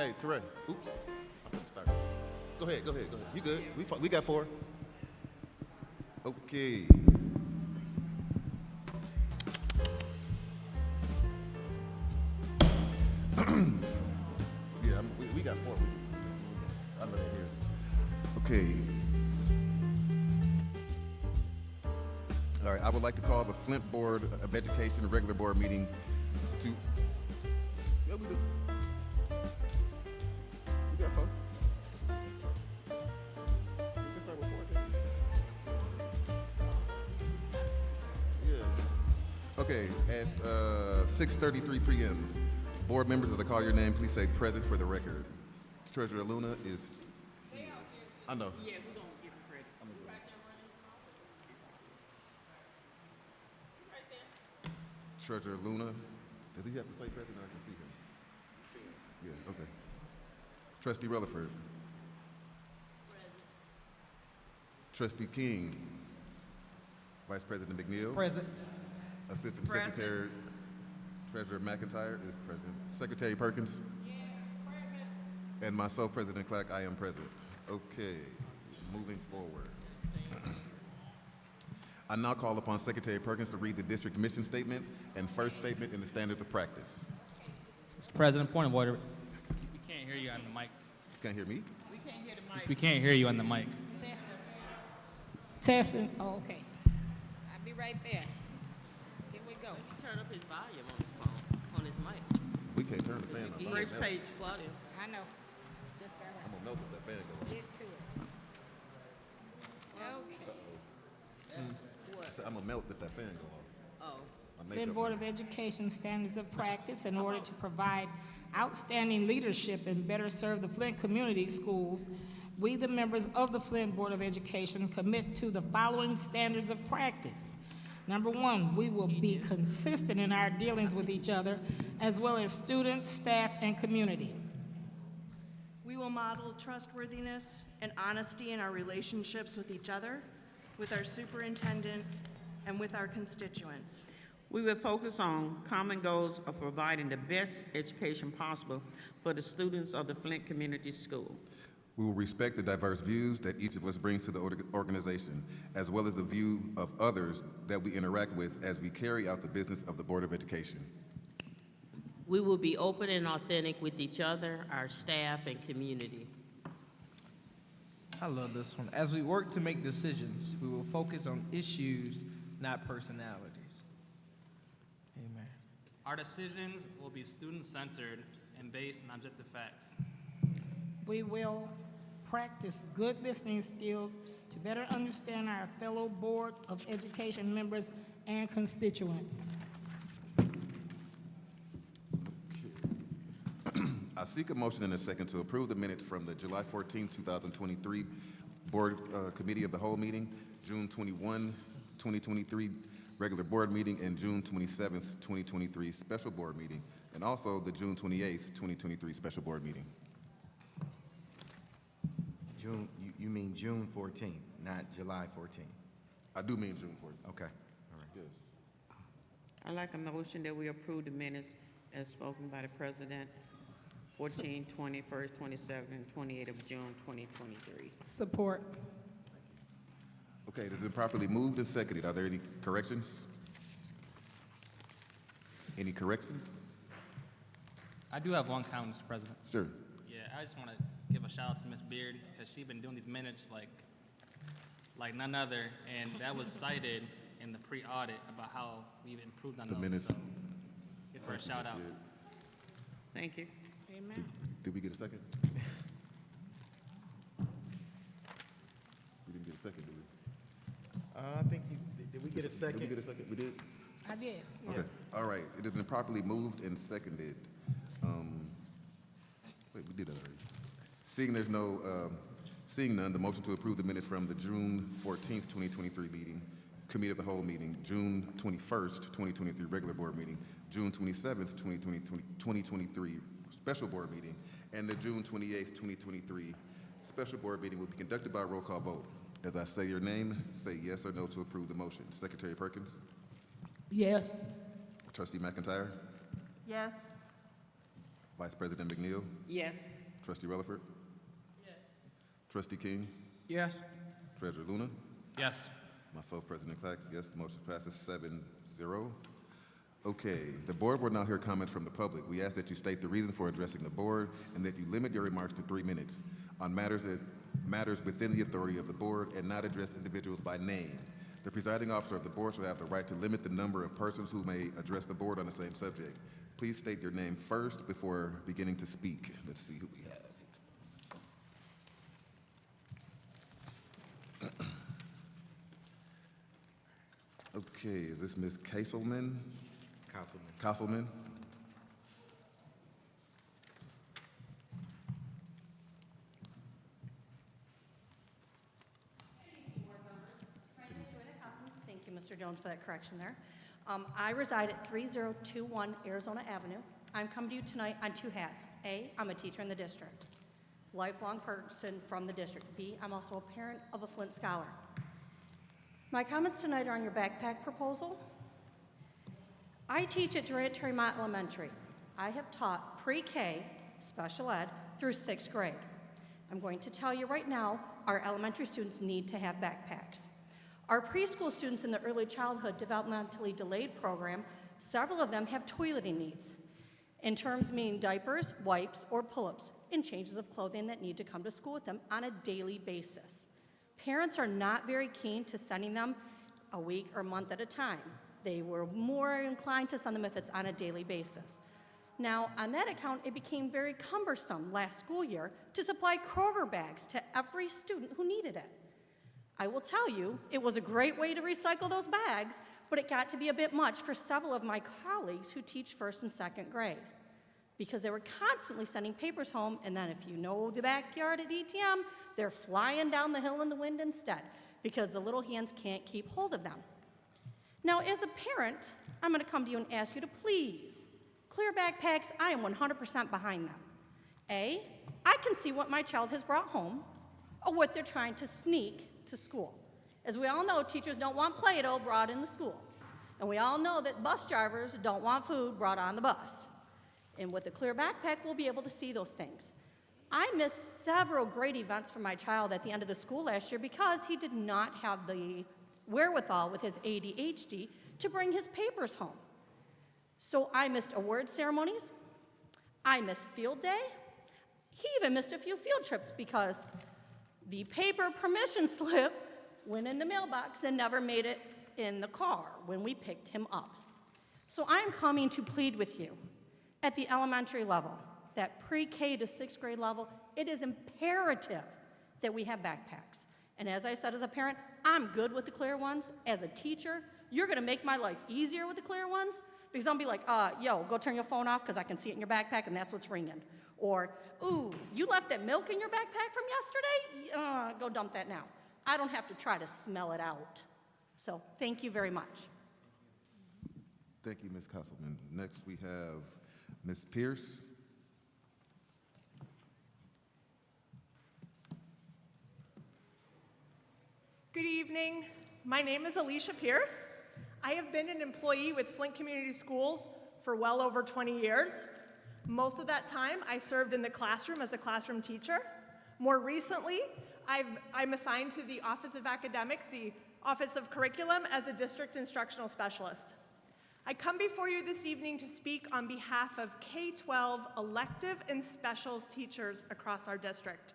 Hey, Teray. Oops. I'm gonna start. Go ahead. You good? We got 4. Okay. Yeah, we got 4. I'm not here. Okay. All right, I would like to call the Flint Board of Education regular board meeting to. Yeah, we do. We got 4. We can start with 4. Yeah. Okay, at 6:33 p.m. Board members, as I call your name, please say present for the record. Treasurer Luna is. I know. Yeah, we're gonna give him credit. I'm gonna go. Treasurer Luna. Does he have to say present or I can see him? Yeah, okay. Trustee Rutherford. Present. Trustee King. Vice President McNeil. Present. Assistant Present. Secretary Treasurer McIntyre is present. Secretary Perkins. Yes, present. And myself, President Clark, I am present. Okay, moving forward. I now call upon Secretary Perkins to read the district mission statement and first statement in the standards of practice. Mr. President, point of order. We can't hear you on the mic. You can't hear me? We can't hear the mic. We can't hear you on the mic. Testing. Oh, okay. I'll be right there. Here we go. Turn up his volume on his phone, on his mic. We can't turn the fan on. First page, Claudia. I know. Just gotta I'm gonna melt if that fan goes. get to it. Okay. I said, I'm gonna melt if that fan goes off. Oh, My Flint makeup Board man. of Education standards of practice in order to provide outstanding leadership and better serve the Flint community schools. We, the members of the Flint Board of Education, commit to the following standards of practice. Number 1, we will be consistent in our dealings with each other, as well as students, staff, and community. We will model trustworthiness and honesty in our relationships with each other, with our superintendent, and with our constituents. we will focus on common goals of providing the best education possible for the students of the Flint Community School. We will respect the diverse views that each of us brings to the organization, as well as the view of others that we interact with as we carry out the business of the Board of Education. We will be open and authentic with each other, our staff, and community. I love this one. As we work to make decisions, we will focus on issues, not personalities. Amen. Our decisions will be student-centered and based on objective facts. We will practice good listening skills to better understand our fellow Board of Education members and constituents. I seek a motion and a second to approve the minutes from the July 14, 2023 Board Committee of the Whole meeting, June 21, 2023 regular board meeting, and June 27, 2023 special board meeting, and also the June 28, 2023 special board meeting. June, you mean June 14th, not July 14th? I do mean June 4th. Okay, all right. Yes. I'd like a motion that we approve the minutes as spoken by the president, 14, 21st, 27, and 28 of June 2023. Support. Okay, it has been properly moved and seconded. Are there any corrections? Any corrections? I do have one comment, Mr. President. Sure. Yeah, I just want to give a shout out to Ms. Beard because she's been doing these minutes like none other, and that was cited in the pre-audit about how we've improved on The those. minutes. So give her a shout out. Thank you. Amen. Did we get a second? We didn't get a second, did we? I think did we get a second? Did we get a second? We did? I did. Okay, all right. It has been properly moved and seconded. Wait, we did that already. Seeing none, the motion to approve the minutes from the June 14th, 2023 meeting, Committee of the Whole meeting, June 21st, 2023 regular board meeting, June 27th, 2023 special board meeting, and the June 28th, 2023 special board meeting will be conducted by a roll call vote. As I say your name, say yes or no to approve the motion. Secretary Perkins? Yes. Trustee McIntyre? Yes. Vice President McNeil, Yes. Trustee Rutherford, Yes. Trustee King, Yes. Treasurer Luna, Yes. myself, President Clark. Yes, the motion passes 7-0. Okay, the board will now hear comments from the public. We ask that you state the reason for addressing the board and that you limit your remarks to 3 minutes on matters within the authority of the board and not address individuals by name. The presiding officer of the board shall have the right to limit the number of persons who may address the board on the same subject. Please state your name first before beginning to speak. Let's see who we have. Okay, is this Ms. Castleman? Councilman. Castleman? Thank you, Mr. Jones, for that correction there. I reside at 3021 Arizona Avenue. I'm coming to you tonight on 2 hats. A, I'm a teacher in the district, lifelong person from the district. B, I'm also a parent of a Flint scholar. My comments tonight are on your backpack proposal. I teach at Tremont Elementary. I have taught pre-K, special ed, through 6th grade. I'm going to tell you right now, our elementary students need to have backpacks. Our preschool students in the early childhood developmentally delayed program, several of them have toileting needs. In terms meaning diapers, wipes, or pull-ups, and changes of clothing that need to come to school with them on a daily basis. Parents are not very keen to sending them a week or month at a time. They were more inclined to send them if it's on a daily basis. Now, on that account, it became very cumbersome last school year to supply Kroger bags to every student who needed it. I will tell you, it was a great way to recycle those bags, but it got to be a bit much for several of my colleagues who teach 1st and 2nd grade because they were constantly sending papers home, and then if you know the backyard at ETM, they're flying down the hill in the wind instead because the little hands can't keep hold of them. Now, as a parent, I'm going to come to you and ask you to please clear backpacks. I am 100% behind them. A, I can see what my child has brought home or what they're trying to sneak to school. As we all know, teachers don't want Play-Doh brought in the school. And we all know that bus drivers don't want food brought on the bus. And with a clear backpack, we'll be able to see those things. I missed several great events for my child at the end of the school last year because he did not have the wherewithal with his ADHD to bring his papers home. So I missed award ceremonies, I missed field day, he even missed a few field trips because the paper permission slip went in the mailbox and never made it in the car when we picked him up. So I'm coming to plead with you at the elementary level, that pre-K to 6th grade level, it is imperative that we have backpacks. And as I said as a parent, I'm good with the clear ones. As a teacher, you're gonna make my life easier with the clear ones because I'll be like, yo, go turn your phone off because I can see it in your backpack and that's what's ringing. Or, ooh, you left that milk in your backpack from yesterday? Go dump that now. I don't have to try to smell it out. So thank you very much. Thank you, Ms. Castleman. Next, we have Ms. Pierce. Good evening. My name is Alicia Pierce. I have been an employee with Flint Community Schools for well over 20 years. Most of that time, I served in the classroom as a classroom teacher. More recently, I'm assigned to the Office of Academics, the Office of Curriculum, as a district instructional specialist. I come before you this evening to speak on behalf of K-12 elective and specials teachers across our district.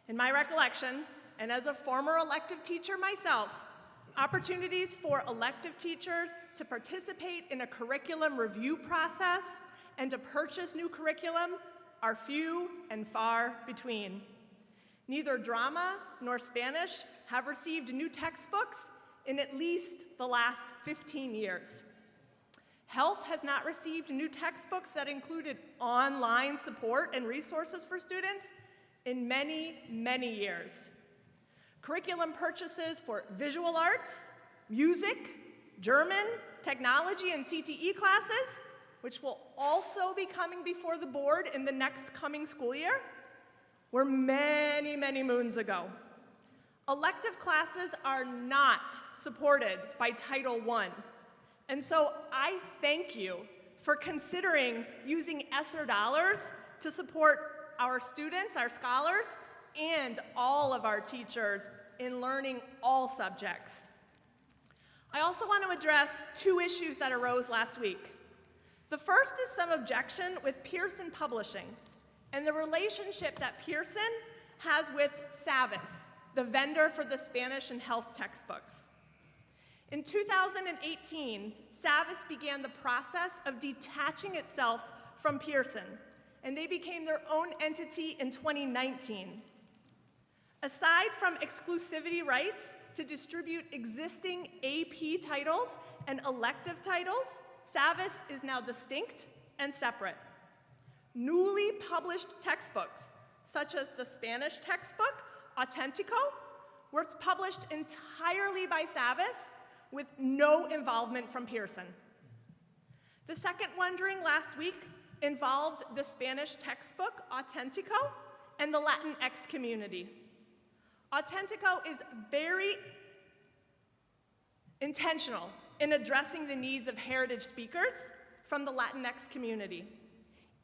In my recollection, and as a former elective teacher myself, opportunities for elective teachers to participate in a curriculum review process and to purchase new curriculum are few and far between. Neither drama nor Spanish have received new textbooks in at least the last 15 years. Health has not received new textbooks that included online support and resources for students in many, many years. Curriculum purchases for visual arts, music, German, technology, and CTE classes, which will also be coming before the board in the next coming school year, were many, many moons ago. Elective classes are not supported by Title I. And so I thank you for considering using ESSER dollars to support our students, our scholars, and all of our teachers in learning all subjects. I also want to address two issues that arose last week. The first is some objection with Pearson Publishing and the relationship that Pearson has with Savas, the vendor for the Spanish and health textbooks. In 2018, Savas began the process of detaching itself from Pearson, and they became their own entity in 2019. Aside from exclusivity rights to distribute existing AP titles and elective titles, Savas is now distinct and separate. Newly published textbooks, such as the Spanish textbook, Auténtico, were published entirely by Savas with no involvement from Pearson. The second wondering last week involved the Spanish textbook, Auténtico, and the Latinx community. Auténtico is very intentional in addressing the needs of heritage speakers from the Latinx community.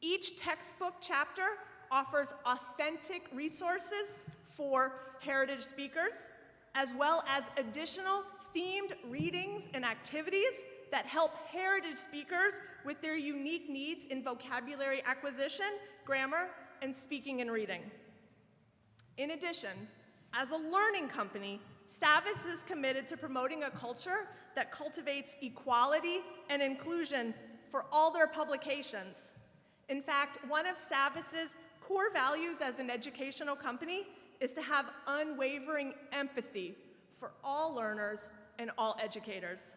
Each textbook chapter offers authentic resources for heritage speakers, as well as additional themed readings and activities that help heritage speakers with their unique needs in vocabulary acquisition, grammar, and speaking and reading. In addition, as a learning company, Savas is committed to promoting a culture that cultivates equality and inclusion for all their publications. In fact, one of Savas's core values as an educational company is to have unwavering empathy for all learners and all educators.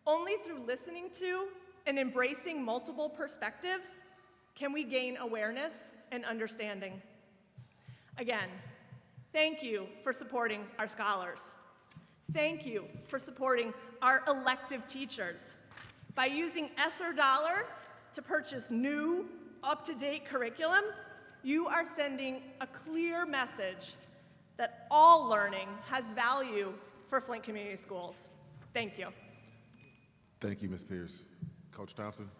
Only through listening to and embracing multiple perspectives can we gain awareness and understanding. Again, thank you for supporting our scholars. Thank you for supporting our elective teachers. By using ESSER dollars to purchase new, up-to-date curriculum, you are sending a clear message that all learning has value for Flint Community Schools. Thank you. Thank you, Ms. Pierce. Coach Thompson?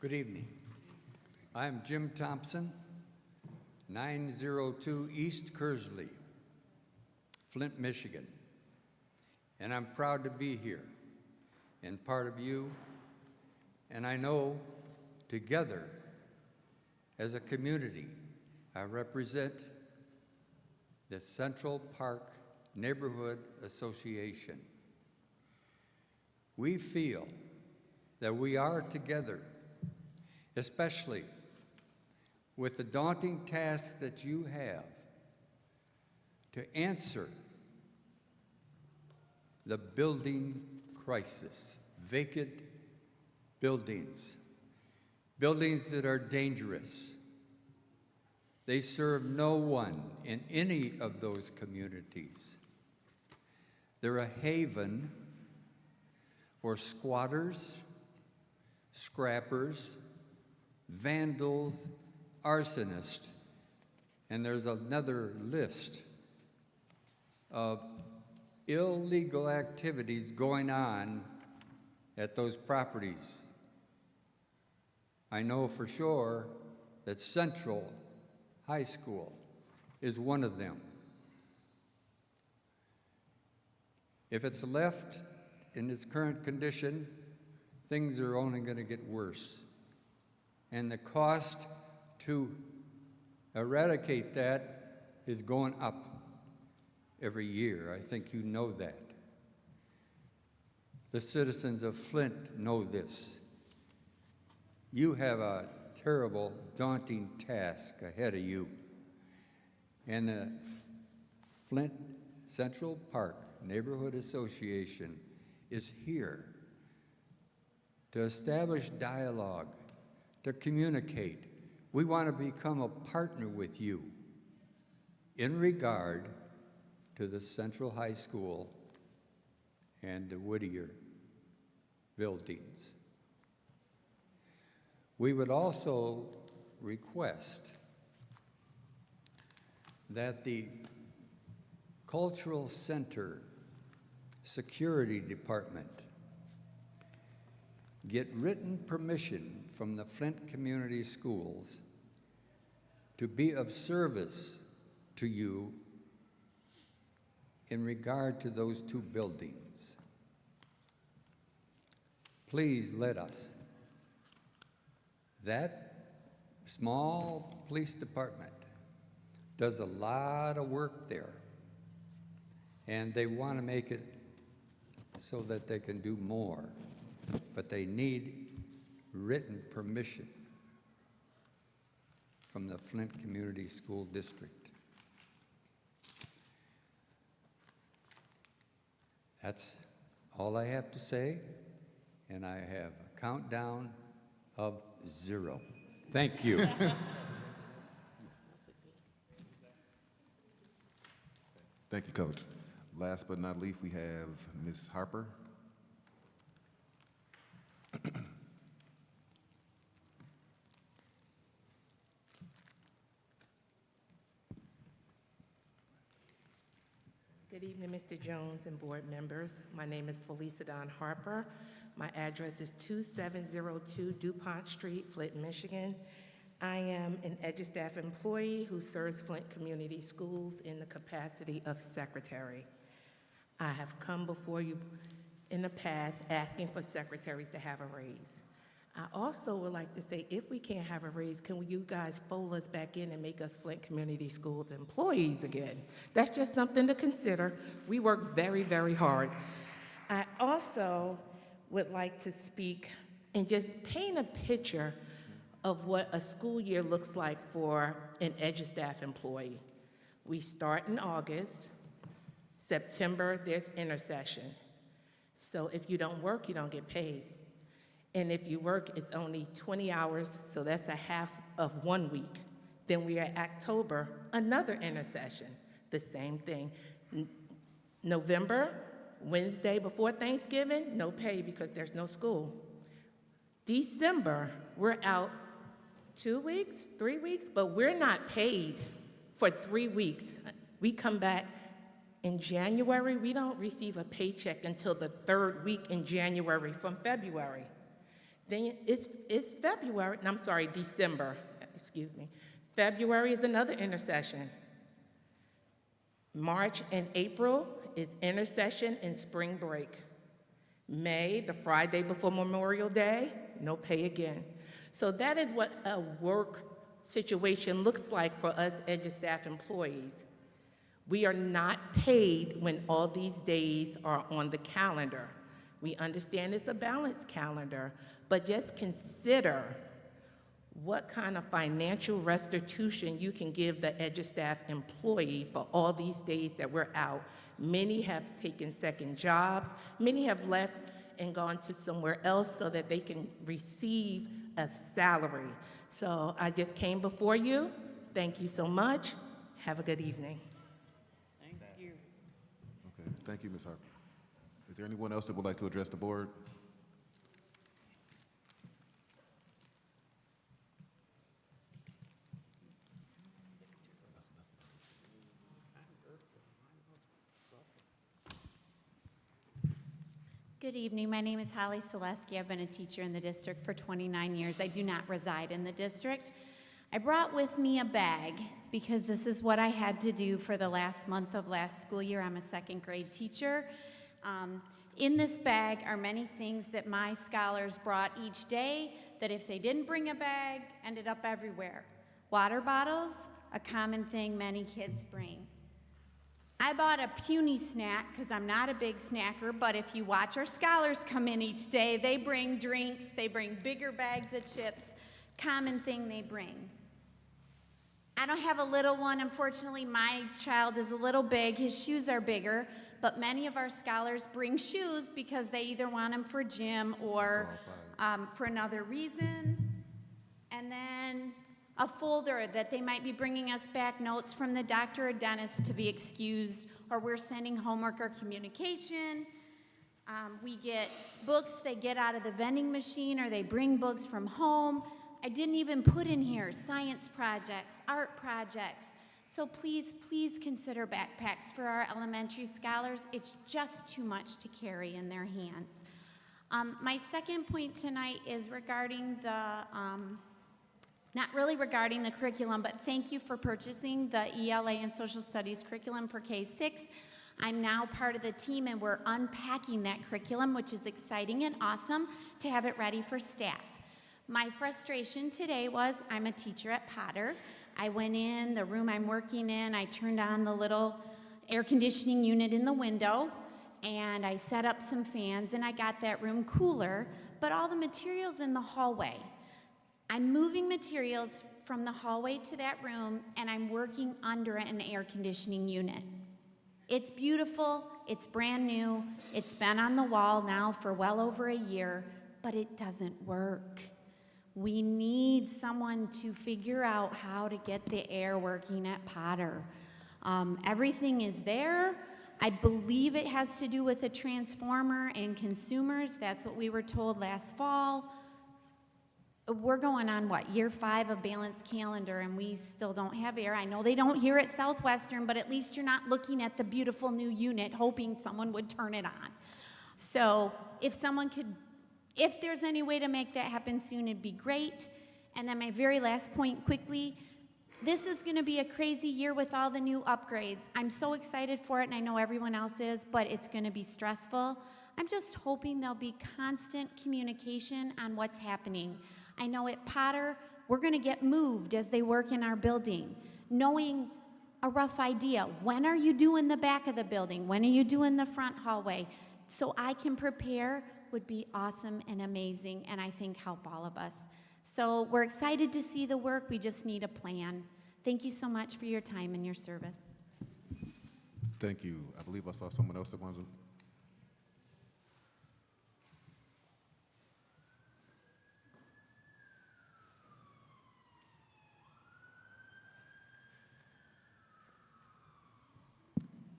Good evening. I'm Jim Thompson, 902 East Kersley, Flint, Michigan. And I'm proud to be here and part of you. And I know together as a community, I represent the Central Park Neighborhood Association. We feel that we are together, especially with the daunting task that you have to answer the building crisis, vacant buildings, buildings that are dangerous. They serve no one in any of those communities. They're a haven for squatters, scrappers, vandals, arsonists, and there's another list of illegal activities going on at those properties. I know for sure that Central High School is one of them. If it's left in its current condition, things are only going to get worse. And the cost to eradicate that is going up every year. I think you know that. The citizens of Flint know this. You have a terrible, daunting task ahead of you. And the Flint Central Park Neighborhood Association is here to establish dialogue, to communicate. We want to become a partner with you in regard to the Central High School and the Whittier buildings. We would also request that the Cultural Center Security Department get written permission from the Flint Community Schools to be of service to you in regard to those two buildings. Please let us. That small police department does a lot of work there, and they want to make it so that they can do more, but they need written permission from the Flint Community School District. That's all I have to say, and I have a countdown of 0. Thank you. Thank you, Coach. Last but not least, we have Ms. Harper. Good evening, Mr. Jones and board members. My name is Felisa Don Harper. My address is 2702 DuPont Street, Flint, Michigan. I am an EduStaff employee who serves Flint Community Schools in the capacity of secretary. I have come before you in the past asking for secretaries to have a raise. I also would like to say, if we can't have a raise, can you guys fold us back in and make us Flint Community Schools employees again? That's just something to consider. We work very, very hard. I also would like to speak and just paint a picture of what a school year looks like for an EduStaff employee. We start in August. September, there's intercession. So if you don't work, you don't get paid. And if you work, it's only 20 hours, so that's a half of 1 week. Then we are October, another intercession, the same thing. November, Wednesday before Thanksgiving, no pay because there's no school. December, we're out 2 weeks, 3 weeks, but we're not paid for 3 weeks. We come back in January, we don't receive a paycheck until the 3rd week in January from February. Then it's February, I'm sorry, December, excuse me. February is another intercession. March and April is intercession and spring break. May, the Friday before Memorial Day, no pay again. So that is what a work situation looks like for us EduStaff employees. We are not paid when all these days are on the calendar. We understand it's a balanced calendar, but just consider what kind of financial restitution you can give the EduStaff employee for all these days that we're out. Many have taken second jobs. Many have left and gone to somewhere else so that they can receive a salary. So I just came before you. Thank you so much. Have a good evening. Thank you. Okay, thank you, Ms. Harper. Is there anyone else that would like to address the board? Good evening. My name is Holly Selesky. I've been a teacher in the district for 29 years. I do not reside in the district. I brought with me a bag because this is what I had to do for the last month of last school year. I'm a 2nd grade teacher. In this bag are many things that my scholars brought each day that if they didn't bring a bag, ended up everywhere. Water bottles, a common thing many kids bring. I bought a puny snack because I'm not a big snacker, but if you watch our scholars come in each day, they bring drinks, they bring bigger bags of chips, common thing they bring. I don't have a little one. Unfortunately, my child is a little big. His shoes are bigger, but many of our scholars bring shoes because they either want them for gym or for another reason. And then a folder that they might be bringing us back notes from the doctor or dentist to be excused, or we're sending homework or communication. We get books they get out of the vending machine, or they bring books from home. I didn't even put in here science projects, art projects. So please, please consider backpacks for our elementary scholars. It's just too much to carry in their hands. My second point tonight is regarding the, not really regarding the curriculum, but thank you for purchasing the ELA and Social Studies curriculum for K-6. I'm now part of the team and we're unpacking that curriculum, which is exciting and awesome to have it ready for staff. My frustration today was I'm a teacher at Potter. I went in the room I'm working in, I turned on the little air conditioning unit in the window, and I set up some fans and I got that room cooler, but all the materials in the hallway. I'm moving materials from the hallway to that room and I'm working under an air conditioning unit. It's beautiful, it's brand new, it's been on the wall now for well over a year, but it doesn't work. We need someone to figure out how to get the air working at Potter. Everything is there. I believe it has to do with a transformer and consumers. That's what we were told last fall. We're going on, what, year 5 of balanced calendar, and we still don't have air. I know they don't here at Southwestern, but at least you're not looking at the beautiful new unit hoping someone would turn it on. So if someone could, if there's any way to make that happen soon, it'd be great. And then my very last point quickly, this is gonna be a crazy year with all the new upgrades. I'm so excited for it, and I know everyone else is, but it's gonna be stressful. I'm just hoping there'll be constant communication on what's happening. I know at Potter, we're gonna get moved as they work in our building, knowing a rough idea. When are you doing the back of the building? When are you doing the front hallway? So I can prepare would be awesome and amazing, and I think help all of us. So we're excited to see the work, we just need a plan. Thank you so much for your time and your service. Thank you. I believe I saw someone else that wanted to.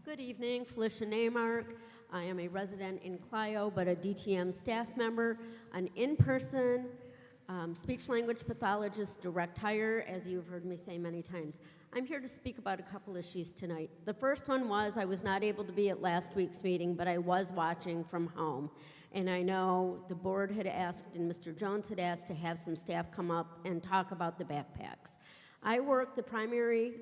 Good evening, Felicia Neymark. I am a resident in Clio, but a DTM staff member, an in-person speech-language pathologist direct hire, as you've heard me say many times. I'm here to speak about a couple issues tonight. The first one was I was not able to be at last week's meeting, but I was watching from home. And I know the board had asked, and Mr. Jones had asked to have some staff come up and talk about the backpacks. I work the primary,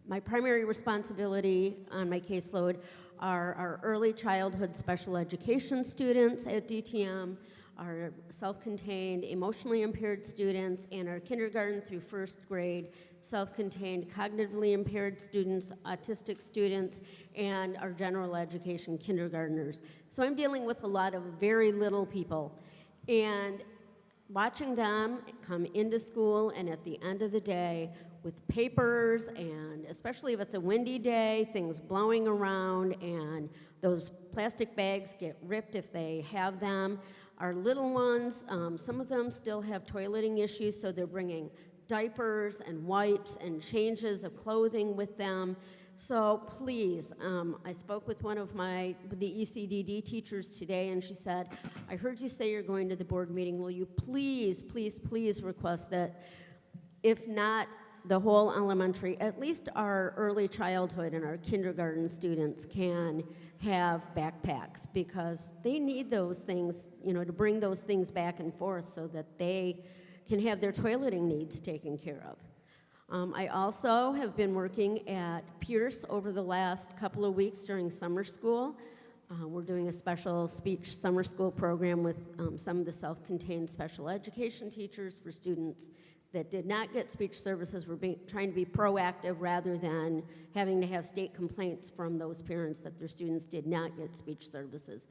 my primary responsibility on my caseload are our early childhood special education students at DTM, our self-contained emotionally impaired students, and our kindergarten through first grade self-contained cognitively impaired students, autistic students, and our general education kindergartners. So I'm dealing with a lot of very little people. And watching them come into school and at the end of the day with papers, and especially if it's a windy day, things blowing around, and those plastic bags get ripped if they have them. Our little ones, some of them still have toileting issues, so they're bringing diapers and wipes and changes of clothing with them. So please, I spoke with one of the ECDD teachers today, and she said, I heard you say you're going to the board meeting. Will you please, please, please request that, if not the whole elementary, at least our early childhood and our kindergarten students can have backpacks, because they need those things, you know, to bring those things back and forth so that they can have their toileting needs taken care of. I also have been working at Pierce over the last couple of weeks during summer school. We're doing a special speech summer school program with some of the self-contained special education teachers for students that did not get speech services. We're trying to be proactive rather than having to have state complaints from those parents that their students did not get speech services.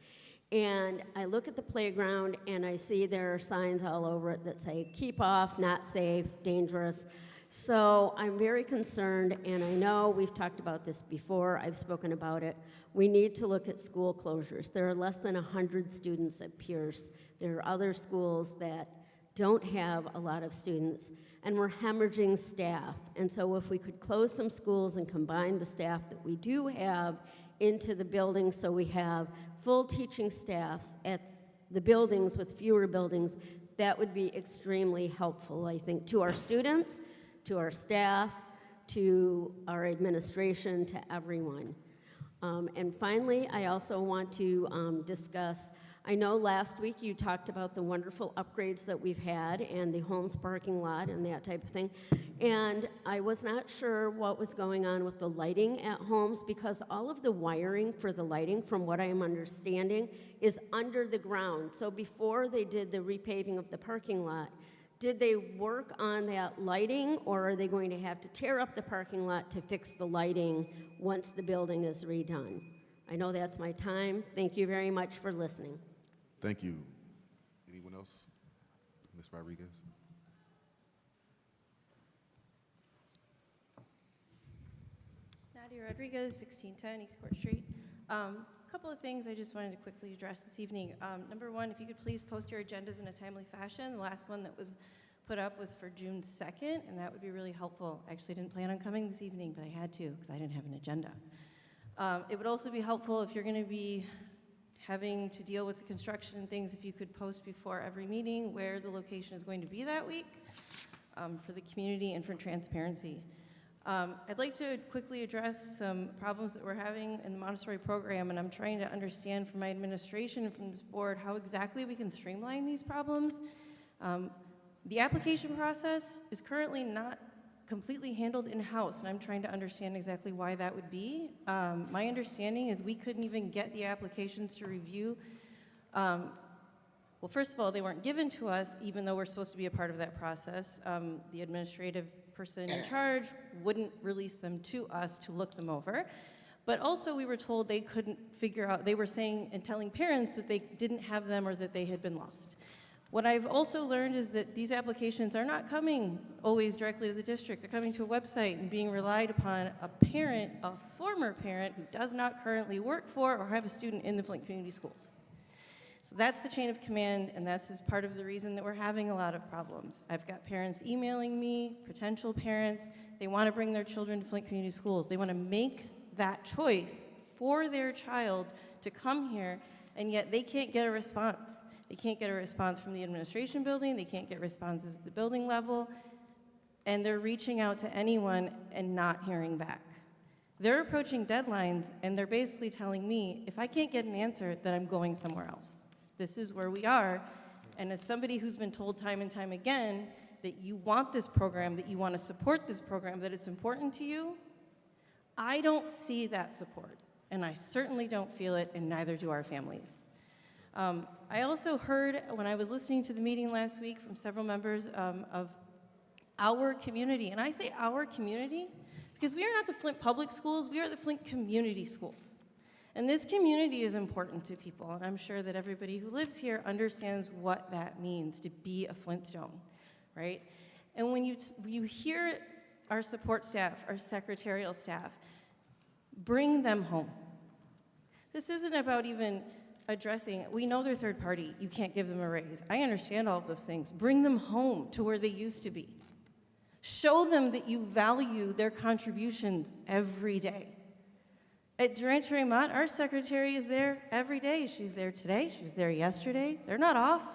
And I look at the playground and I see there are signs all over it that say, keep off, not safe, dangerous. So I'm very concerned, and I know we've talked about this before, I've spoken about it. We need to look at school closures. There are less than 100 students at Pierce. There are other schools that don't have a lot of students, and we're hemorrhaging staff. And so if we could close some schools and combine the staff that we do have into the buildings, so we have full teaching staffs at the buildings with fewer buildings, that would be extremely helpful, I think, to our students, to our staff, to our administration, to everyone. And finally, I also want to discuss, I know last week you talked about the wonderful upgrades that we've had and the Holmes parking lot and that type of thing. And I was not sure what was going on with the lighting at Holmes because all of the wiring for the lighting, from what I am understanding, is under the ground. So before they did the repaving of the parking lot, did they work on that lighting, or are they going to have to tear up the parking lot to fix the lighting once the building is redone? I know that's my time. Thank you very much for listening. Thank you. Anyone else? Ms. Rodriguez? Nadia Rodriguez, 1610 East Court Street. A couple of things I just wanted to quickly address this evening. Number one, if you could please post your agendas in a timely fashion. The last one that was put up was for June 2nd, and that would be really helpful. I actually didn't plan on coming this evening, but I had to because I didn't have an agenda. It would also be helpful if you're going to be having to deal with the construction and things, if you could post before every meeting where the location is going to be that week for the community and for transparency. I'd like to quickly address some problems that we're having in the Montessori program, and I'm trying to understand from my administration and from this board how exactly we can streamline these problems. The application process is currently not completely handled in-house, and I'm trying to understand exactly why that would be. My understanding is we couldn't even get the applications to review. Well, first of all, they weren't given to us, even though we're supposed to be a part of that process. The administrative person in charge wouldn't release them to us to look them over. But also we were told they couldn't figure out, they were saying and telling parents that they didn't have them or that they had been lost. What I've also learned is that these applications are not coming always directly to the district. They're coming to a website and being relied upon a parent, a former parent who does not currently work for or have a student in the Flint Community Schools. So that's the chain of command, and that's just part of the reason that we're having a lot of problems. I've got parents emailing me, potential parents. They want to bring their children to Flint Community Schools. They want to make that choice for their child to come here, and yet they can't get a response. They can't get a response from the administration building. They can't get responses at the building level, and they're reaching out to anyone and not hearing back. They're approaching deadlines, and they're basically telling me, if I can't get an answer, then I'm going somewhere else. This is where we are, and as somebody who's been told time and time again that you want this program, that you want to support this program, that it's important to you, I don't see that support, and I certainly don't feel it, and neither do our families. I also heard, when I was listening to the meeting last week from several members of our community, and I say our community because we are not the Flint Public Schools, we are the Flint Community Schools. And this community is important to people, and I'm sure that everybody who lives here understands what that means to be a Flintstone, right? And when you hear our support staff, our secretarial staff, bring them home. This isn't about even addressing, we know they're third party, you can't give them a raise. I understand all of those things. Bring them home to where they used to be. Show them that you value their contributions every day. At Durant-Tremont, our secretary is there every day. She's there today, she was there yesterday. They're not off,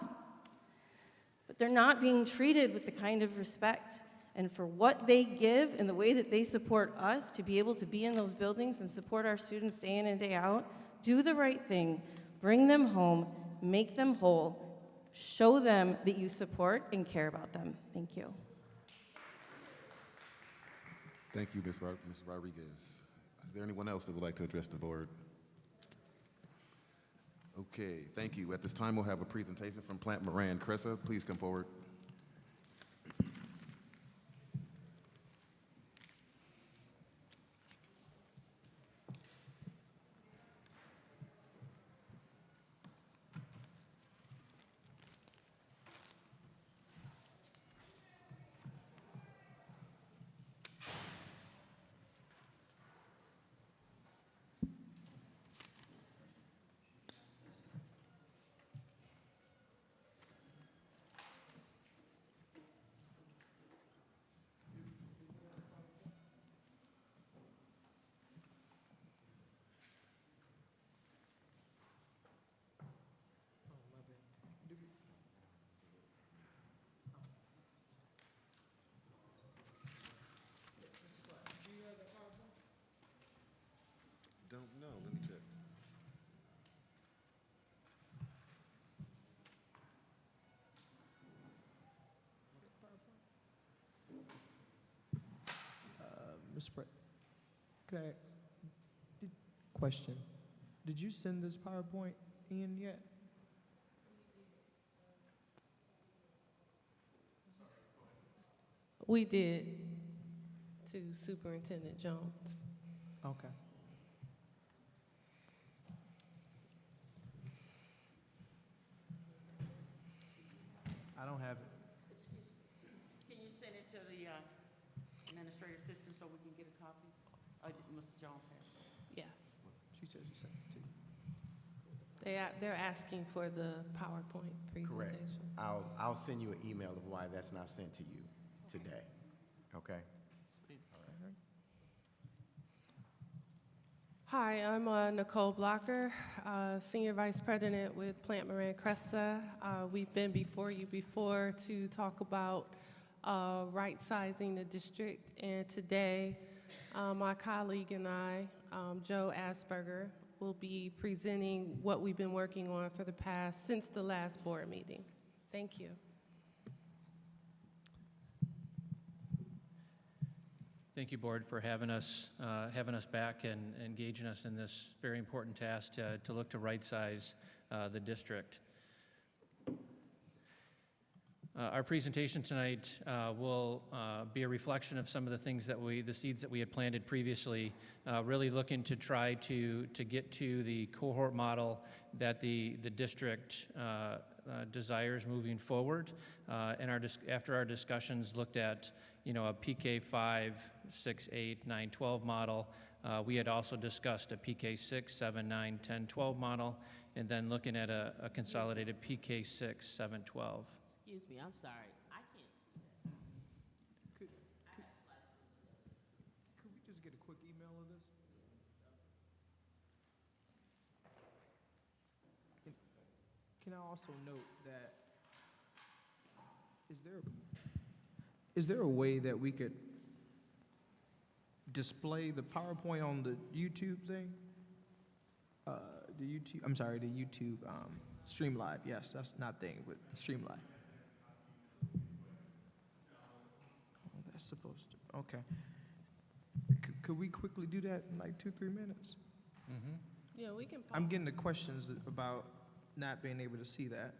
but they're not being treated with the kind of respect and for what they give and the way that they support us to be able to be in those buildings and support our students day in and day out. Do the right thing, bring them home, make them whole, show them that you support and care about them. Thank you. Thank you, Ms. Rodriguez. Is there anyone else that would like to address the board? Okay, thank you. At this time, we'll have a presentation from Plante Moran. Cresa, please come forward. Mr. President, could I, question, did you send this PowerPoint in yet? We did to Superintendent Jones. Okay. I don't have it. Excuse me. Can you send it to the administrative assistant so we can get a copy? Mr. Jones has it. Yeah. She said she sent it to you. They're asking for the PowerPoint presentation. Correct. I'll send you an email of why that's not sent to you today, okay? Sweet. Hi, I'm Nicole Blocker, Senior Vice President with Plante, Moran, Cresa. We've been before you before to talk about right-sizing the district, and today my colleague and I, Joe Asperger, will be presenting what we've been working on for the past, since the last board meeting. Thank you. Thank you, Board, for having us back and engaging us in this very important task to look to right-size the district. Our presentation tonight will be a reflection of some of the things that the seeds that we had planted previously, really looking to try to get to the cohort model that the district desires moving forward. And after our discussions looked at, a PK 5, 6, 8, 9, 12 model. We had also discussed a PK 6, 7, 9, 10, 12 model, and then looking at a consolidated PK 6, 7, 12. Excuse me, I'm sorry. I can't. Could we just get a quick email of this? Can I also note that, is there a way that we could display the PowerPoint on the YouTube thing? The YouTube Stream Live. Yes, that's not thing, but Stream Live. Oh, that's supposed to, okay. Could we quickly do that in like 2-3 minutes? Mm-hmm. Yeah, we can. I'm getting the questions about not being able to see that.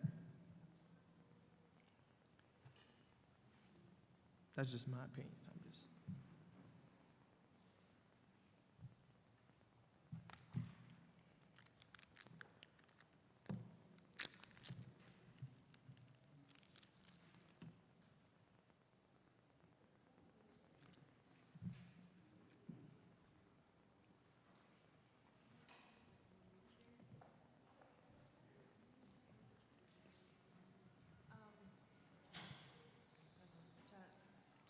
That's just my opinion. I'm just.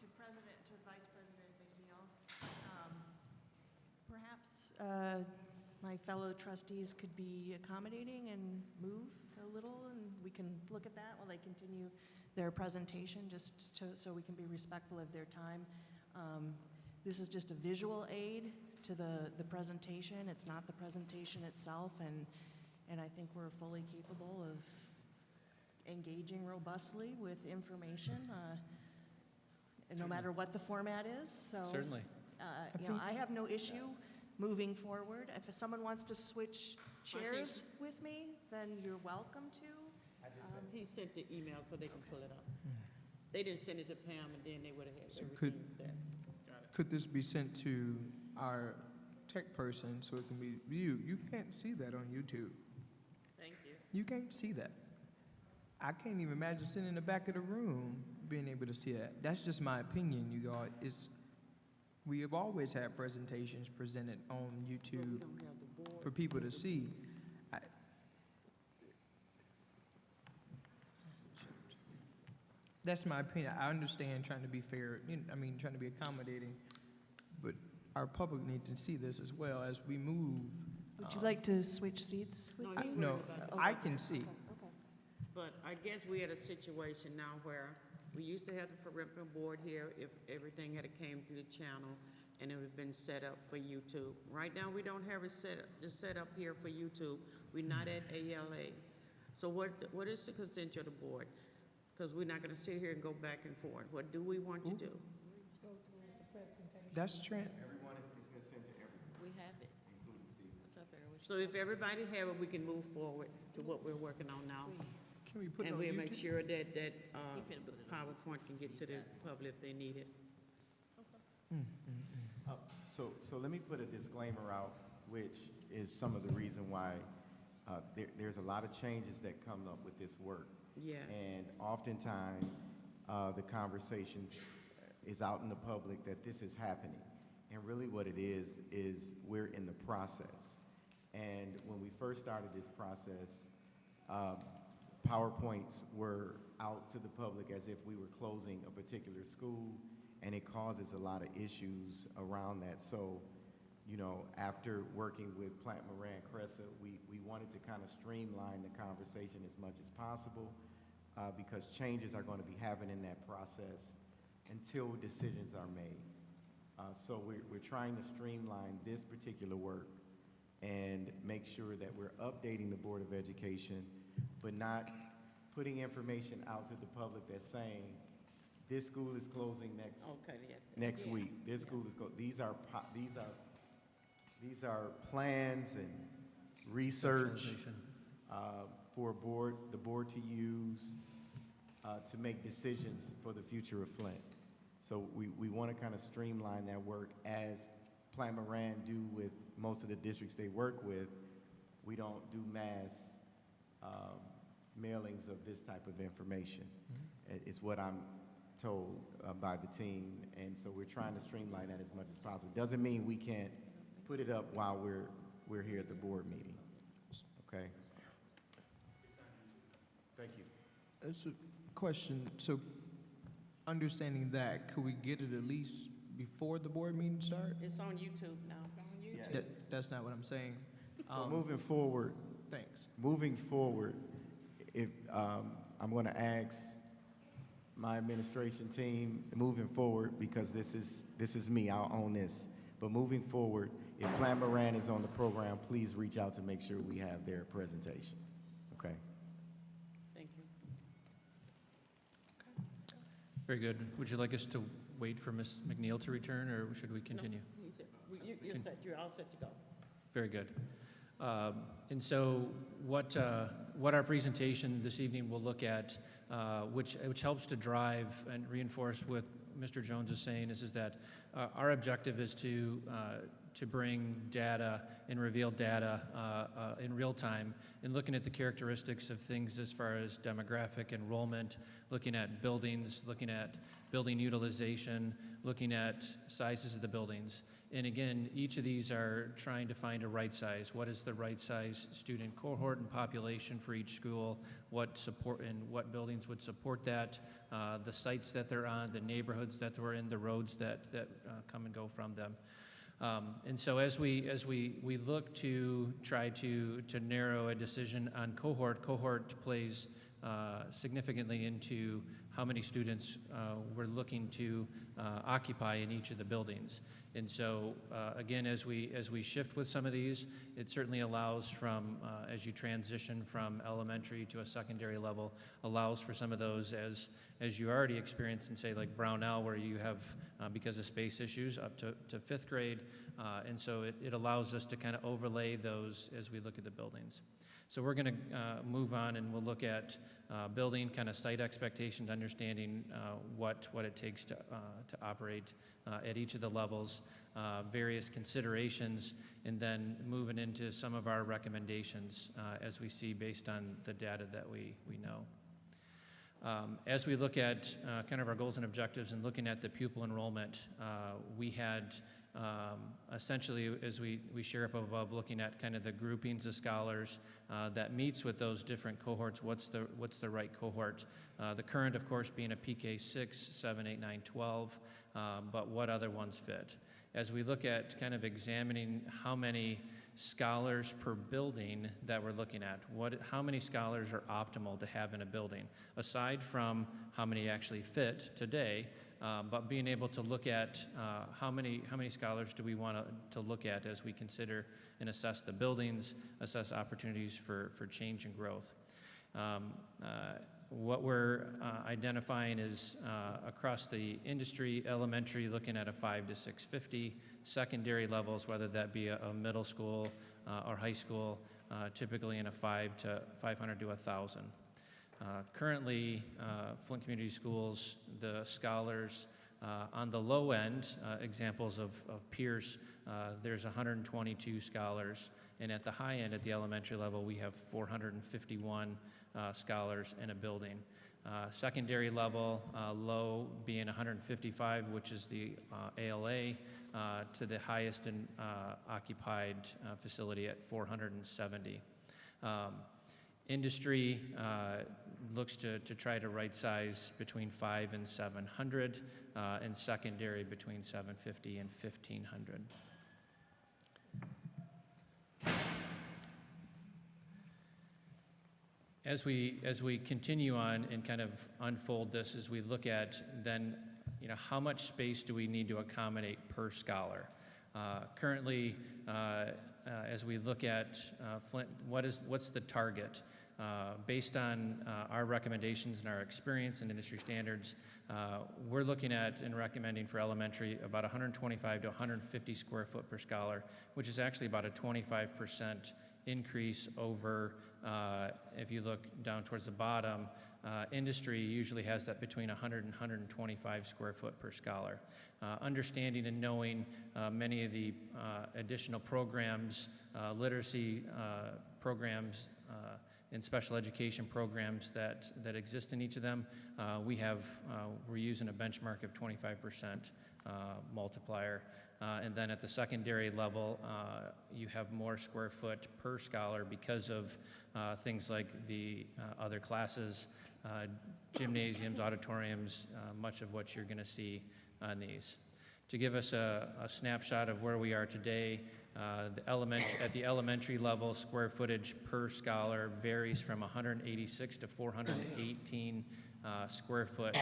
To President, to Vice President McNeil, perhaps my fellow trustees could be accommodating and move a little, and we can look at that while they continue their presentation, just so we can be respectful of their time. This is just a visual aid to the presentation. It's not the presentation itself, and I think we're fully capable of engaging robustly with information. No matter what the format is, so. Certainly. I have no issue moving forward. If someone wants to switch chairs with me, then you're welcome to. He sent the email so they can pull it up. They didn't send it to Pam, and then they would have had So everything set. Could this be sent to our tech person so it can be viewed? You can't see that on YouTube. Thank you. You can't see that. I can't even imagine sitting in the back of the room being able to see that. That's just my opinion, you guys. We have always had presentations presented on YouTube for people to see. That's my opinion. I understand trying to be fair, trying to be accommodating, but our public need to see this as well as we move. Would you like to switch seats with me? No, I can see. But I guess we're at a situation now where we used to have the parental board here if everything had came through the channel and it would have been set up for YouTube. Right now, we don't have it set up here for YouTube. We're not at ALA. So what is the consent of the board? Because we're not going to sit here and go back and forth. What do we want to do? That's Trent. Everyone is been sent to everyone, We have it. including Steve. So if everybody have it, we can move forward to what we're working on now. Can we put it And on we'll make YouTube? sure that, the finna put it on PowerPoint can get to the public if they need it. So let me put a disclaimer out, which is some of the reason why there's a lot of changes that come up with this work. Yeah. And oftentimes, the conversations is out in the public that this is happening. And really what it is we're in the process. And when we first started this process, PowerPoints were out to the public as if we were closing a particular school, and it causes a lot of issues around that. So, you know, after working with Plante, Moran, Cresa, we wanted to kind of streamline the conversation as much as possible because changes are going to be happening in that process until decisions are made. So we're trying to streamline this particular work and make sure that we're updating the Board of Education, but not putting information out to the public that's saying, this school is closing Okay, yeah. next week. This school is these are plans and research for the board to use to make decisions for the future of Flint. So we want to kind of streamline that work as Plante Moran do with most of the districts they work with. We don't do mass mailings of this type of information. It's what I'm told by the team, and so we're trying to streamline that as much as possible. Doesn't mean we can't put it up while we're here at the board meeting. Okay? Thank you. That's a question. So, understanding that, could we get it at least before the board meeting start? It's on YouTube now. Yes. That's not what I'm saying. So moving forward, Thanks. if I'm going to ask my administration team moving forward, because this is me, I'll own this. But moving forward, if Plante Moran is on the program, please reach out to make sure we have their presentation. Okay? Thank you. Very good. Would you like us to wait for Ms. McNeil to return, or should we continue? No, he said, you're all set to go. Very good. And so what our presentation this evening will look at, which helps to drive and reinforce what Mr. Jones is saying, is that our objective is to bring data and reveal data in real time and looking at the characteristics of things as far as demographic enrollment, looking at buildings, looking at building utilization, looking at sizes of the buildings. And again, each of these are trying to find a right size. What is the right size student cohort and population for each school? What support and what buildings would support that? The sites that they're on, the neighborhoods that they're in, the roads that come and go from them. And so as we look to try to narrow a decision on cohort plays significantly into how many students we're looking to occupy in each of the buildings. And so, again, as we shift with some of these, it certainly allows from, as you transition from elementary to a secondary level, allows for some of those as you already experienced in, say, like Brownell, where you have, because of space issues, up to fifth grade. And so it allows us to kind of overlay those as we look at the buildings. So we're going to move on, and we'll look at building kind of site expectations, understanding what it takes to operate at each of the levels, various considerations, and then moving into some of our recommendations as we see based on the data that we know. As we look at kind of our goals and objectives and looking at the pupil enrollment, we had essentially, as we share up above, looking at kind of the groupings of scholars that meets with those different cohorts. What's the right cohort? The current, of course, being a PK 6, 7, 8, 9, 12, but what other ones fit? As we look at kind of examining how many scholars per building that we're looking at, how many scholars are optimal to have in a building, aside from how many actually fit today, but being able to look at how many scholars do we want to look at as we consider and assess the buildings, assess opportunities for change and growth. What we're identifying is across the industry, elementary, looking at a 5 to 650, secondary levels, whether that be a middle school or high school, typically in a 500 to 1,000. Currently, Flint Community Schools, the scholars on the low end, examples of Pierce, there's 122 scholars, and at the high end, at the elementary level, we have 451 scholars in a building. Secondary level, low being 155, which is the ALA, to the highest in, occupied facility at 470. Industry looks to try to right size between 500 and 700, and secondary between 750 and 1,500. As we continue on and kind of unfold this, as we look at then, how much space do we need to accommodate per scholar? Currently, as we look at Flint, what's the target? Based on our recommendations and our experience and industry standards, we're looking at and recommending for elementary about 125 to 150 square foot per scholar, which is actually about a 25% increase over, if you look down towards the bottom, industry usually has that between 100 and 125 square foot per scholar. Understanding and knowing many of the additional programs, literacy programs, and special education programs that exist in each of them, we're using a benchmark of 25% multiplier. And then at the secondary level, you have more square foot per scholar because of things like the other classes, gymnasiums, auditoriums, much of what you're going to see on these. To give us a snapshot of where we are today, at the elementary level, square footage per scholar varies from 186 to 418 square foot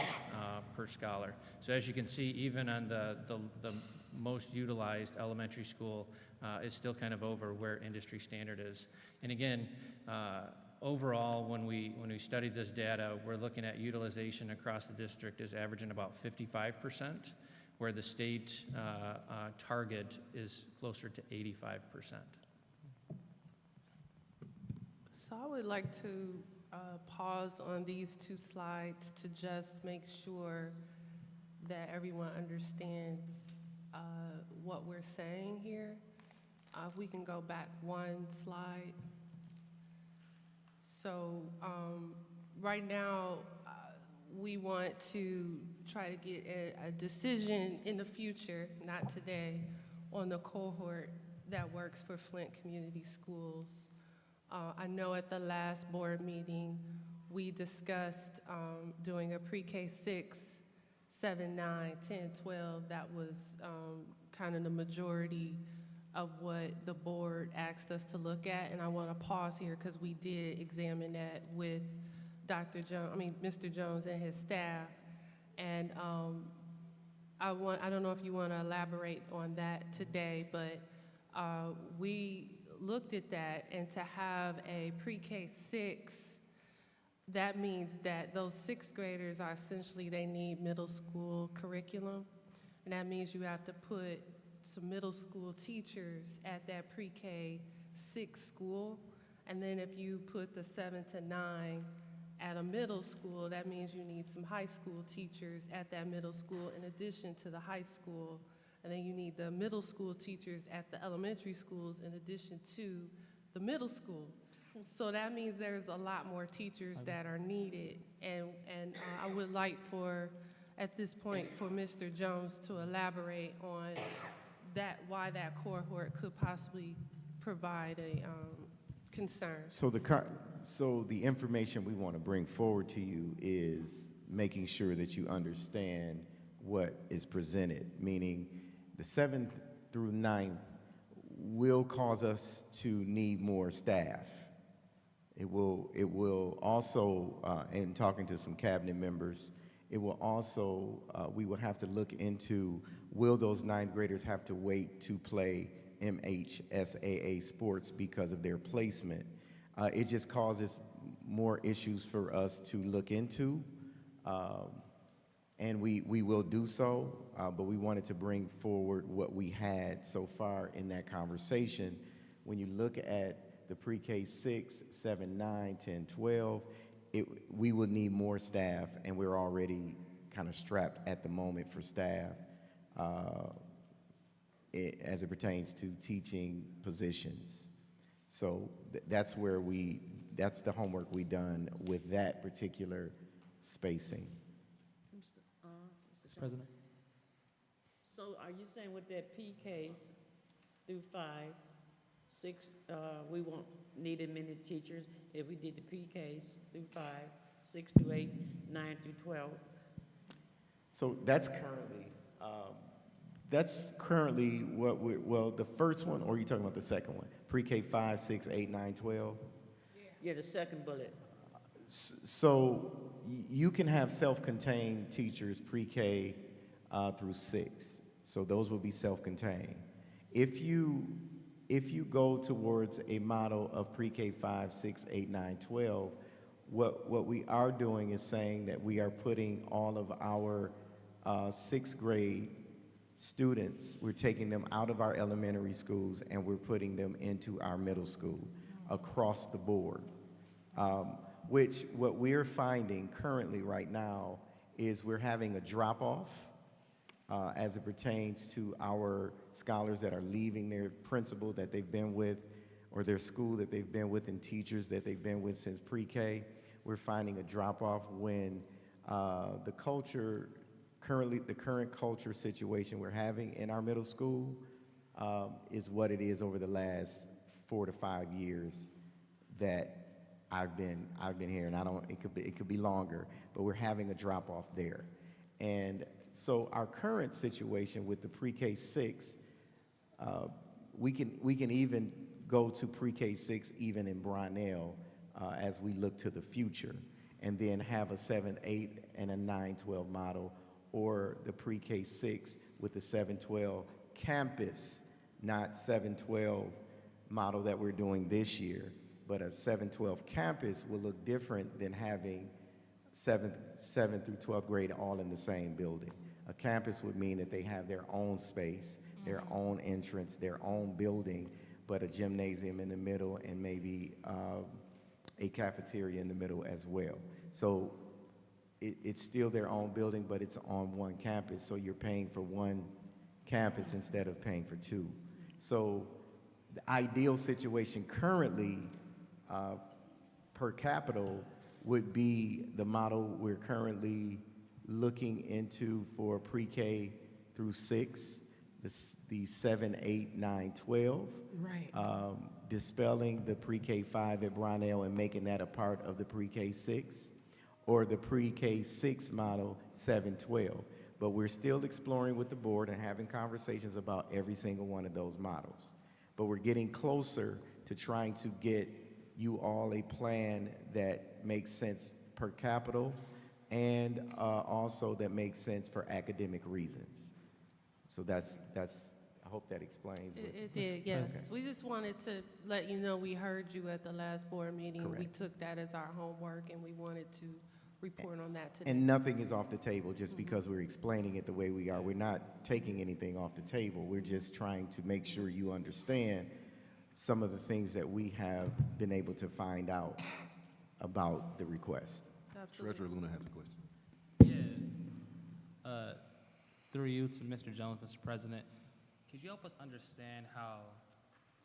per scholar. So as you can see, even on the most utilized elementary school is still kind of over where industry standard is. And again, overall, when we study this data, we're looking at utilization across the district is averaging about 55%, where the state target is closer to 85%. So I would like to pause on these two slides to just make sure that everyone understands what we're saying here. If we can go back one slide. So right now, we want to try to get a decision in the future, not today, on the cohort that works for Flint Community Schools. I know at the last board meeting, we discussed doing a pre-K 6, 7, 9, 10, 12. That was kind of the majority of what the board asked us to look at. And I want to pause here because we did examine that with Mr. Jones and his staff. And I don't know if you want to elaborate on that today, but we looked at that, and to have a pre-K 6, that means that those sixth graders are essentially, they need middle school curriculum. And that means you have to put some middle school teachers at that pre-K 6 school. And then if you put the 7 to 9 at a middle school, that means you need some high school teachers at that middle school in addition to the high school. And then you need the middle school teachers at the elementary schools in addition to the middle school. So that means there's a lot more teachers that are needed. And I would like at this point, for Mr. Jones to elaborate on why that cohort could possibly provide a concern. So the information we want to bring forward to you is making sure that you understand what is presented, meaning the 7th through 9th will cause us to need more staff. It will also, in talking to some cabinet members, it will also, we will have to look into, will those 9th graders have to wait to play MHSAA sports because of their placement? It just causes more issues for us to look into, and we will do so, but we wanted to bring forward what we had so far in that conversation. When you look at the pre-K 6, 7, 9, 10, 12, we will need more staff, and we're already kind of strapped at the moment for staff as it pertains to teaching positions. So that's the homework we done with that particular spacing. Mr. President. So are you saying with that PKs through 5, 6, we won't need as many teachers if we did the PKs through 5, 6 through 8, 9 through 12? So that's currently what well, the first one, or are you talking about the second one? Pre-K 5, 6, 8, 9, 12? Yeah, the second bullet. So you can have self-contained teachers pre-K through 6. So those will be self-contained. If you go towards a model of pre-K 5, 6, 8, 9, 12, what we are doing is saying that we are putting all of our 6th grade students, we're taking them out of our elementary schools and we're putting them into our middle school across the board. Which what we're finding currently right now is we're having a drop-off as it pertains to our scholars that are leaving their principal that they've been with, or their school that they've been with, and teachers that they've been with since pre-K. We're finding a drop-off when the current culture situation we're having in our middle school is what it is over the last 4 to 5 years that I've been here, and it could be longer, but we're having a drop off there. And so our current situation with the pre-K 6, we can even go to pre-K 6 even in Brownell as we look to the future, and then have a 7-8 and a 9-12 model, or the pre-K 6 with the 7-12 campus, not 7-12 model that we're doing this year. But a 7-12 campus will look different than having 7th through 12th grade all in the same building. A campus would mean that they have their own space, their own entrance, their own building, but a gymnasium in the middle and maybe a cafeteria in the middle as well. So it's still their own building, but it's on one campus, so you're paying for one campus instead of paying for two. So the ideal situation currently per capita would be the model we're currently looking into for pre-K through 6, the 7, 8, 9, 12. Right. Dispelling the pre-K 5 at Brownell and making that a part of the pre-K 6, or the pre-K 6 model 7, 12. But we're still exploring with the board and having conversations about every single one of those models. But we're getting closer to trying to get you all a plan that makes sense per capita and also that makes sense for academic reasons. So that's I hope that explains. It did, yes. Okay. We just wanted to let you know we heard you at the last board meeting. Correct. We took that as our homework, and we wanted to report on that today. And nothing is off the table just because we're explaining it the way we are. We're not taking anything off the table. We're just trying to make sure you understand some of the things that we have been able to find out about the request. Absolutely. Treasurer Luna has a question. Yeah. Through you to Mr. Jones, Mr. President, could you help us understand how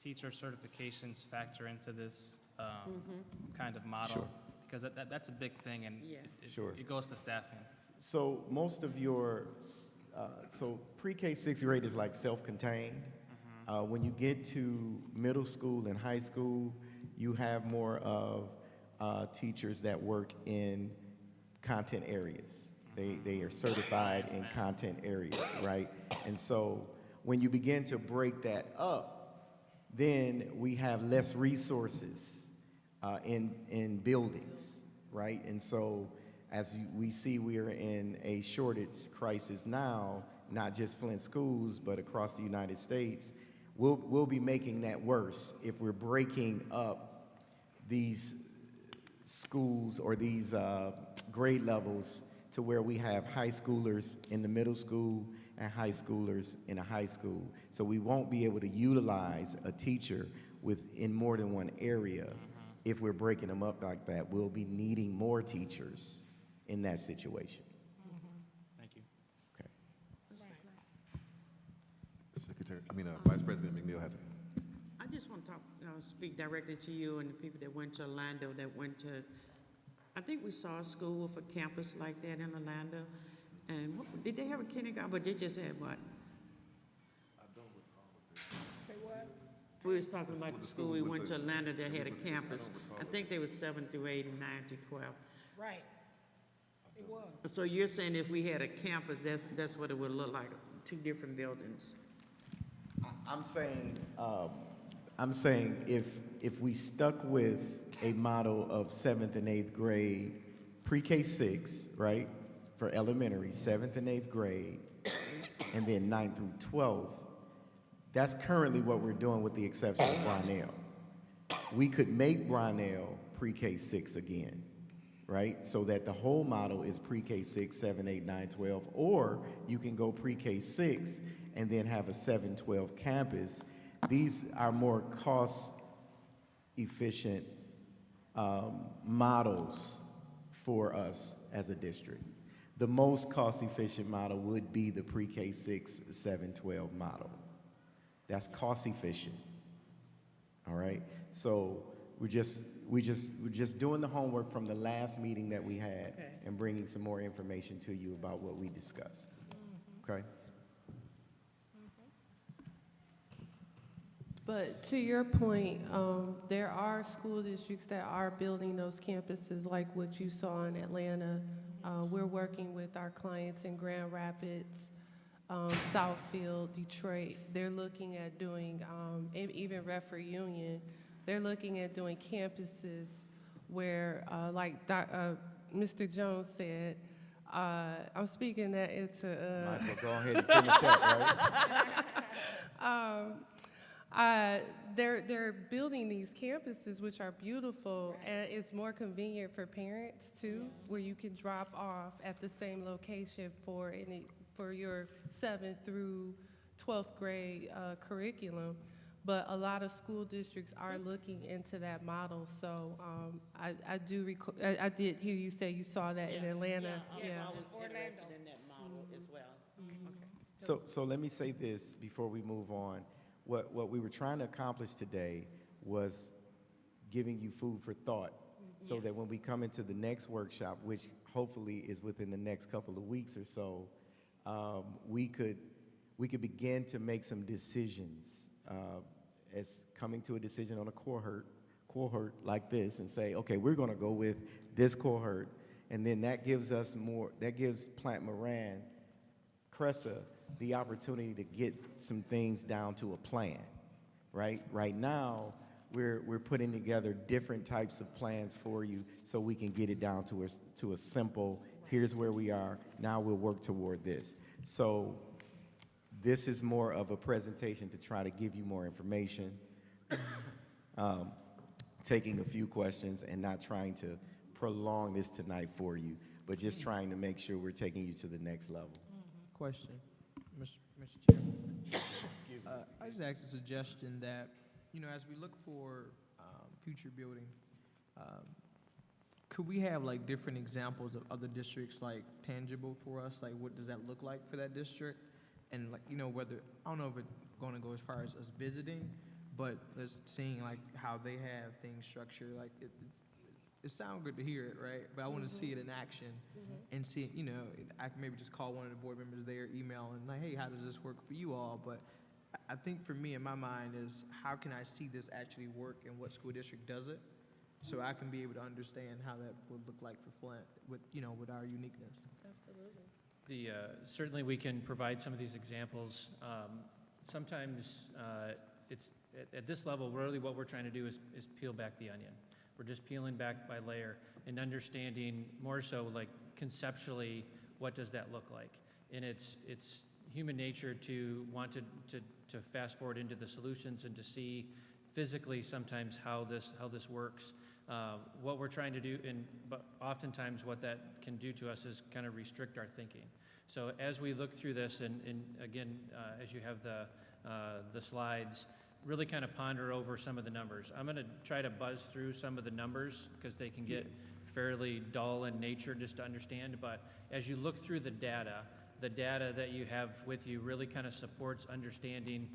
teacher certifications factor into this kind of model? Sure. Because that's a big thing, and Yeah. Sure. it goes to staffing. So most of your, so pre-K 6th grade is like self-contained. When you get to middle school and high school, you have more of teachers that work in content areas. They are certified in content areas, right? And so when you begin to break that up, then we have less resources in buildings, right? And so as we see, we are in a shortage crisis now, not just Flint schools, but across the United States. We'll be making that worse if we're breaking up these schools or these grade levels to where we have high schoolers in the middle school and high schoolers in a high school. So we won't be able to utilize a teacher in more than one area if we're breaking them up like that. We'll be needing more teachers in that situation. Thank you. Okay. Vice President McNeil has it. I just want to speak directly to you and the people that went to Orlando, I think we saw a school with a campus like that in Orlando. And did they have a kindergarten, but they just had what? I don't recall. Say what? We was talking about the school we went to Orlando that had a campus. I think they was 7 through 8 and 9 through 12. Right. It was. So you're saying if we had a campus, that's what it would look like, 2 different buildings? I'm saying if we stuck with a model of 7th and 8th grade, pre-K 6, right, for elementary, 7th and 8th grade, and then 9th through 12th, that's currently what we're doing with the exception of Brownell. We could make Brownell pre-K 6 again, right, so that the whole model is pre-K 6, 7, 8, 9, 12, or you can go pre-K 6 and then have a 7-12 campus. These are more cost-efficient models for us as a district. The most cost-efficient model would be the pre-K 6, 7, 12 model. That's cost-efficient. All right. So we're just doing the homework from the last meeting that we had, and bringing some more information to you about what we discussed. Okay. But to your point, there are school districts that are building those campuses like what you saw in Atlanta. We're working with our clients in Grand Rapids, Southfield, Detroit. They're looking at doing, even Redford Union, they're looking at doing campuses where, like Mr. Jones said, I'm speaking that into... Might as well go ahead and finish up, right? They're building these campuses, which are beautiful, and it's more convenient for parents too, where you can drop off at the same location for your 7th through 12th grade curriculum. But a lot of school districts are looking into that model. So I did hear you say you saw that in Atlanta. Yeah, I was interested in that model as well. So let me say this before we move on. What we were trying to accomplish today was giving you food for thought, so that when we come into the next workshop, which hopefully is within the next couple of weeks or so, we could begin to make some decisions, as coming to a decision on a cohort like this, and say, okay, we're going to go with this cohort, and then that gives us more. That gives Plante, Moran, Cresa the opportunity to get some things down to a plan, right? Right now, we're putting together different types of plans for you so we can get it down to a simple, here's where we are, now we'll work toward this. So this is more of a presentation to try to give you more information, taking a few questions and not trying to prolong this tonight for you, but just trying to make sure we're taking you to the next level. Question, Mr. Chairman. I just asked a suggestion that, as we look for future building, could we have like different examples of other districts, like tangible for us? Like, what does that look like for that district? And like, whether, I don't know if it's going to go as far as us visiting, but just seeing like how they have things structured. Like it sounds good to hear it, right? But I want to see it in action and see it, I can maybe just call one of the board members there, email, and like, hey, how does this work for you all? But I think for me, in my mind, is how can I see this actually work and what school district does it, so I can be able to understand how that would look like for Flint with, with our uniqueness. Absolutely. Certainly we can provide some of these examples. Sometimes it's at this level, really what we're trying to do is peel back the onion. We're just peeling back by layer and understanding more so like conceptually what does that look like. And it's human nature to want to fast forward into the solutions and to see physically sometimes how this works. What we're trying to do, but oftentimes what that can do to us is kind of restrict our thinking. So as we look through this, and again, as you have the slides, really kind of ponder over some of the numbers. I'm going to try to buzz through some of the numbers because they can get fairly dull in nature just to understand, but as you look through the data that you have with you really kind of supports understanding,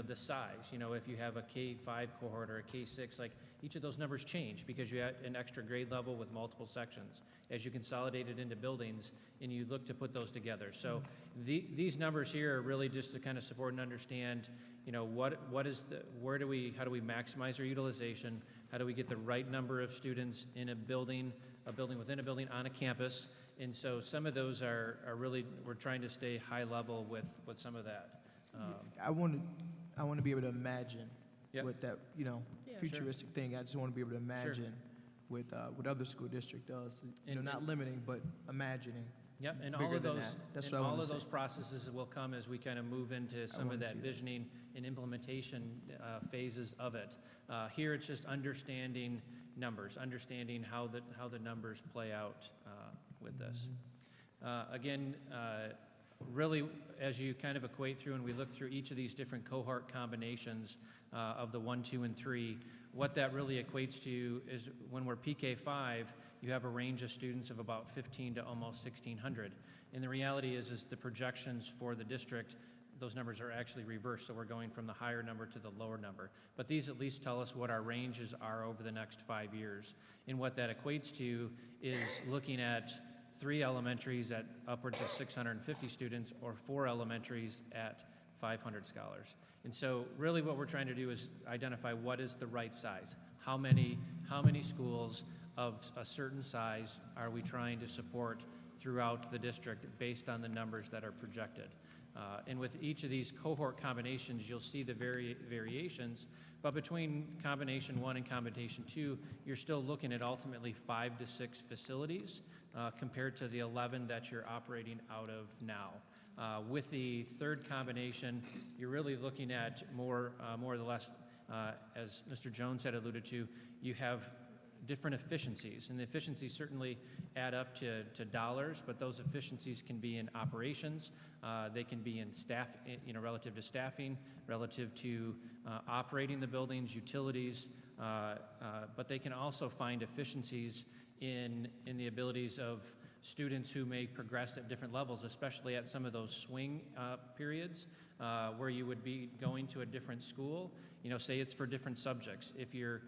the size. If you have a K-5 cohort or a K-6, like each of those numbers change because you have an extra grade level with multiple sections. As you consolidate it into buildings and you look to put those together. So these numbers here are really just to kind of support and understand, how do we maximize our utilization? How do we get the right number of students in a building within a building on a campus? And so some of those are really, we're trying to stay high level with some of that. I want to be able to imagine Yep. what that, futuristic thing. I just want to be able to imagine with what other school district does. Not limiting, but imagining. Yep, and bigger all of than those, that. That's and what I all wanna of see. those processes will come as we kind of move into some wanna of that see that. visioning and implementation phases of it. Here, it's just understanding numbers, understanding how the numbers play out with this. Again, really, as you kind of equate through and we look through each of these different cohort combinations of the 1, 2, and 3, what that really equates to is when we're PK5, you have a range of students of about 15 to almost 1,600. And the reality is the projections for the district, those numbers are actually reversed, so we're going from the higher number to the lower number. But these at least tell us what our ranges are over the next 5 years. And what that equates to is looking at 3 elementaries at upwards of 650 students or 4 elementaries at 500 scholars. And so really what we're trying to do is identify what is the right size. How many schools of a certain size are we trying to support throughout the district based on the numbers that are projected. And with each of these cohort combinations, you'll see the variations, but between combination 1 and combination 2, you're still looking at ultimately 5 to 6 facilities compared to the 11 that you're operating out of now. With the third combination, you're really looking at more or less, as Mr. Jones had alluded to, you have different efficiencies, and the efficiencies certainly add up to dollars, but those efficiencies can be in operations, they can be in staff, relative to staffing, relative to operating the buildings, utilities, but they can also find efficiencies in the abilities of students who may progress at different levels, especially at some of those swing periods where you would be going to a different school. Say it's for different subjects. If you're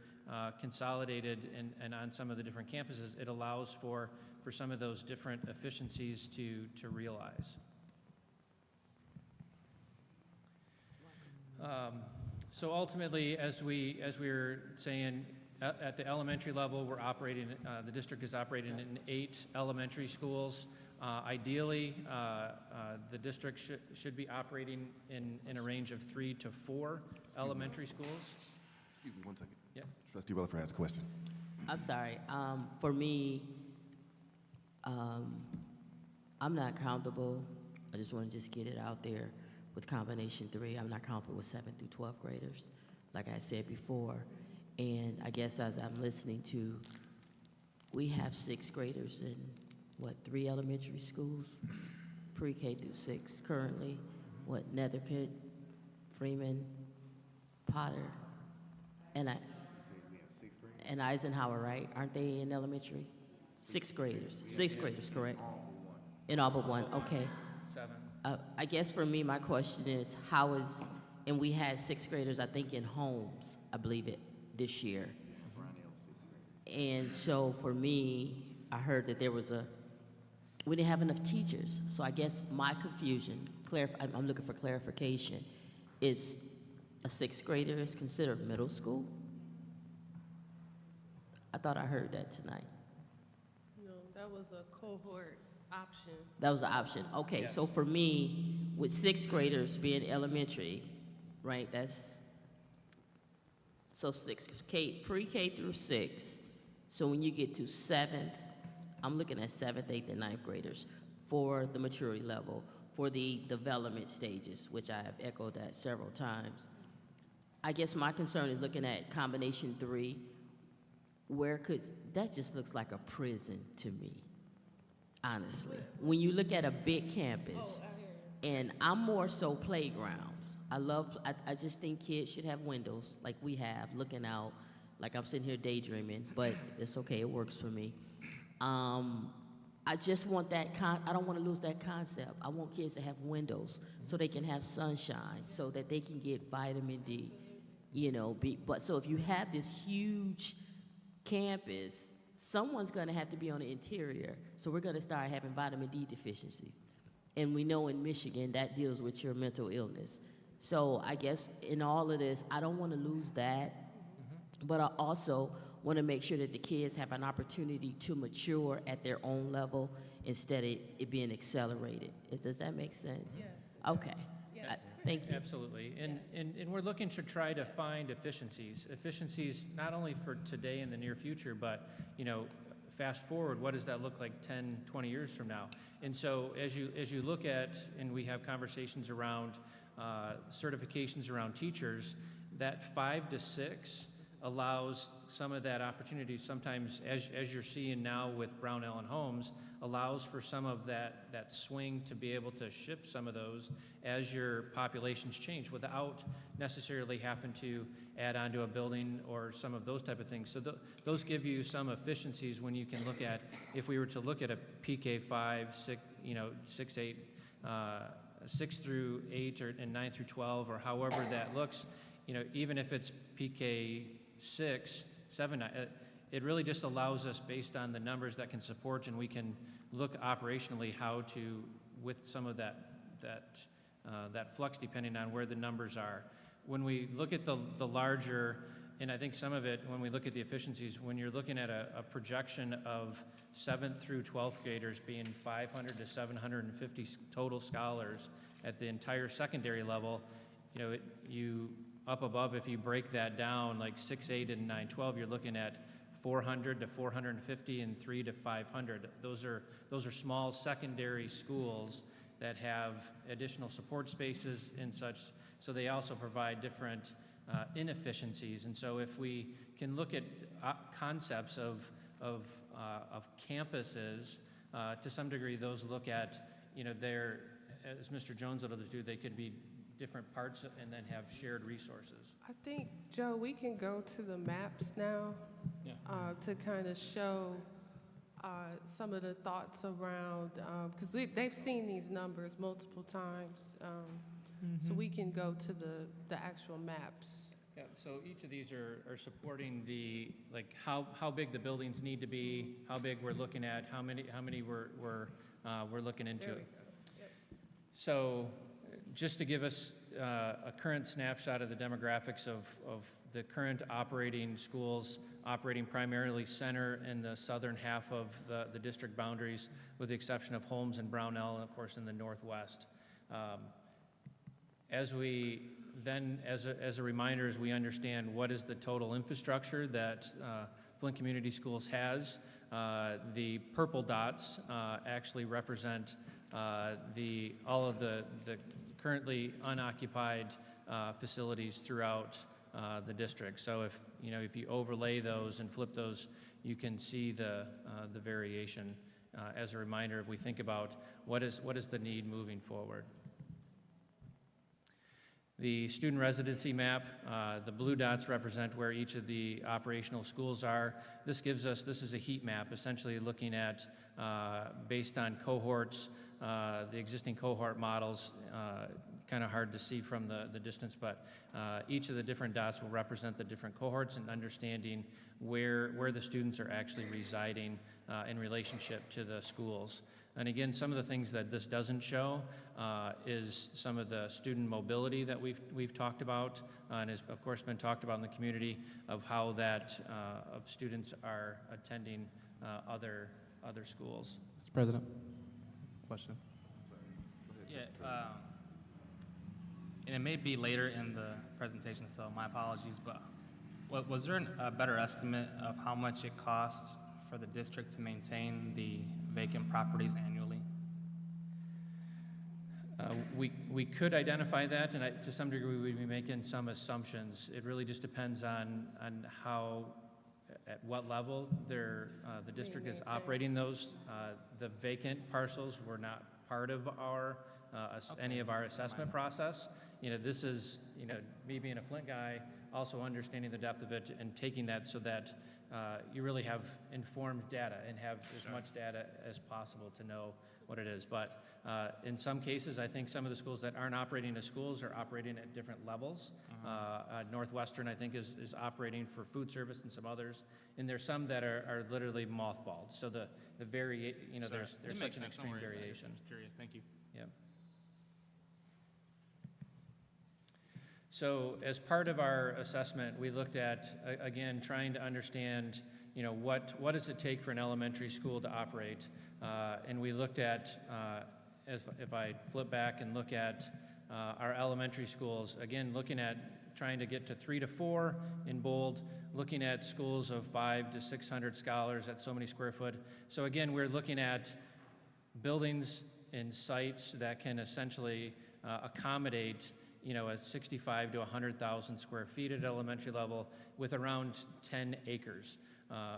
consolidated and on some of the different campuses, it allows for some of those different efficiencies to realize. So ultimately, as we were saying, at the elementary level, we're operating, the district is operating in 8 elementary schools. Ideally, the district should be operating in a range of 3 to 4 elementary schools. Excuse me 1 second. Yep. Trustee Rutherford has a question. I'm sorry. For me, I'm not comfortable. I just want to just get it out there with combination 3. I'm not comfortable with 7 through 12 graders, like I said before. And I guess as I'm listening to, we have 6th graders in, 3 elementary schools? Pre-K through 6 currently. Nethercote, Freeman, Potter, and Eisenhower, right? Aren't they in elementary? 6th graders. 6th graders, correct? In all but one, okay. 7. I guess for me, my question is, and we had 6th graders, I think, in homes, I believe it, this year. And so for me, I heard that we didn't have enough teachers. So I guess my confusion, I'm looking for clarification, is a 6th grader is considered middle school? I thought I heard that tonight. No, that was a cohort option. That was an option. Okay, Yes. so for me, with 6th graders being elementary, right, so pre-K through 6. So when you get to 7th, I'm looking at 7th, 8th, and 9th graders for the maturity level, for the development stages, which I have echoed that several times. I guess my concern is looking at combination 3, that just looks like a prison to me, honestly. When you look at a big campus, and I'm more so playgrounds. I just think kids should have windows like we have, looking out, like I'm sitting here daydreaming, but it's okay, it works for me. I just want I don't want to lose that concept. I want kids to have windows so they can have sunshine, so that they can get vitamin D, so if you have this huge campus, someone's gonna have to be on the interior, so we're gonna start having vitamin D deficiencies. And we know in Michigan that deals with your mental illness. So I guess in all of this, I don't want to lose that, but I also want to make sure that the kids have an opportunity to mature at their own level instead of it being accelerated. Does that make sense? Yeah. Okay. Yeah. Thank you. Absolutely. And we're looking to try to find efficiencies not only for today and the near future, but, fast forward, what does that look like 10, 20 years from now? And so as you look at, and we have conversations around certifications around teachers, that 5 to 6 allows some of that opportunity. Sometimes, as you're seeing now with Brownell and Holmes, allows for some of that swing to be able to shift some of those as your populations change without necessarily having to add on to a building or some of those type of things. So those give you some efficiencies when you can look at, if we were to look at a PK 5, 6, 6, 8, 6 through 8 and 9 through 12, or however that looks, even if it's PK 6, 7, 9, it really just allows us, based on the numbers that can support, and we can look operationally how to, with some of that flux depending on where the numbers are. When we look at the larger, and I think some of it, when we look at the efficiencies, when you're looking at a projection of 7th through 12th graders being 500 to 750 total scholars at the entire secondary level, you up above, if you break that down, like 6, 8, and 9, 12, you're looking at 400 to 450 and 3 to 500. Those are small secondary schools that have additional support spaces and such, so they also provide different inefficiencies. And so if we can look at concepts of campuses, to some degree those look at, their, as Mr. Jones alluded to, they could be different parts and then have shared resources. I think, Joe, we can go to the maps now to kind of show some of the thoughts around, because they've seen these numbers multiple times, so we can go to the actual maps. Yeah, so each of these are supporting the, like, how big the buildings need to be, how big we're looking at, how many we're looking into. There we go. Yep. So just to give us a current snapshot of the demographics of the current operating schools, operating primarily center in the southern half of the district boundaries, with the exception of Holmes and Brownell, and of course in the northwest. As a reminder, as we understand what is the total infrastructure that Flint Community Schools has, the purple dots actually represent all of the currently unoccupied facilities throughout the district. So if you overlay those and flip those, you can see the variation. As a reminder, if we think about what is the need moving forward. The student residency map, the blue dots represent where each of the operational schools are. This is a heat map, essentially looking at, based on cohorts, the existing cohort models, kind of hard to see from the distance, but each of the different dots will represent the different cohorts, and understanding where the students are actually residing in relationship to the schools. And again, some of the things that this doesn't show is some of the student mobility that we've talked about, and has of course been talked about in the community, of how that of students are attending other schools. Mr. President, question. Yeah, and it may be later in the presentation, so my apologies, but was there a better estimate of how much it costs for the district to maintain the vacant properties annually? We could identify that, and to some degree, we'd be making some assumptions. It really just depends on how, at what level the district is operating those. The vacant parcels were not part of our, any of our assessment process. You know, this is, you know, me being a Flint guy, also understanding the depth of it and taking that so that you really have informed data and have as much data as possible to know what it is. But in some cases, I think some of the schools that aren't operating as schools are operating at different levels. Northwestern, I think, is operating for food service and some others. And there's some that are literally mothballed. So the you know, Sure. there's It such makes an sense. No extreme worries. I was variation. just curious. Thank you. Yeah. So as part of our assessment, we looked at, again, trying to understand, you know, what does it take for an elementary school to operate? And we looked at, if I flip back and look at our elementary schools, again, looking at trying to get to 3 to 4 in bold, looking at schools of 500 to 600 scholars at so many square foot. So again, we're looking at buildings and sites that can essentially accommodate, you know, at 65 to 100,000 square feet at elementary level with around 10 acres.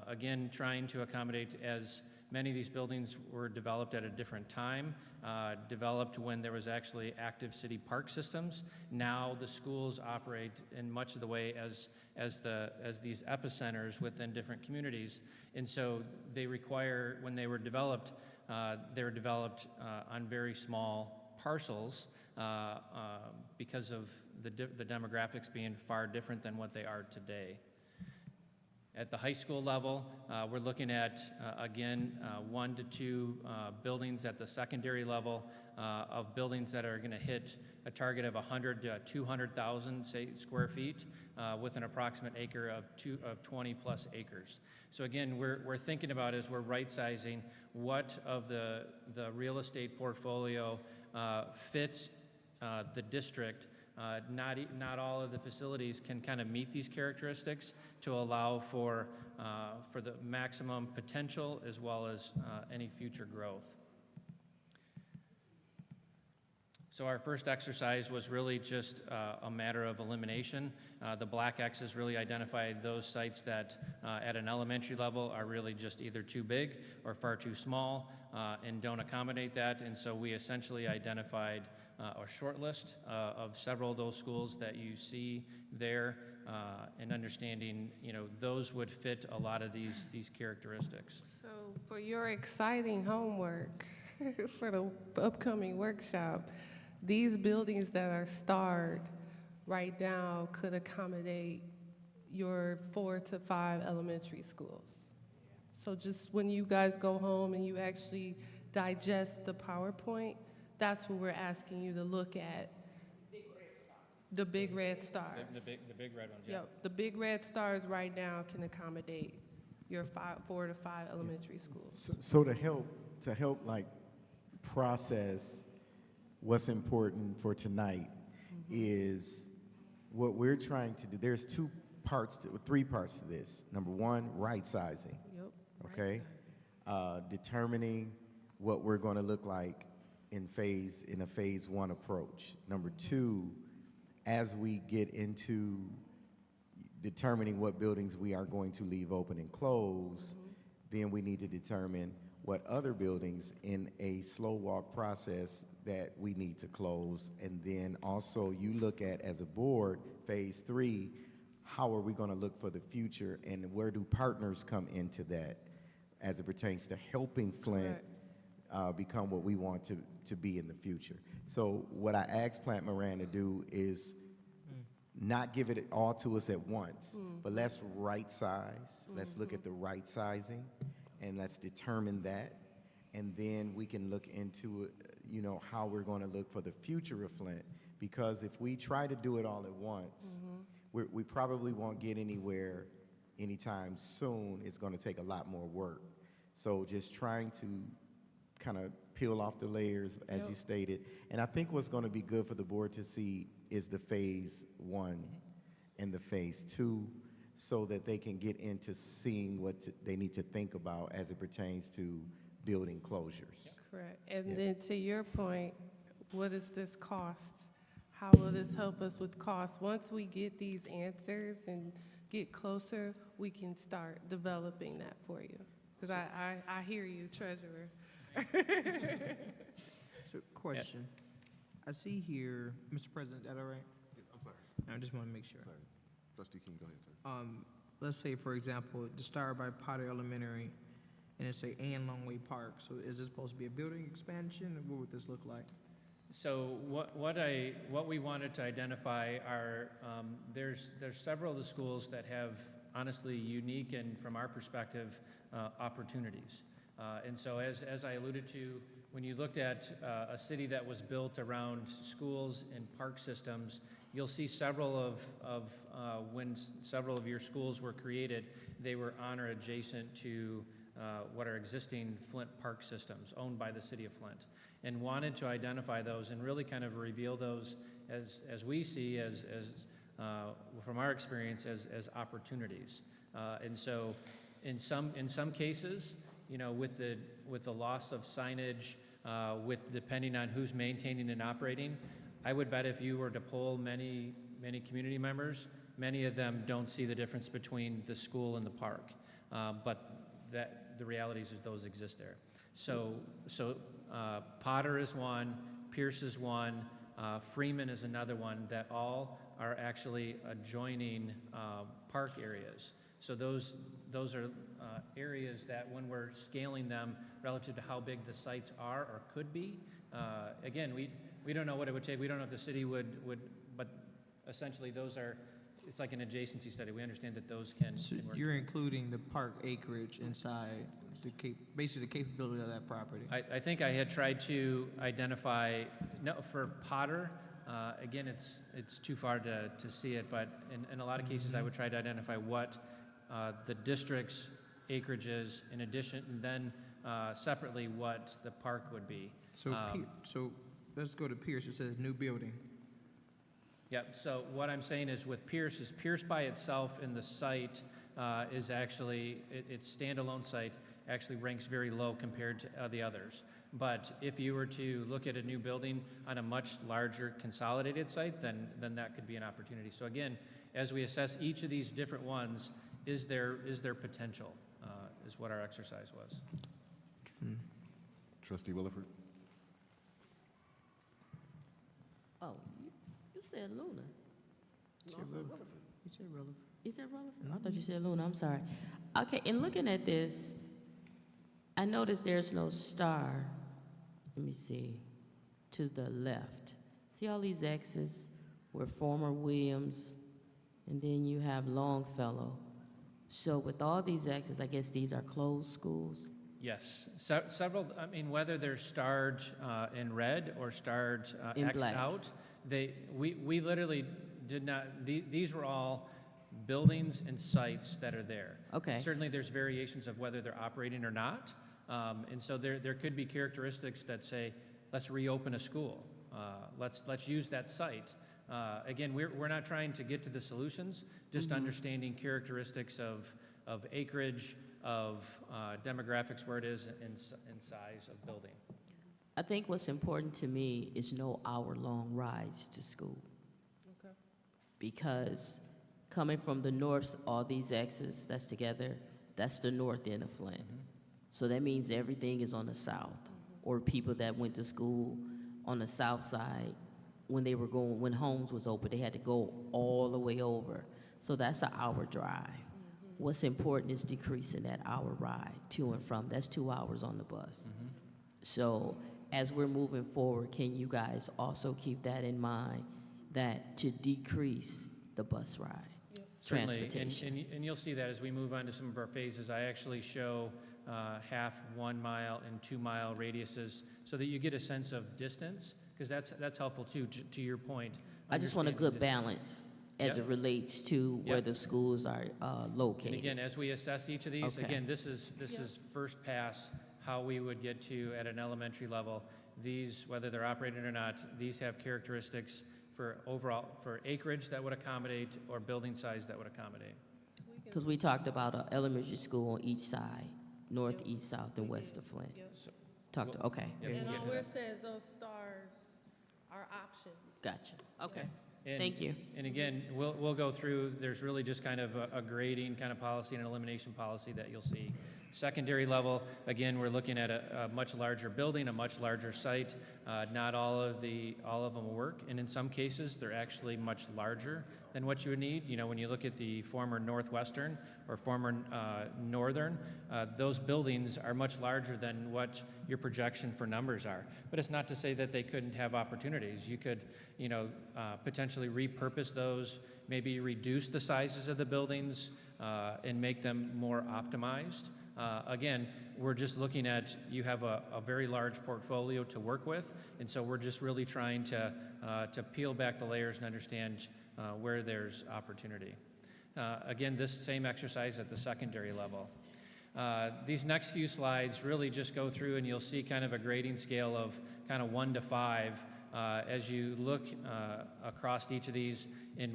Again, trying to accommodate, as many of these buildings were developed at a different time, developed when there was actually active city park systems. Now the schools operate in much of the way as these epicenters within different communities. And so they require, when they were developed on very small parcels because of the demographics being far different than what they are today. At the high school level, we're looking at, again, 1 to 2 buildings at the secondary level of buildings that are going to hit a target of 100 to 200,000 square feet with an approximate acre of 20 plus acres. So again, we're thinking about, as we're right-sizing, what of the real estate portfolio fits the district. Not all of the facilities can kind of meet these characteristics to allow for the maximum potential as well as any future growth. So our first exercise was really just a matter of elimination. The black X's really identified those sites that at an elementary level are really just either too big or far too small and don't accommodate that. And so we essentially identified a short list of several of those schools that you see there, and understanding, you know, those would fit a lot of these characteristics. So for your exciting homework for the upcoming workshop, these buildings that are starred right now could accommodate your 4 to 5 elementary schools. So just when you guys go home and you actually digest the PowerPoint, that's what we're asking you to look at. The big red stars. The big red ones, yeah. Yep, the big red stars right now can accommodate your 4 to 5 elementary schools. So to help like process what's important for tonight is what we're trying to do. There's 3 parts to this. Number 1, right sizing. Yep. Okay, determining what we're going to look like in a phase 1 approach. Number 2, as we get into determining what buildings we are going to leave open and close, then we need to determine what other buildings in a slow walk process that we need to close. And then also you look at, as a board, phase 3, how are we going to look for the future, and where do partners come into that as it pertains to helping Flint become what we want to be in the future. So what I asked Plante Moran to do is not give it all to us at once, but let's right size. Let's look at the right sizing, and let's determine that. And then we can look into, you know, how we're going to look for the future of Flint. Because if we try to do it all at once, we probably won't get anywhere anytime soon. It's going to take a lot more work. So just trying to kind of peel off the layers, as you stated. And I think what's going to be good for the board to see is the phase 1 and the phase 2, so that they can get into seeing what they need to think about as it pertains to building closures. Correct. And then to your point, What is this cost? How will this help us with costs? Once we get these answers and get closer, we can start developing that for you. Because I hear you, Treasurer. So, question. I see here, Mr. President, is that all right? I'm sorry. I just want to make sure. Sorry. Trustee King, go ahead, sir. Let's say, for example, the Star by Potter Elementary, and it's a and Longway Park. So is this supposed to be a building expansion, or what would this look like? So what we wanted to identify are, there's several of the schools that have honestly unique and from our perspective, opportunities. And so as I alluded to, when you looked at a city that was built around schools and park systems, you'll see several of when several of your schools were created, they were on or adjacent to what are existing Flint park systems owned by the city of Flint, and wanted to identify those and really kind of reveal those as we see as from our experience as opportunities. And so in some cases, you know, with the loss of signage, with depending on who's maintaining and operating, I would bet if you were to poll many community members, many of them don't see the difference between the school and the park. But that the realities is those exist there. So Potter is one, Pierce is one, Freeman is another one that all are actually adjoining park areas. So those are areas that when we're scaling them relative to how big the sites are or could be, again, we don't know what it would take. We don't know if the city would, but essentially those are, it's like an adjacency study. We understand that those can So work. you're including the park acreage inside basically the capability of that property. I think I had tried to identify, no, for Potter, again, it's too far to see it, but in a lot of cases, I would try to identify what the district's acreage is in addition, and then separately what the park would be. So, so let's go to Pierce. It says new building. Yep, so what I'm saying is with Pierce, is Pierce by itself in the site is actually, its standalone site actually ranks very low compared to the others. But if you were to look at a new building on a much larger consolidated site, then that could be an opportunity. So again, as we assess each of these different ones, is there potential, is what our exercise was. Trustee Williford? Oh, you said Luna. You said relevant. You said Rutherford? I thought you said Luna, I'm sorry. Okay, in looking at this, I noticed there's no star, let me see, to the left. See all these X's where former Williams, and then you have Longfellow. So with all these X's, I guess these are closed schools? Yes, several, I mean, whether they're starred in red or starred In X'd black. out, we literally did not, these were all buildings and sites that are there. Okay. Certainly, there's variations of whether they're operating or not, and so there could be characteristics that say, let's reopen a school, let's use that site. Again, we're not trying to get to the solutions, just understanding characteristics of acreage, of demographics, where it is in size of building. I think what's important to me is no hour-long rides to school. Okay. Because coming from the north, all these X's that's together, that's the north end of Flint. So that means everything is on the south, or people that went to school on the south side, when Holmes was open, they had to go all the way over. So that's an hour drive. What's important is decreasing that hour ride to and from. That's 2 hours on the bus. So as we're moving forward, can you guys also keep that in mind, that to decrease the bus ride? Certainly, Transportation. and you'll see that as we move on to some of our phases. I actually show half 1 mile and 2 mile radiuses so that you get a sense of distance, because that's helpful too, to your point. I just want a Understanding good distance. balance as Yep. it relates to where Yep. the schools are located. And again, as we assess each of these, Okay. again, this is first pass, how we would get to at an elementary level. These, whether they're operated or not, these have characteristics for acreage that would accommodate or building size that would accommodate. Because we talked about an elementary school on each side, north, east, south, and west of Flint. So- Okay. Yep, And we'll get to where that. it says those stars, our options. Gotcha, okay. And- Thank you. And again, we'll go through, there's really just kind of a grading kind of policy and an elimination policy that you'll see. Secondary level, again, we're looking at a much larger building, a much larger site. Not all of them will work, and in some cases, they're actually much larger than what you would need. You know, when you look at the former Northwestern or former Northern, those buildings are much larger than what your projection for numbers are. But it's not to say that they couldn't have opportunities. You could, you know, potentially repurpose those, maybe reduce the sizes of the buildings and make them more optimized. Again, we're just looking at, you have a very large portfolio to work with, and so we're just really trying to peel back the layers and understand where there's opportunity. Again, this same exercise at the secondary level. These next few slides really just go through and you'll see kind of a grading scale of kind of 1 to 5 as you look across each of these in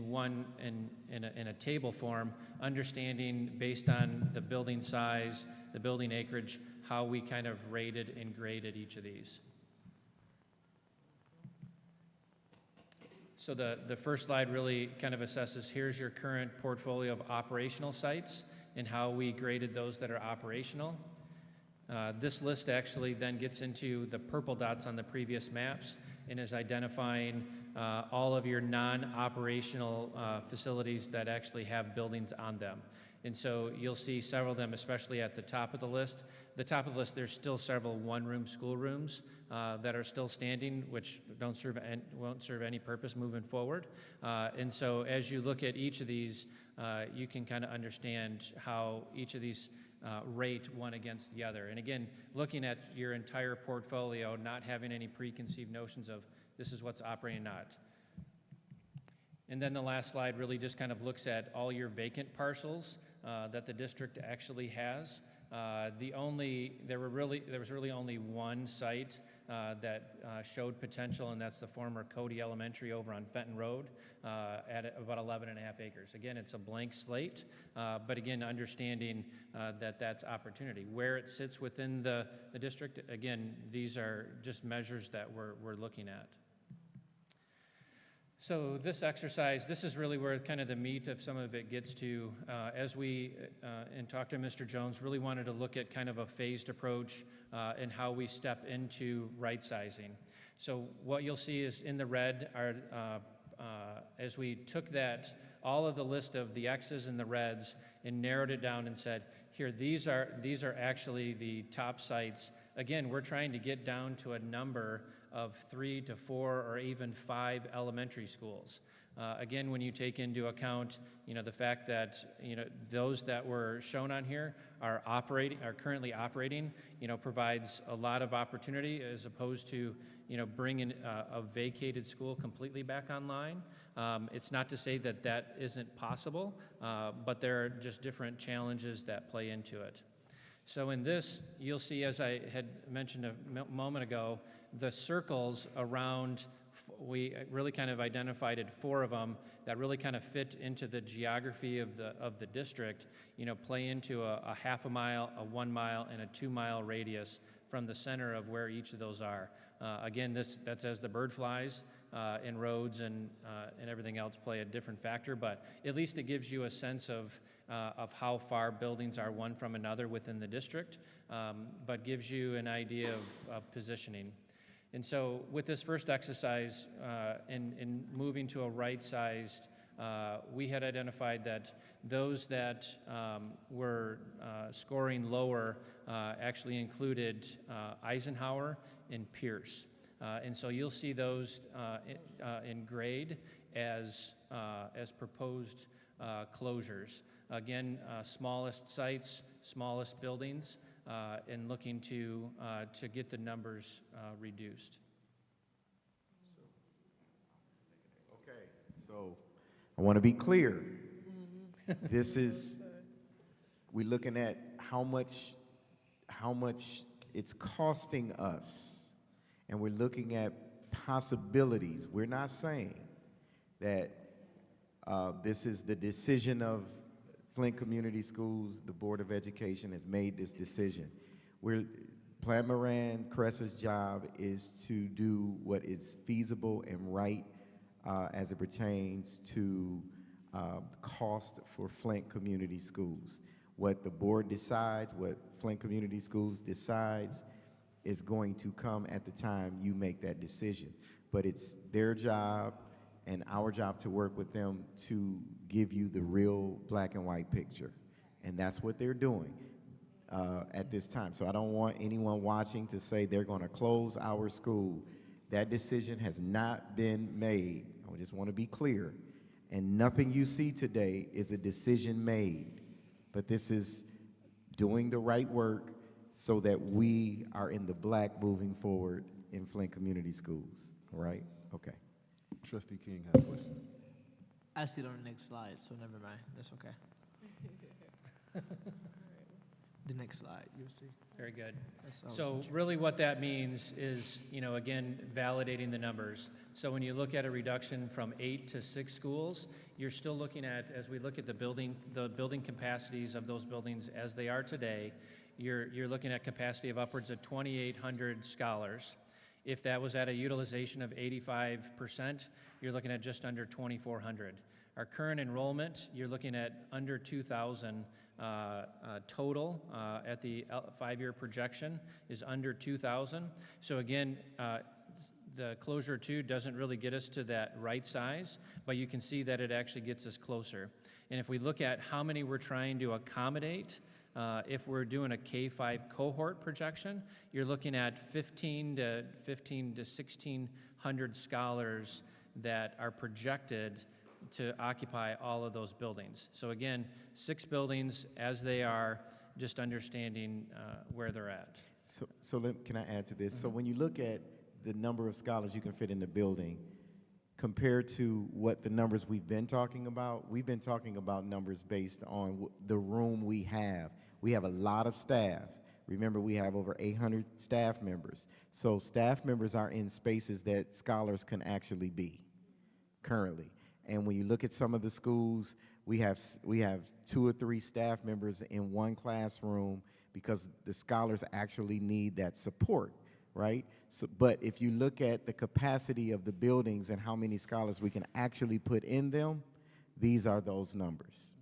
a table form, understanding based on the building size, the building acreage, how we kind of rated and graded each of these. So the first slide really kind of assesses, here's your current portfolio of operational sites and how we graded those that are operational. This list actually then gets into the purple dots on the previous maps and is identifying all of your non-operational facilities that actually have buildings on them. And so you'll see several of them, especially at the top of the list. The top of the list, there's still several one-room schoolrooms that are still standing, which won't serve any purpose moving forward. And so as you look at each of these, you can kind of understand how each of these rate one against the other. And again, looking at your entire portfolio, not having any preconceived notions of this is what's operating or not. And then the last slide really just kind of looks at all your vacant parcels that the district actually has. There was really only one site that showed potential, and that's the former Cody Elementary over on Fenton Road at about 11.5 acres. Again, it's a blank slate, but again, understanding that that's opportunity. Where it sits within the district, again, these are just measures that we're looking at. So this exercise, this is really where kind of the meat of some of it gets to. As we, and talked to Mr. Jones, really wanted to look at kind of a phased approach and how we step into right sizing. So what you'll see is in the red are, as we took that, all of the list of the X's and the reds and narrowed it down and said, here, these are actually the top sites. Again, we're trying to get down to a number of 3 to 4 or even 5 elementary schools. Again, when you take into account, the fact that, those that were shown on here are currently operating, provides a lot of opportunity as opposed to, bringing a vacated school completely back online. It's not to say that that isn't possible, but there are just different challenges that play into it. So in this, you'll see, as I had mentioned a moment ago, the circles around, we really kind of identified 4 of them that really kind of fit into the geography of the district, play into a half a mile, a 1 mile, and a 2 mile radius from the center of where each of those are. Again, that's as the bird flies, and roads and everything else play a different factor, but at least it gives you a sense of how far buildings are one from another within the district, but gives you an idea of positioning. And so with this first exercise, in moving to a right-sized, we had identified that those that were scoring lower actually included Eisenhower and Pierce. And so you'll see those in grade as proposed closures. Again, smallest sites, smallest buildings, and looking to get the numbers reduced. Okay, so I want to be clear. This is, we're looking at how much it's costing us, and we're looking at possibilities. We're not saying that this is the decision of Flint Community Schools. The Board of Education has made this decision. Plant Moran Cresa's job is to do what is feasible and right as it pertains to cost for Flint Community Schools. What the board decides, what Flint Community Schools decides, is going to come at the time you make that decision. But it's their job and our job to work with them to give you the real black and white picture. And that's what they're doing at this time. So I don't want anyone watching to say they're going to close our school. That decision has not been made. I just want to be clear. And nothing you see today is a decision made. But this is doing the right work so that we are in the black moving forward in Flint Community Schools. All right? Okay. Trustee King has a question. I see it on the next slide, so never mind. That's okay. The next slide, you'll see. Very good. That's all I was So mentioning. really what that means is, again, validating the numbers. So when you look at a reduction from 8 to 6 schools, you're still looking at, as we look at the building capacities of those buildings as they are today, you're looking at capacity of upwards of 2,800 scholars. If that was at a utilization of 85%, you're looking at just under 2,400. Our current enrollment, you're looking at under 2,000 total at the 5-year projection is under 2,000. So again, the closure 2 doesn't really get us to that right size, but you can see that it actually gets us closer. And if we look at how many we're trying to accommodate, if we're doing a K-5 cohort projection, you're looking at 15 to 1,600 scholars that are projected to occupy all of those buildings. So again, 6 buildings as they are, just understanding where they're at. Can I add to this? So when you look at the number of scholars you can fit in the building, compared to what the numbers we've been talking about numbers based on the room we have. We have a lot of staff. Remember, we have over 800 staff members. So staff members are in spaces that scholars can actually be currently. And when you look at some of the schools, we have 2 or 3 staff members in one classroom because the scholars actually need that support, right? So, but if you look at the capacity of the buildings and how many scholars we can actually put in them, these are those numbers.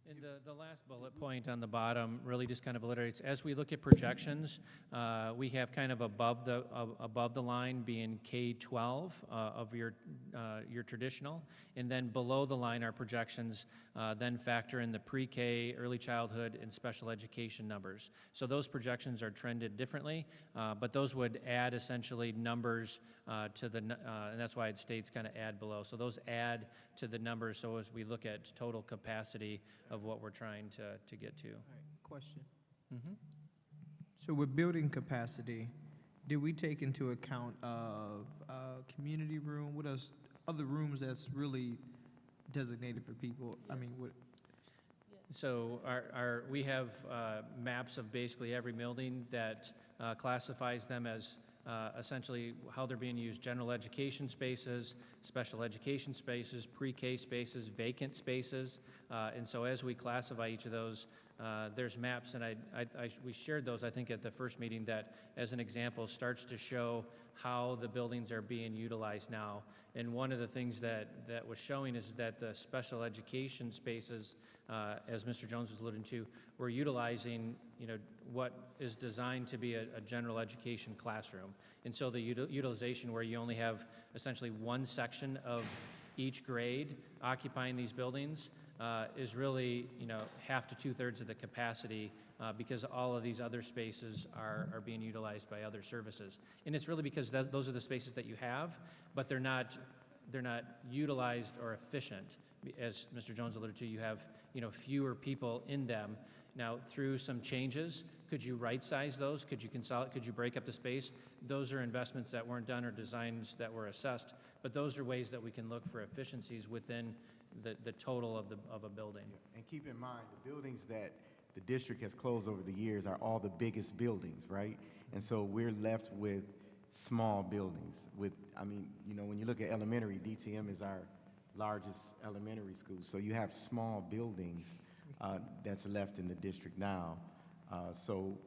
And the last bullet point on the bottom really just kind of alliterates, as we look at projections, we have kind of above the line being K-12 of your traditional, and then below the line our projections then factor in the pre-K, early childhood, and special education numbers. So those projections are trended differently, but those would add essentially numbers to the, and that's why it states kind of add below. So those add to the numbers, so as we look at total capacity of what we're trying to get to. All right, question. Mm-hmm. So with building capacity, did we take into account community room? What else, other rooms that's really designated for people? I mean, what? So we have maps of basically every building that classifies them as essentially how they're being used: general education spaces, special education spaces, pre-K spaces, vacant spaces. And so as we classify each of those, there's maps, and we shared those, I think, at the first meeting, that as an example starts to show how the buildings are being utilized now. And one of the things that was showing is that the special education spaces, as Mr. Jones was alluding to, we're utilizing, what is designed to be a general education classroom. And so the utilization where you only have essentially one section of each grade occupying these buildings is really, half to 2/3 of the capacity because all of these other spaces are being utilized by other services. And it's really because those are the spaces that you have, but they're not utilized or efficient. As Mr. Jones alluded to, you have, fewer people in them. Now, through some changes, could you right-size those? Could you consolidate? Could you break up the space? Those are investments that weren't done or designs that were assessed, but those are ways that we can look for efficiencies within the total of a building. And keep in mind, the buildings that the district has closed over the years are all the biggest buildings, right? And so we're left with small buildings. When you look at elementary, DTM is our largest elementary school. So you have small buildings that's left in the district now. So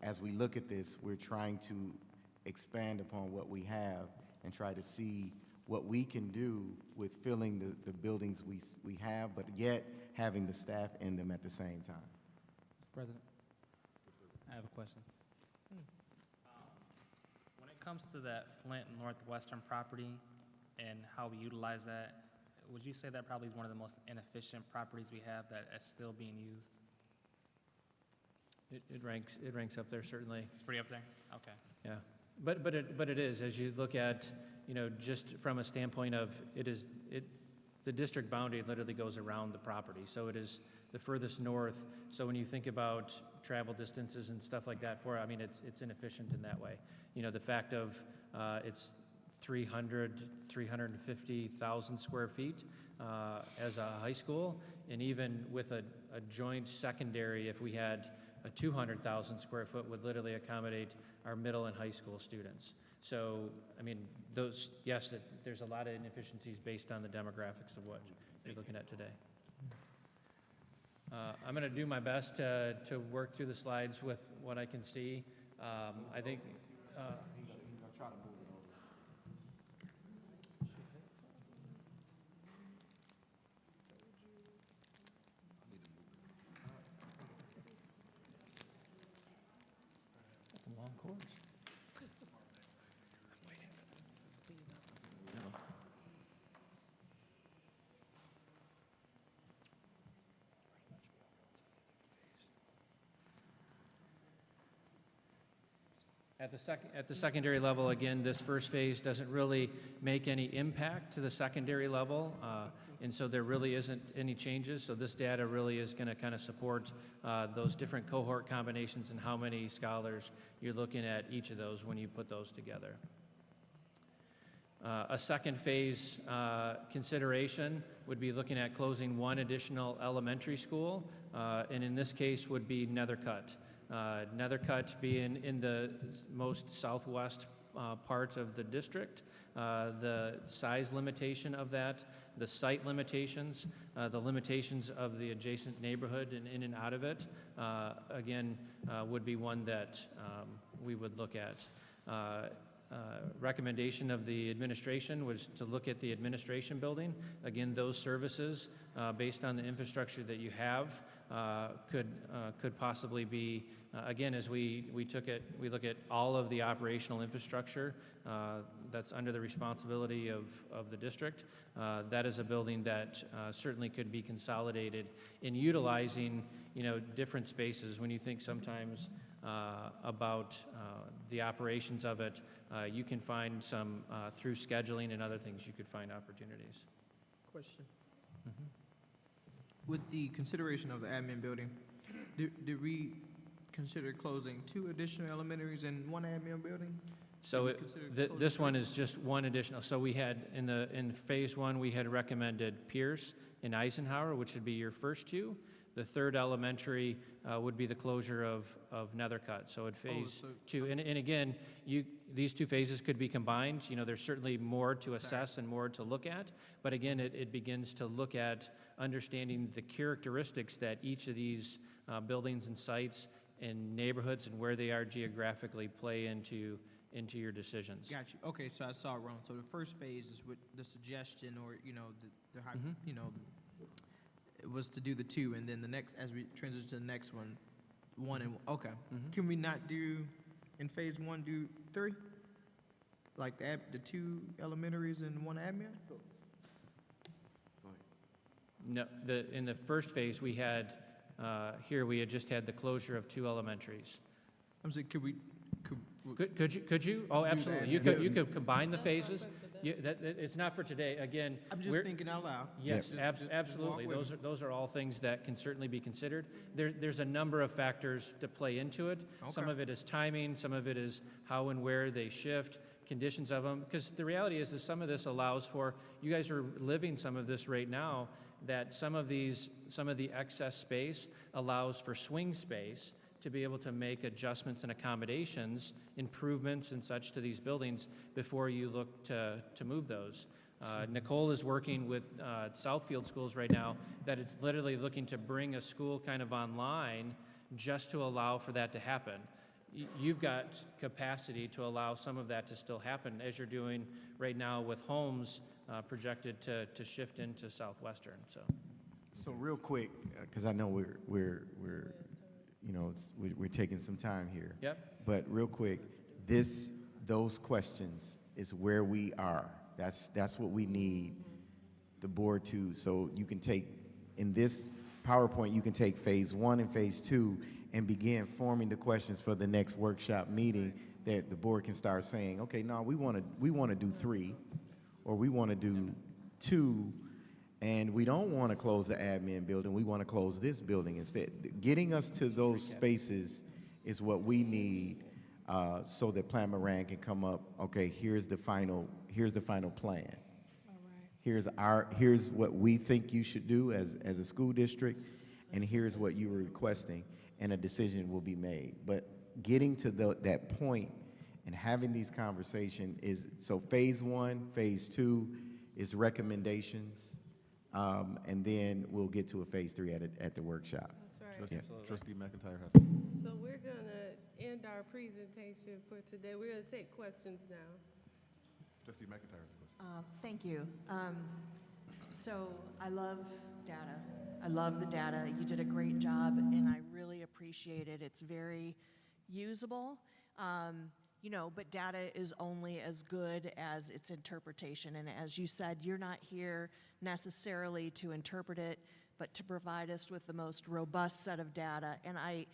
as we look at this, we're trying to expand upon what we have and try to see what we can do with filling the buildings we have, but yet having the staff in them at the same time. Mr. President, I have a question. When it comes to that Flint Northwestern property and how we utilize that, would you say that probably is one of the most inefficient properties we have that is still being used? It ranks up there, certainly. It's pretty up there? Okay. Yeah, but it is, as you look at, just from a standpoint of, the district boundary literally goes around the property, so it is the furthest north. So when you think about travel distances and stuff like that it's inefficient in that way. The fact of, it's 350,000 square feet as a high school, and even with a joint secondary, if we had a 200,000 square foot, would literally accommodate our middle and high school students. So, there's a lot of inefficiencies based on the demographics of what you're looking at today. I'm going to do my best to work through the slides with what I can see. I think. He's gonna try to move it over. That's a long course. At the secondary level, again, this first phase doesn't really make any impact to the secondary level, and so there really isn't any changes. So this data really is going to kind of support those different cohort combinations and how many scholars you're looking at each of those when you put those together. A second phase consideration would be looking at closing one additional elementary school, and in this case would be Nethercutt. Nethercutt being in the most southwest part of the district, the size limitation of that, the site limitations, the limitations of the adjacent neighborhood and in and out of it, again, would be one that we would look at. Recommendation of the administration was to look at the administration building. Again, those services, based on the infrastructure that you have, could possibly be, again, as we look at all of the operational infrastructure that's under the responsibility of the district. That is a building that certainly could be consolidated in utilizing, different spaces. When you think sometimes about the operations of it, you can find some, through scheduling and other things, you could find opportunities. Question. With the consideration of the admin building, did we consider closing 2 additional elementaries and 1 admin building? So this one is just one additional. So we had, in phase 1, we had recommended Pierce and Eisenhower, which would be your first 2. The third elementary would be the closure of Nethercutt. So at phase 2, and again, these 2 phases could be combined. There's certainly more to assess and more to look at, but again, it begins to look at understanding the characteristics that each of these buildings and sites and neighborhoods and where they are geographically play into your decisions. Got you. Okay, so I saw it wrong. So the first phase is with the suggestion, or it was to do the 2, and then the next, as we transition to the next one, 1 and 1. Okay. Can we not do in phase 1 do 3? Like the 2 elementaries and 1 admin? No, in the first phase, we had we had just had the closure of 2 elementaries. I'm saying, Could you? Oh, absolutely. You could combine the phases. It's not for today. Again, I'm just thinking out loud. Yes, Just absolutely. walk with Those are all things that can certainly be considered. There's a number of factors to play into it. Okay. Some of it is timing. Some of it is how and where they shift, conditions of them. Because the reality is some of this allows for, you guys are living some of this right now, that some of the excess space allows for swing space to be able to make adjustments and accommodations, improvements and such to these buildings before you look to move those. Nicole is working with Southfield Schools right now that it's literally looking to bring a school kind of online just to allow for that to happen. you've got capacity to allow some of that to still happen, as you're doing right now with homes projected to shift into Southwestern, so. So real quick, because I know we're taking some time here. Yep. But real quick, those questions is where we are. That's what we need the board to, so you can take, in this PowerPoint, you can take phase 1 and phase 2 and begin forming the questions for the next workshop meeting that the board can start saying, okay, no, we want to do 3, or we want to do 2, and we don't want to close the admin building, we want to close this building instead. Getting us to those spaces is what we need so that Plan Moran can come up, okay, here's the final plan. Here's what we think you should do as a school district, and here's what you were requesting, and a decision will be made. But getting to that point and having these conversations is, so phase 1, phase 2 is recommendations, and then we'll get to a phase 3 at the workshop. That's right. Trustee McIntyre has some. So we're gonna end our presentation for today. We're gonna take questions now. Trustee McIntyre has a question. Thank you. So I love data. I love the data. You did a great job, and I really appreciate it. It's very usable. But data is only as good as its interpretation. And as you said, you're not here necessarily to interpret it, but to provide us with the most robust set of data. And I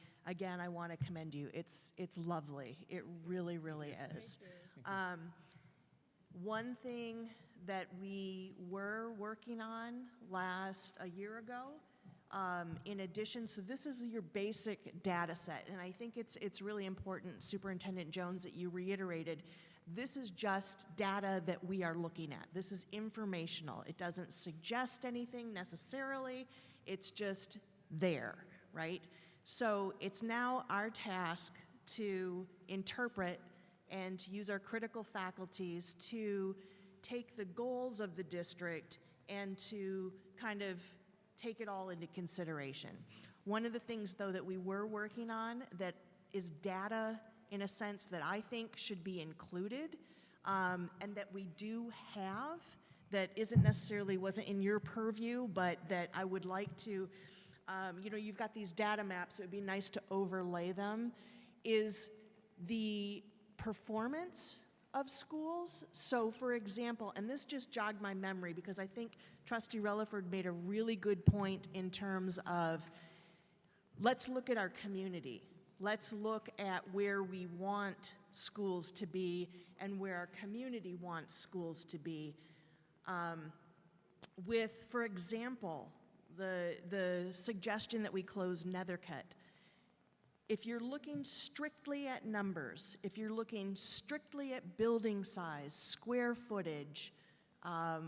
want to commend you. It's lovely. It really, really is. One thing that we were working on a year ago, in addition, so this is your basic data set, and I think it's really important, Superintendent Jones, that you reiterated, this is just data that we are looking at. This is informational. It doesn't suggest anything necessarily. It's just there, right? So it's now our task to interpret and to use our critical faculties to take the goals of the district and to kind of take it all into consideration. One of the things, though, that we were working on that is data, in a sense, that I think should be included, and that we do have, that wasn't in your purview, but that I would like to, you've got these data maps, it would be nice to overlay them, is the performance of schools. So for example, and this just jogged my memory because I think Trustee Relaford made a really good point in terms of, let's look at our community. Let's look at where we want schools to be and where our community wants schools to be. With, for example, the suggestion that we close Nethercutt. If you're looking strictly at numbers, if you're looking strictly at building size, square footage, the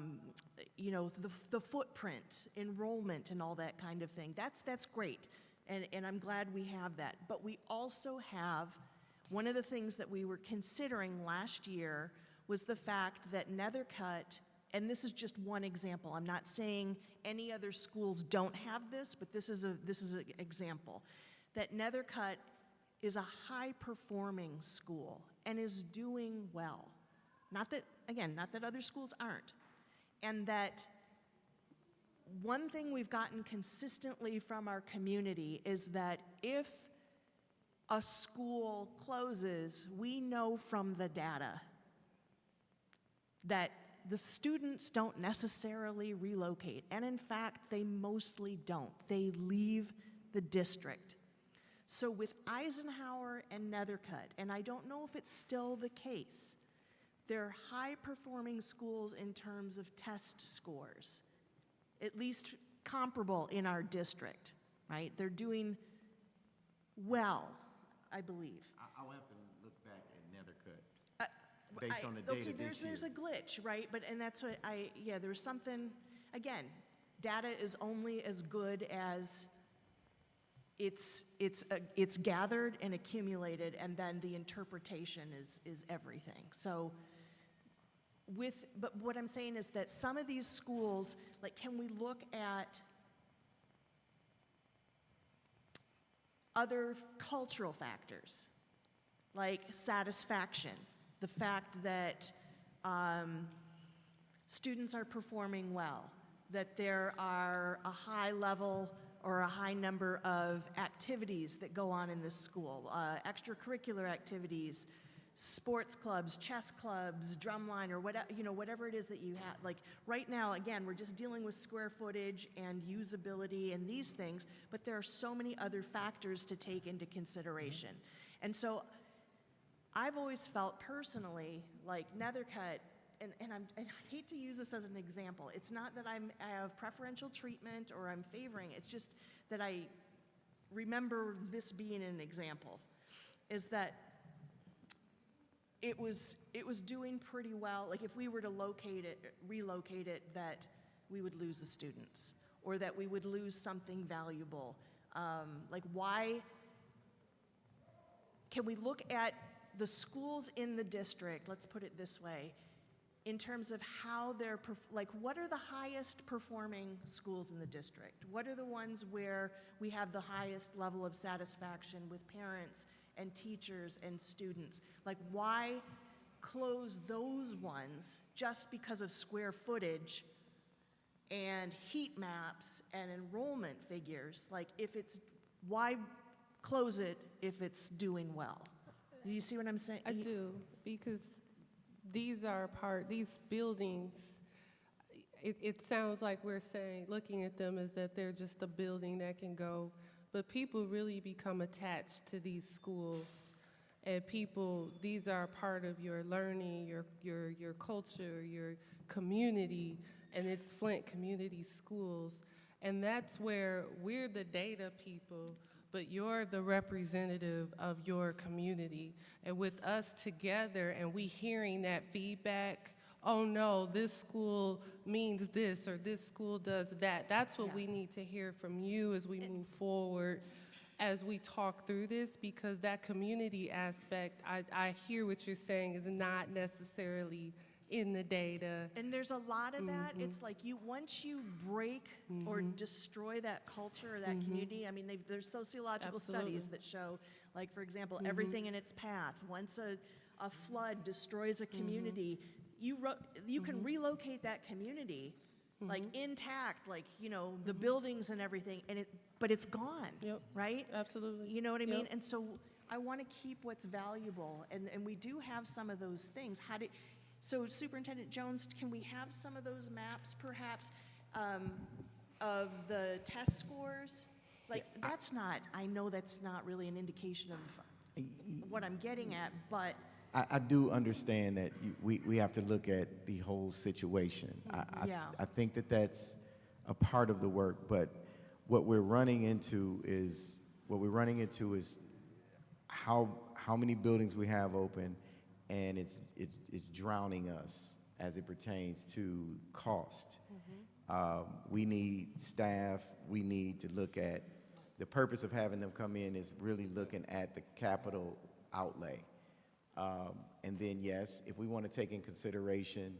footprint, enrollment, and all that kind of thing, that's great, and I'm glad we have that. But we also have, one of the things that we were considering last year was the fact that Nethercutt, and this is just one example, I'm not saying any other schools don't have this, but this is an example, that Nethercutt is a high-performing school and is doing well. Not that other schools aren't. And that one thing we've gotten consistently from our community is that if a school closes, we know from the data that the students don't necessarily relocate. And in fact, they mostly don't. They leave the district. So with Eisenhower and Nethercutt, and I don't know if it's still the case, they're high-performing schools in terms of test scores, at least comparable in our district, right? They're doing well, I believe. I'll have to look back at Nethercutt based on the data this year. There's a glitch, right? And that's what there's something, again, data is only as good as it's gathered and accumulated, and then the interpretation is everything. So but what I'm saying is that some of these schools, like, can we look at other cultural factors? like satisfaction, the fact that students are performing well, that there are a high level or a high number of activities that go on in this school, extracurricular activities, sports clubs, chess clubs, drumline, or whatever, whatever it is that you have. Like right now, again, we're just dealing with square footage and usability and these things, but there are so many other factors to take into consideration. And so I've always felt personally like Nethercutt, and I hate to use this as an example. It's not that I have preferential treatment or I'm favoring, it's just that I remember this being an example, is that it was doing pretty well. Like if we were to relocate it, that we would lose the students or that we would lose something valuable. Like why can we look at the schools in the district, let's put it this way, in terms of how they're, like what are the highest performing schools in the district? What are the ones where we have the highest level of satisfaction with parents and teachers and students? Like why close those ones just because of square footage and heat maps and enrollment figures? Like why close it if it's doing well? Do you see what I'm saying? I do, because these buildings, it sounds like we're saying, looking at them as that they're just a building that can go, but people really become attached to these schools. And these are part of your learning, your culture, your community, and it's Flint Community Schools. And that's where we're the data people, but you're the representative of your community. And with us together and we hearing that feedback, oh no, this school means this or this school does that. That's what we need to hear from you as we move forward, as we talk through this, because that community aspect, I hear what you're saying, is not necessarily in the data. And there's a lot of that. It's like once you break or destroy that culture or that community, I mean, there's sociological studies that show, like, for example, everything in its path. Once a flood destroys a community, you can relocate that community, like intact, like, the buildings and everything, but it's gone, right? Absolutely. You know what I mean? And so I want to keep what's valuable, and we do have some of those things. So Superintendent Jones, can we have some of those maps perhaps of the test scores? Like I know that's not really an indication of what I'm getting at, but. I do understand that we have to look at the whole situation. I think that's a part of the work, but what we're running into is how many buildings we have open, and it's drowning us as it pertains to cost. We need staff. We need to look at the purpose of having them come in is really looking at the capital outlay. And then, yes, if we want to take in consideration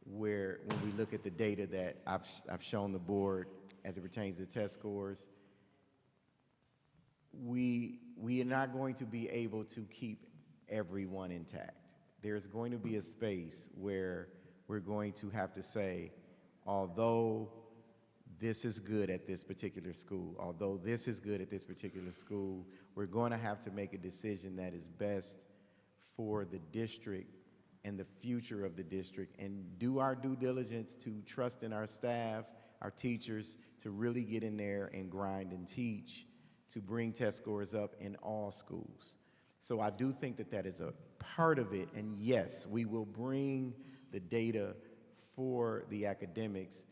when we look at the data that I've shown the board as it pertains to test scores, we are not going to be able to keep everyone intact. There's going to be a space where we're going to have to say, although this is good at this particular school, although this is good at this particular school, we're going to have to make a decision that is best for the district and the future of the district, and do our due diligence to trust in our staff, our teachers, to really get in there and grind and teach, to bring test scores up in all schools. So I do think that is a part of it, and yes, we will bring the data for the academics.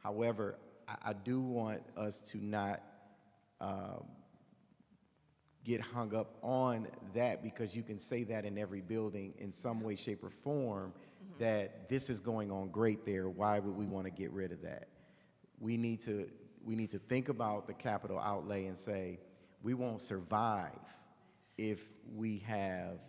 However, I do want us to not get hung up on that, because you can say that in every building in some way, shape, or form, that this is going on great there. Why would we want to get rid of that? We need to think about the capital outlay and say, we won't survive if we have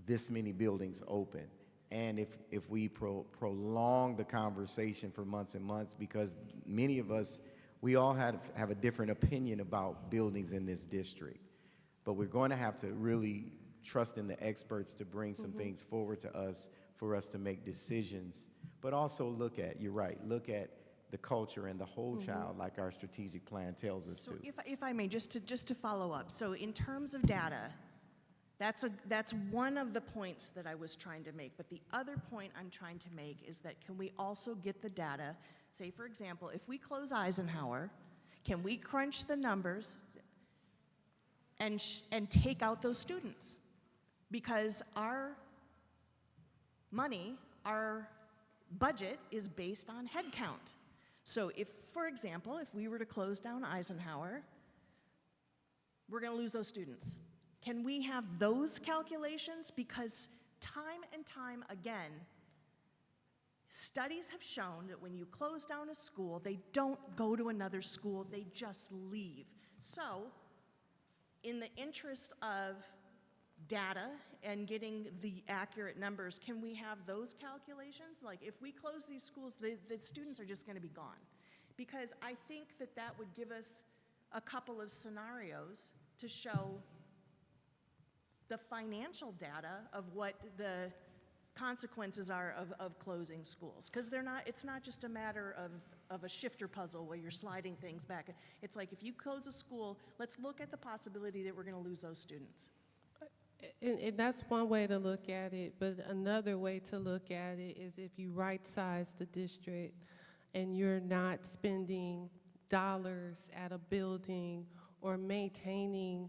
this many buildings open. And if we prolong the conversation for months and months, because many of us, we all have a different opinion about buildings in this district. But we're going to have to really trusting the experts to bring some things forward to us for us to make decisions, but also you're right, look at the culture and the whole child like our strategic plan tells us So to. if I may, just to follow up, so in terms of data, that's one of the points that I was trying to make, but the other point I'm trying to make is that can we also get the data, say for example, if we close Eisenhower, can we crunch the numbers and take out those students? Because our money, our budget is based on head count. So if, for example, if we were to close down Eisenhower, we're going to lose those students. Can we have those calculations? Because time and time again, studies have shown that when you close down a school, they don't go to another school, they just leave. So, in the interest of data and getting the accurate numbers, can we have those calculations? Like, if we close these schools, the students are just going to be gone. Because I think that that would give us a couple of scenarios to show the financial data of what the consequences are of closing schools. Because it's not just a matter of a shifter puzzle where you're sliding things back. It's like, if you close a school, let's look at the possibility that we're going to lose those students. And that's one way to look at it, but another way to look at it is if you right-size the district and you're not spending dollars at a building or maintaining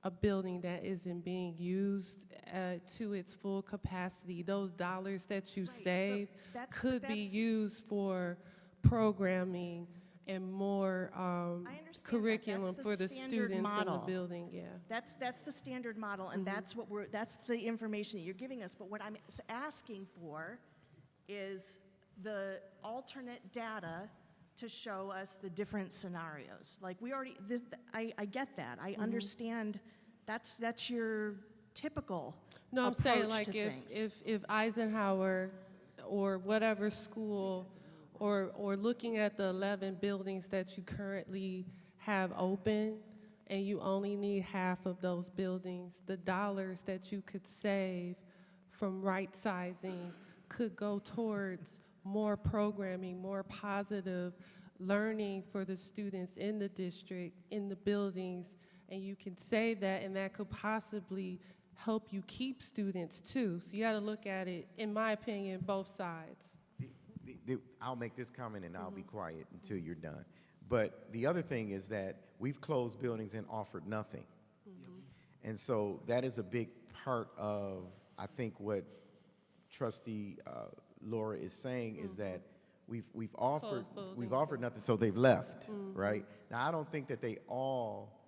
a building that isn't being used to its full capacity, those dollars that you Right, so save could be that's- used for programming and more understand that. curriculum That's the for the standard students in the model. building, yeah. That's the standard model, and that's the information that you're giving us. But what I'm asking for is the alternate data to show us the different scenarios. Like, I get that. I understand that's your typical No, I'm saying approach like to things. if Eisenhower or whatever school or looking at the 11 buildings that you currently have open and you only need half of those buildings, the dollars that you could save from right sizing could go towards more programming, more positive learning for the students in the district, in the buildings, and you can save that, and that could possibly help you keep students too. So you got to look at it, in my opinion, both sides. I'll make this comment and I'll be quiet until you're done. But the other thing is that we've closed buildings and offered nothing. And so that is a big part of, I think, what Trustee Laura is saying is that we've offered nothing, so they've left, right? Now, I don't think that they all,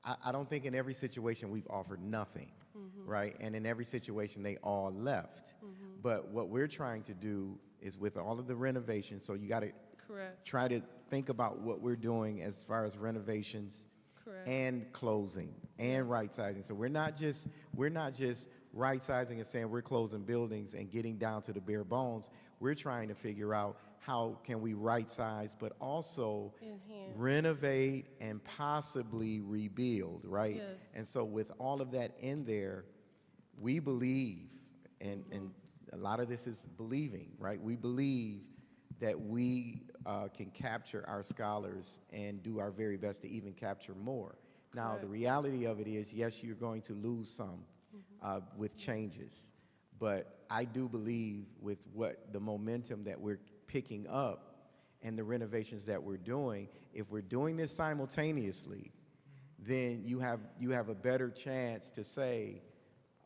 I don't think in every situation we've offered nothing, right? And in every situation they all left. But what we're trying to do is with all of the renovations, so you got to try to think about what we're doing as far as renovations and closing and right sizing. So we're not just right sizing and saying we're closing buildings and getting down to the bare bones. We're trying to figure out how can we right size, but also renovate and possibly rebuild, right? Yes. And so with all of that in there, we believe, and a lot of this is believing, right? We believe that we can capture our scholars and do our very best to even capture more. Now, the reality of it is, yes, you're going to lose some with changes, but I do believe with what the momentum that we're picking up and the renovations that we're doing, if we're doing this simultaneously, then you have a better chance to say,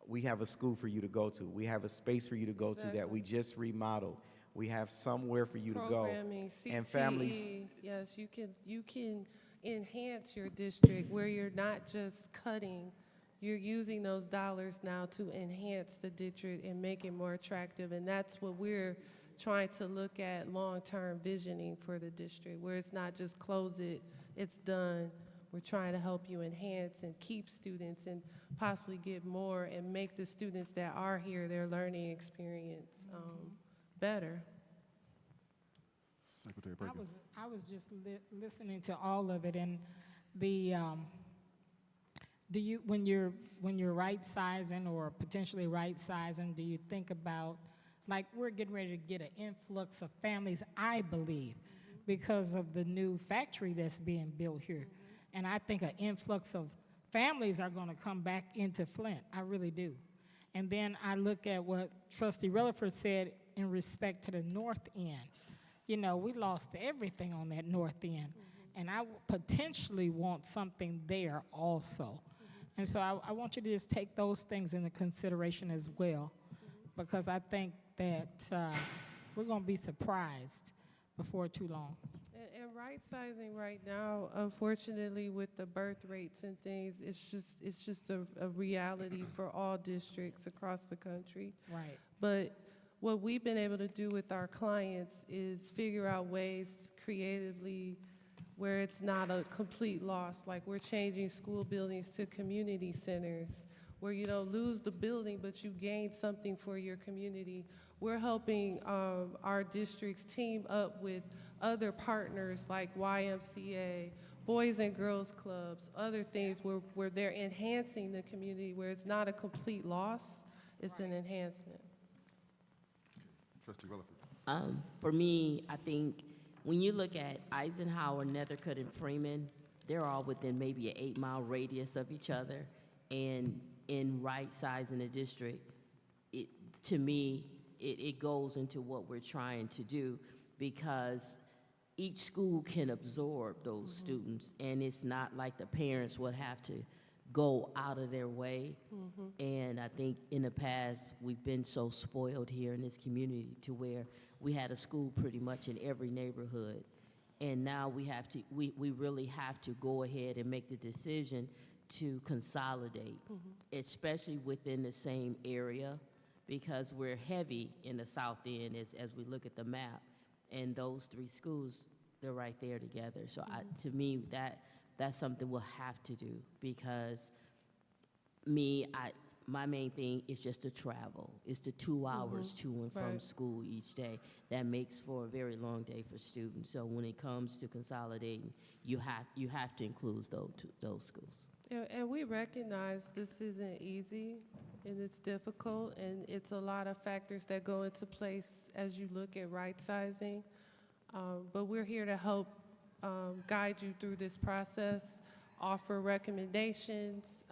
we have a school for you to go to. We have a space for you to go to that we just remodeled. We have somewhere for you to go. Programming, CTE, and families. yes, you can enhance your district where you're not just cutting. You're using those dollars now to enhance the district and make it more attractive, and that's what we're trying to look at long-term visioning for the district, where it's not just close it, it's done. We're trying to help you enhance and keep students and possibly get more and make the students that are here, their learning experience better. Secretary Perkins. I was just listening to all of it, and the Do you, when you're right sizing or potentially right sizing, do you think about, like, we're getting ready to get an influx of families, I believe, because of the new factory that's being built here. And I think an influx of families are going to come back into Flint. I really do. And then I look at what Trustee Rutherford said in respect to the north end. You know, we lost everything on that north end. And I potentially want something there also. And so I want you to just take those things into consideration as well, because I think that we're going to be surprised before too long. And right sizing right now, unfortunately, with the birth rates and things, it's just a reality for all districts across the country. Right. But what we've been able to do with our clients is figure out ways creatively where it's not a complete loss. Like, we're changing school buildings to community centers where you don't lose the building, but you gain something for your community. We're helping our districts team up with other partners like YMCA, Boys and Girls Clubs, other things where they're enhancing the community, where it's not a complete loss, it's an enhancement. Trustee Rutherford. For me, I think when you look at Eisenhower, Nethercutt, and Freeman, they're all within maybe an 8-mile radius of each other. And in right sizing the district, to me, it goes into what we're trying to do, because each school can absorb those students, and it's not like the parents would have to go out of their way. And I think in the past, we've been so spoiled here in this community to where we had a school pretty much in every neighborhood. And now we really have to go ahead and make the decision to consolidate, especially within the same area, because we're heavy in the south end as we look at the map. And those 3 schools, they're right there together. So to me, that's something we'll have to do, because my main thing is just to travel. It's the 2 hours to and from school each day. That makes for a very long day for students. So when it comes to consolidating, you have to include those schools. And we recognize this isn't easy, and it's difficult, and it's a lot of factors that go into place as you look at right sizing. But we're here to help guide you through this process, offer recommendations,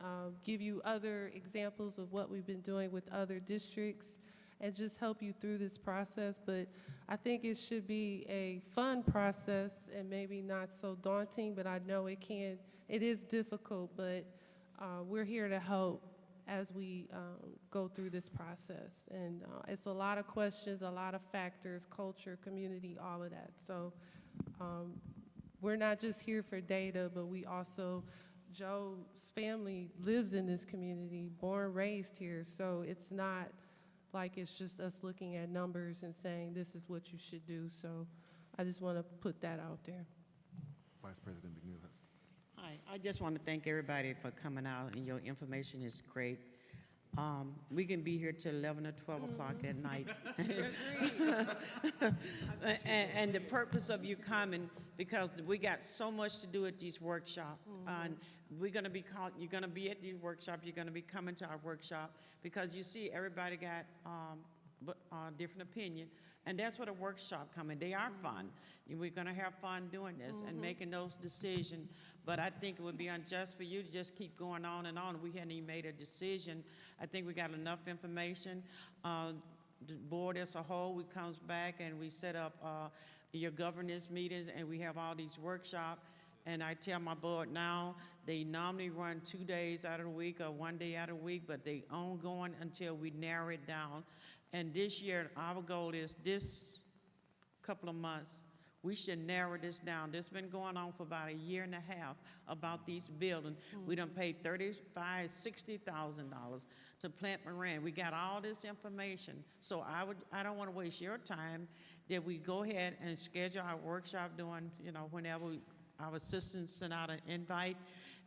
give you other examples of what we've been doing with other districts, and just help you through this process. But I think it should be a fun process and maybe not so daunting, but I know it is difficult, but we're here to help as we go through this process. And it's a lot of questions, a lot of factors, culture, community, all of that. So we're not just here for data, but we also, Joe's family lives in this community, born, raised here. So it's not like it's just us looking at numbers and saying this is what you should do. So I just want to put that out there. Vice President McNeil. Hi, I just want to thank everybody for coming out, and your information is great. We can be here till 11 or 12 o'clock at night. And the purpose of you coming, because we got so much to do at these workshops. And you're going to be at these workshops, you're going to be coming to our workshop, because you see everybody got different opinion. And that's what a workshop coming. They are fun. We're going to have fun doing this and making those decisions. But I think it would be unjust for you to just keep going on and on. We hadn't even made a decision. I think we got enough information. The board as a whole, we comes back and we set up your governance meetings, and we have all these workshops. And I tell my board now, they normally run 2 days out of the week or 1 day out of the week, but they ongoing until we narrow it down. And this year, our goal is this couple of months, we should narrow this down. This has been going on for about 1.5 years about these buildings. We done paid $35,000, $60,000 to Plante Moran. We got all this information. So I don't want to waste your time, that we go ahead and schedule our workshop whenever our assistants send out an invite,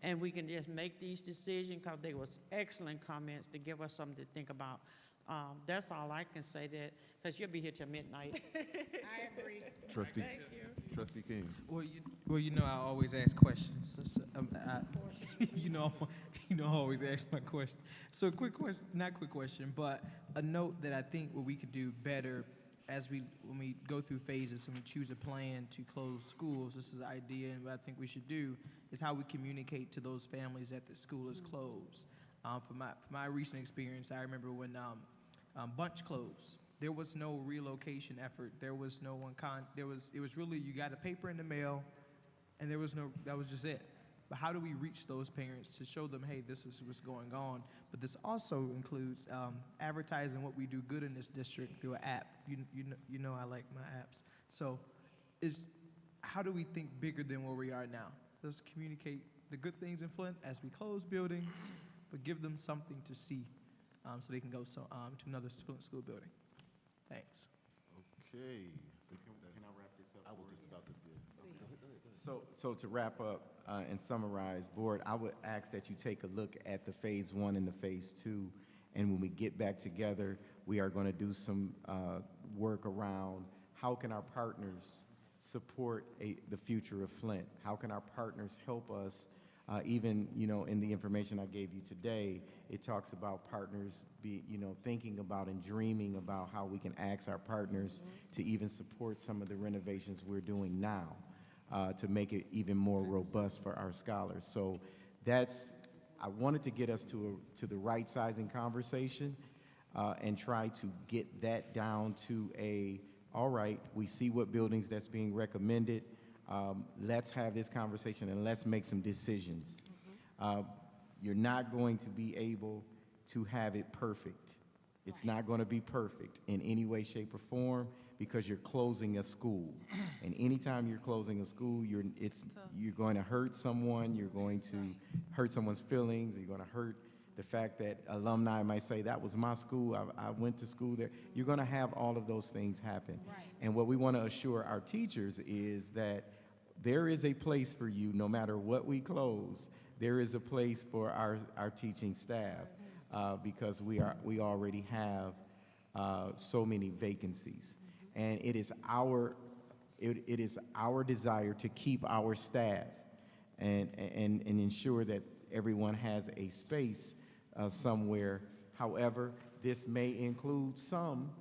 and we can just make these decisions, because they was excellent comments to give us something to think about. That's all I can say, that, because you'll be here till midnight. I agree. Trustee King. Well, you know, I always ask questions. You know, I always ask my question. So, quick question, not quick question, but a note that I think what we could do better when we go through phases and we choose a plan to close schools. This is an idea, and what I think we should do is how we communicate to those families that the school is closed. For my recent experience, I remember when Bunch closed. There was no relocation effort. There was no one it was really, you got a paper in the mail, and that was just it. But how do we reach those parents to show them, hey, this is what's going on? But this also includes advertising what we do good in this district through an app. You know I like my apps. So how do we think bigger than where we are now? Let's communicate the good things in Flint as we close buildings, but give them something to see so they can go to another Flint school building. Thanks. Okay. Can I wrap this up? I was just about to do. So to wrap up and summarize, Board, I would ask that you take a look at the Phase 1 and the Phase 2, and when we get back together, we are going to do some work around how can our partners support the future of Flint? How can our partners help us? Even, in the information I gave you today, it talks about partners thinking about and dreaming about how we can ask our partners to even support some of the renovations we're doing now to make it even more robust for our scholars. So I wanted to get us to the right sizing conversation and try to get that down to all right, we see what buildings that's being recommended. Let's have this conversation and let's make some decisions. You're not going to be able to have it perfect. It's not going to be perfect in any way, shape, or form because you're closing a school. And anytime you're closing a school, you're going to hurt someone, you're going to hurt someone's feelings, you're going to hurt the fact that alumni might say, that was my school, I went to school there. You're going to have all of those things happen. Right. And what we want to assure our teachers is that there is a place for you no matter what we close. There is a place for our teaching staff because we already have so many vacancies. And it is our desire to keep our staff and ensure that everyone has a space somewhere. However, this may include some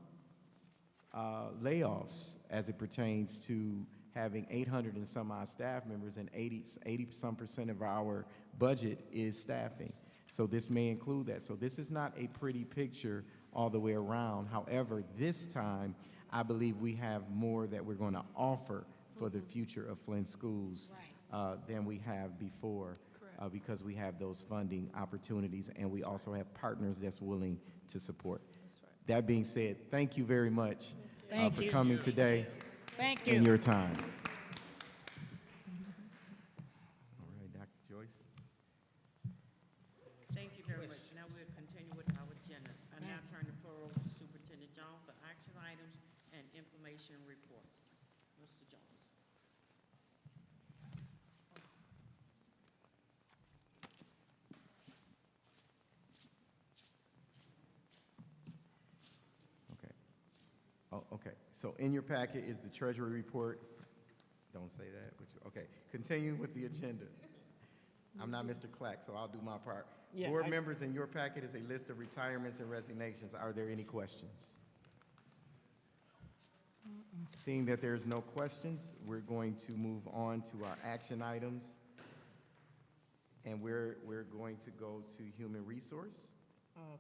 layoffs as it pertains to having 800 and some odd staff members, and 80% of our budget is staffing. So this may include that. So this is not a pretty picture all the way around. However, this time, I believe we have more that we're going to offer for the future of Flint schools than we have before. Because we have those funding opportunities and we also have partners that's willing to support. That being said, thank you very much for coming today and your time. All right, Dr. Joyce. Thank you very much. Now we'll continue with our agenda. I now turn the floor over to Superintendent Jones for action items and information reports. Mr. Jones. Okay. Oh, okay. So in your packet is the Treasury Report. Don't say that. Okay. Continue with the agenda. I'm not Mr. Clack, so I'll do my part. Yeah, Board members, in your packet is a list of retirements and resignations. Are there any questions? Seeing that there's no questions, we're going to move on to our action items. And we're going to go to human resource.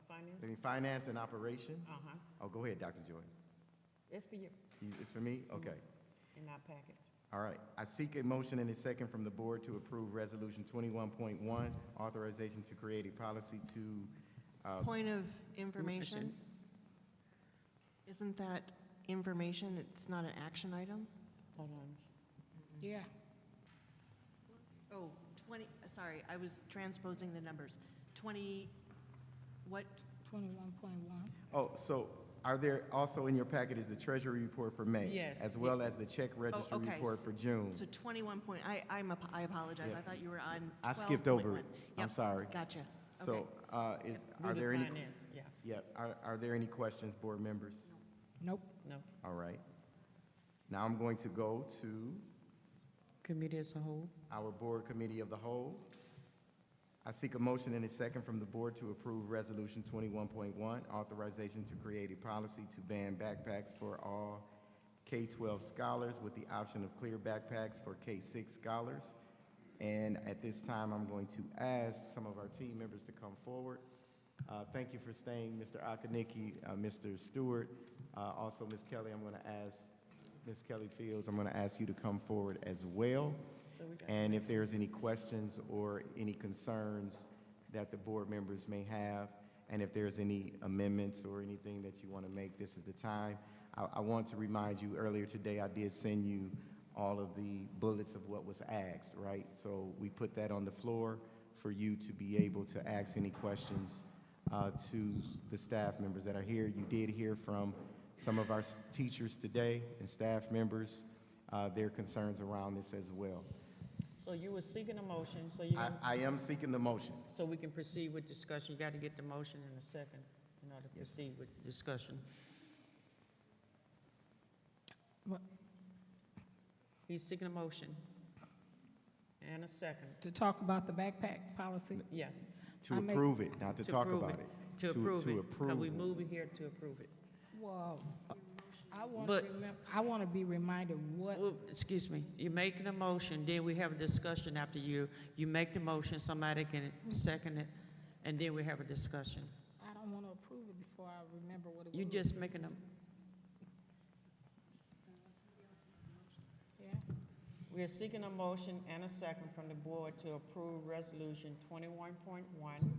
Finance? Finance and operation. Uh-huh. Oh, go ahead, Dr. Joyce. It's for you, It's for me? Okay. in our packet. All right. I seek a motion and a second from the board to approve Resolution 21.1, authorization to create a policy to, Point of information, isn't that information, it's not an action item? Hold on. Yeah. Oh, 20, sorry, I was transposing the numbers. 20, what? 21.1. oh, so Are there, also in your packet is the Treasury Report for May? Yes. As well as the check registry okay, report for June? So 21 point, I apologize, Yeah. I thought you were on 12.1. I skipped over it. I'm Yep, sorry. Gotcha. Okay. So, are Do the there any? finance, yeah, Yeah, are there any questions, board members? Nope. no. All right. Now I'm going to go to Committee as a whole? our Board Committee of the Whole. I seek a motion and a second from the board to approve Resolution 21.1, authorization to create a policy to ban backpacks for all K-12 scholars with the option of clear backpacks for K-6 scholars. And at this time, I'm going to ask some of our team members to come forward. Thank you for staying, Mr. Akanicki, Mr. Stewart. Also, Ms. Kelly, I'm going to ask, Ms. Kelly Fields, I'm going to ask you to come forward as well. And if there's any questions or any concerns that the board members may have, and if there's any amendments or anything that you want to make, this is the time. I want to remind you, earlier today, I did send you all of the bullets of what was asked, right? So we put that on the floor for you to be able to ask any questions to the staff members that are here. You did hear from some of our teachers today and staff members, their concerns around this as well. So you were seeking a motion, so you, I am seeking the motion. so we can proceed with discussion. You got to get the motion in a second in order to Yes. proceed with discussion. What? He's seeking a motion and a second. To talk about the backpack policy? Yes. To I make- approve it, not to talk approve about it. To approve To it. approve. Are we moving here to approve it? Well, But- I want to be reminded what, Well, excuse me, you're making a motion, then we have a discussion after you make the motion, somebody can second it, and then we have a discussion. I don't want to approve it before I remember what it was. You just making a, Yeah. we are seeking a motion and a second from the board to approve Resolution 21.1,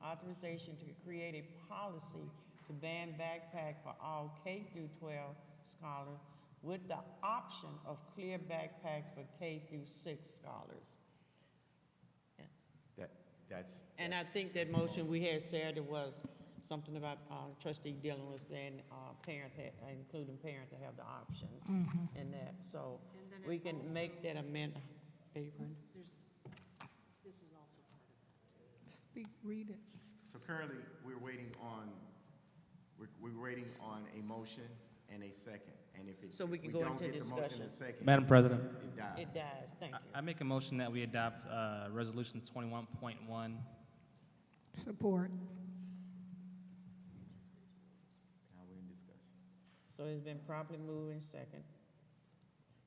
authorization to create a policy to ban backpack for all K through 12 scholars with the option of clear backpacks for K through 6 scholars. That's. And I think that motion we had said it was something about trustee Dillon was saying parents, including parents, to have the option in that. So And then we it can also- make that amendment. Apron. This is also part of that. Speak, read it. So currently, we're waiting on a motion and a second. And if So we can if go don't into get the motion discussion. and second, Madam President, it dies. It dies, thank you. I make a motion that we adopt Resolution 21.1. Support. Now we're in discussion. So it's been properly moved in second.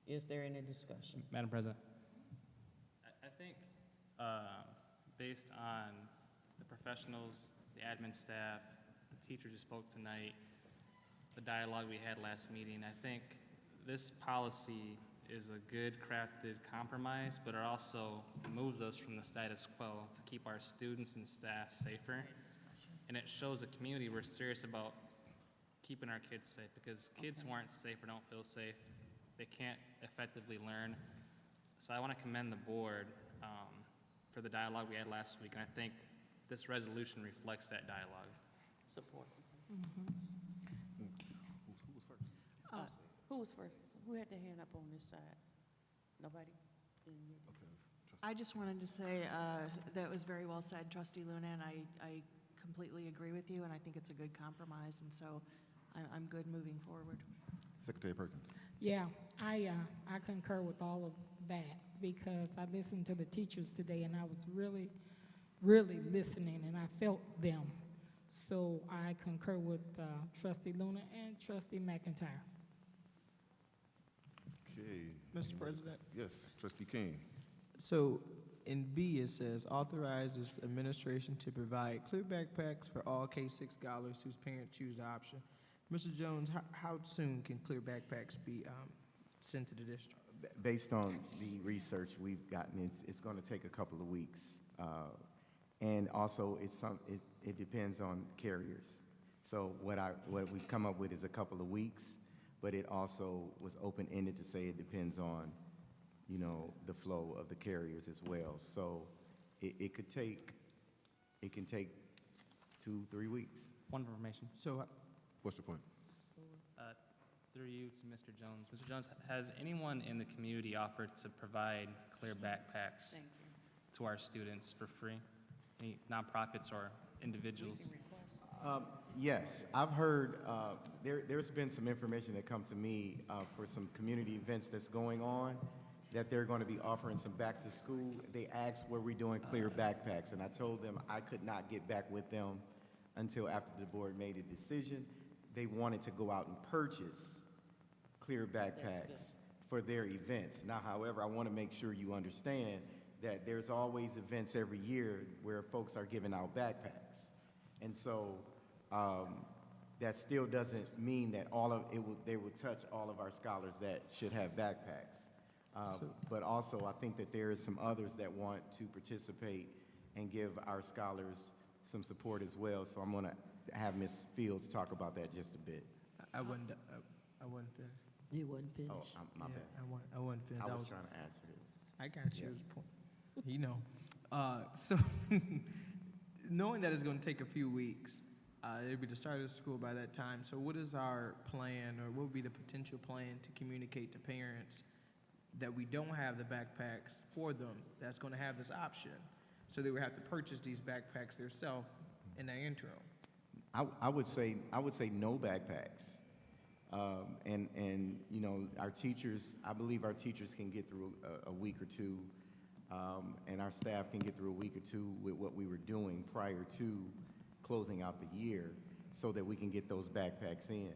Is there any discussion? Madam President, I think based on the professionals, the admin staff, the teachers who spoke tonight, the dialogue we had last meeting, I think this policy is a good crafted compromise, but it also moves us from the status quo to keep our students and staff safer. And it shows the community we're serious about keeping our kids safe, because kids who aren't safe or don't feel safe, they can't effectively learn. So I want to commend the board for the dialogue we had last week, and I think this resolution reflects that dialogue. Support. Who was first? Who was first? Who had their hand up on this side? Nobody? Didn't you? Okay. I just wanted to say that was very well said, Trustee Luna, and I completely agree with you, and I think it's a good compromise, and so I'm good moving forward. Secretary Perkins. Yeah, I concur with all of that, because I listened to the teachers today, and I was really, really listening, and I felt them. So I concur with Trustee Luna and Trustee McIntyre. Okay. Mr. President. Yes, Trustee King. So in B, it says authorizes administration to provide clear backpacks for all K-6 scholars whose parents choose the option. Mr. Jones, how soon can clear backpacks be sent to the district? Based on the research we've gotten, it's going to take a couple of weeks. And also, it depends on carriers. So what we've come up with is a couple of weeks, but it also was open-ended to say it depends on, the flow of the carriers as well. So it can take 2-3 weeks. One information. So What's your point? Through you to Mr. Jones. Mr. Jones, has anyone in the community offered to provide clear backpacks Thank you. to our students for free? Any nonprofits or individuals? Yes, I've heard, there's been some information that come to me for some community events that's going on, that they're going to be offering some back to school. They asked, were we doing clear backpacks? And I told them I could not get back with them until after the board made a decision. They wanted to go out and purchase clear backpacks for their events. Now, however, I want to make sure you understand that there's always events every year where folks are giving out backpacks. And so that still doesn't mean that they will touch all of our scholars that should have backpacks. But also, I think that there is some others that want to participate and give our scholars some support as well. So I'm going to have Ms. Fields talk about that just a bit. I wasn't finished. You wasn't finished. Oh, my Yeah, bad. I wasn't finished. I was trying to answer this. I got you. Yeah. It was a point. You know. So, knowing that it's going to take a few weeks, it'll be the start of school by that time. So, what is our plan, or what would be the potential plan to communicate to parents that we don't have the backpacks for them that's going to have this option? So, they would have to purchase these backpacks themselves in the interim. I would say no backpacks. And you know, our teachers, I believe our teachers can get through a week or two, and our staff can get through a week or two with what we were doing prior to closing out the year, so that we can get those backpacks in.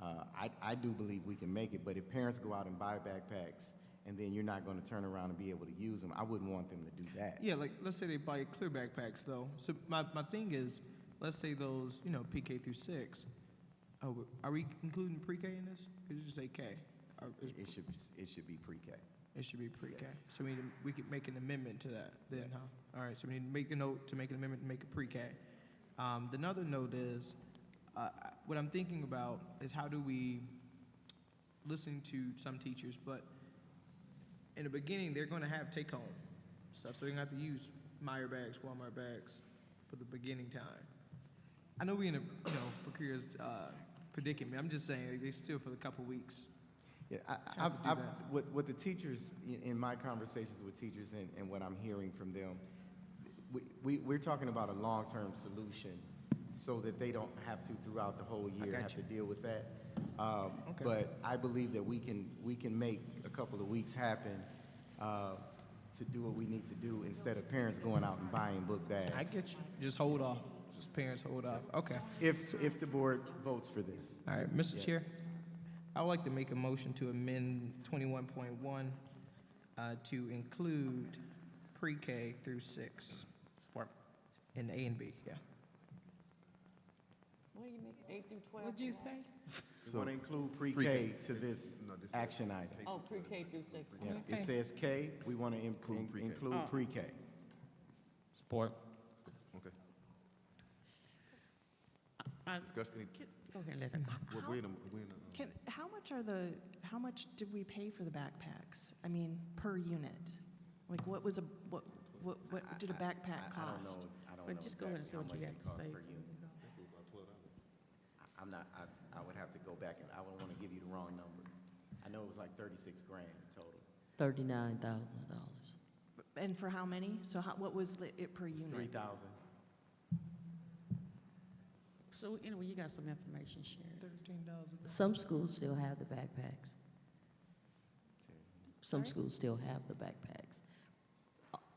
I do believe we can make it, but if parents go out and buy backpacks and then you're not going to turn around and be able to use them, I wouldn't want them to do that. Yeah, like, let's say they buy clear backpacks, though. So, my thing is, let's say those, PK through 6. Oh, are we including pre-K in this? Could you just say K? Or It should be pre-K. it should be pre-K. So we could make an amendment to that then, huh? All right, so we need to make a note to make an amendment to make it pre-K. The another note is, what I'm thinking about is how do we, listen to some teachers, but in the beginning, they're going to have take-home stuff, so they're going to have to use Meyer bags, Walmart bags for the beginning time. I know we're in a precarious predicament. I'm just saying they still for a couple weeks. Yeah, Have to do that. what the teachers, in my conversations with teachers and what I'm hearing from them, we're talking about a long-term solution so that they don't have to, throughout the whole year, got have you. to deal with that. Okay. But I believe that we can make a couple of weeks happen to do what we need to do instead of parents going out and buying book bags. I get you. Just hold off. Just parents hold off. Okay. If the board votes for this. All right, Mr. Yeah. Chair, I would like to make a motion to amend 21.1 to include pre-K through 6 Support. in A and B, yeah. What do you make, 8 through 12? What'd you say? We want to include pre-K Pre-K. to this No, this is- action item. Oh, pre-K through 6. Yeah, Okay. it says K, we want to Include pre-K. include Oh. pre-K. Support. Okay. I- Discuss any, Go ahead, let her. How much did we pay for the backpacks? I mean, per unit? Like, what did a backpack I don't cost? know, I don't But know just go ahead and exactly say what how you much got they to cost say. per unit. I'm not, I would have to go back and I wouldn't want to give you the wrong number. I know it was like 36 grand total. $39,000. And for how many? So what was it per It's unit? 3,000. So, anyway, you got some information shared. Some schools still have the backpacks. Some Sorry? schools still have the backpacks.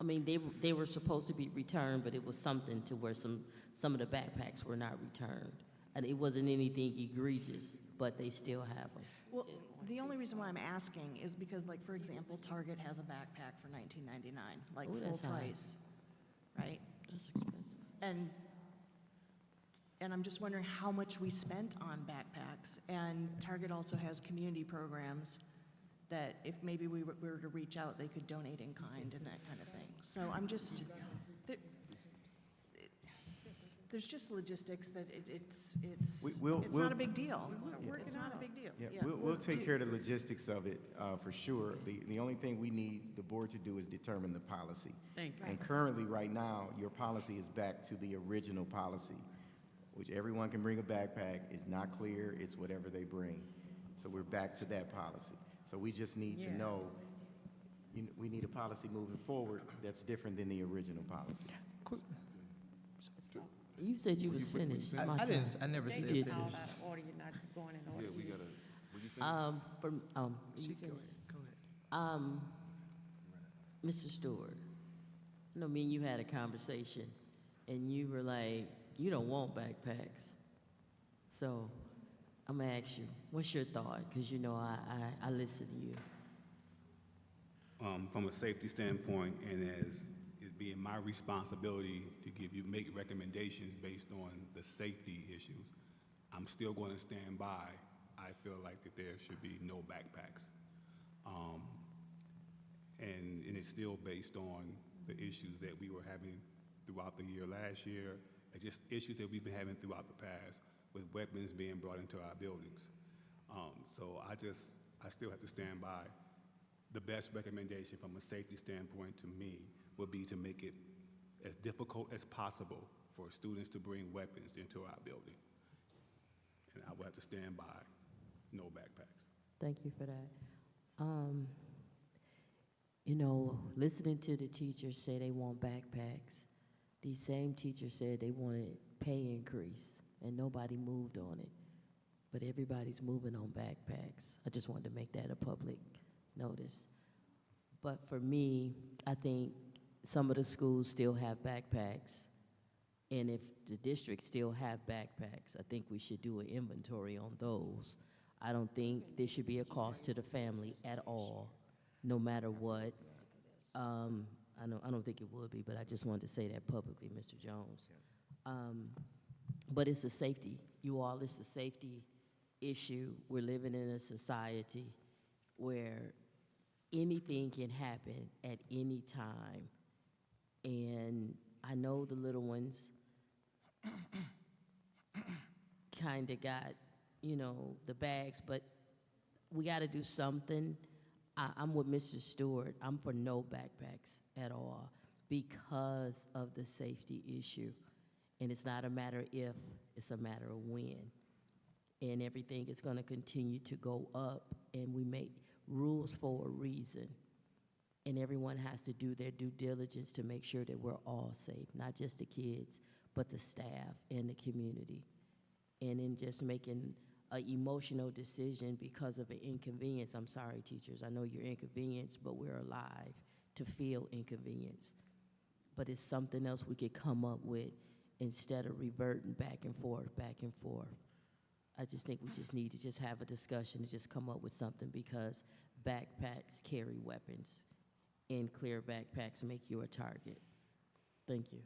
I mean, they were supposed to be returned, but it was something to where some of the backpacks were not returned. And it wasn't anything egregious, but they still have them. Well, the only reason why I'm asking is because, like, for example, Target has a backpack for $19.99, like Ooh, full that's high. price, right? That's expensive. And I'm just wondering how much we spent on backpacks. And Target also has community programs that if maybe we were to reach out, they could donate in kind and that kind of thing. So I'm just, there's just logistics that it's We'll- not a big deal. It's not a big deal. Yeah, we'll take care of the logistics of it for sure. The only thing we need the board to do is determine the policy. Thank you. And currently, right now, your policy is back to the original policy. which everyone can bring a backpack. It's not clear, it's whatever they bring. So we're back to that policy. So we just need to know, we need a policy moving forward that's different than the original policy. You said you was finished. It's my time. I never They said get did. all finish. out of order, you're not going in order. Yeah, we gotta, were you finished? You finished? Mr. Stewart, I know me and you had a conversation, and you were like, you don't want backpacks. So I'm gonna ask you, what's your thought? Because you know I listen to you. From a safety standpoint, and as it being my responsibility to make recommendations based on the safety issues, I'm still going to stand by. I feel like that there should be no backpacks. And it's still based on the issues that we were having throughout the year last year, and just issues that we've been having throughout the past with weapons being brought into our buildings. So I still have to stand by. The best recommendation from a safety standpoint to me would be to make it as difficult as possible for students to bring weapons into our building. And I will have to stand by no backpacks. Thank you for that. You know, listening to the teachers say they want backpacks, these same teachers said they wanted pay increase, and nobody moved on it. But everybody's moving on backpacks. I just wanted to make that a public notice. But for me, I think some of the schools still have backpacks. And if the districts still have backpacks, I think we should do an inventory on those. I don't think there should be a cost to the family at all, no matter what. I don't think it would be, but I just wanted to say that publicly, Mr. Jones. But it's a safety, it's a safety issue. We're living in a society where anything can happen at any time. And I know the little ones kind of got, the bags, but we got to do something. I'm with Mr. Stewart. I'm for no backpacks at all because of the safety issue. And it's not a matter if, it's a matter of when. And everything is going to continue to go up, and we make rules for a reason. And everyone has to do their due diligence to make sure that we're all safe, not just the kids, but the staff and the community. And in just making an emotional decision because of an inconvenience, I'm sorry, teachers, I know you're inconvenienced, but we're alive to feel inconvenience. But it's something else we could come up with instead of reverting back and forth, back and forth. I just think we just need to just have a discussion and just come up with something, because backpacks carry weapons, and clear backpacks make you a target. Thank you.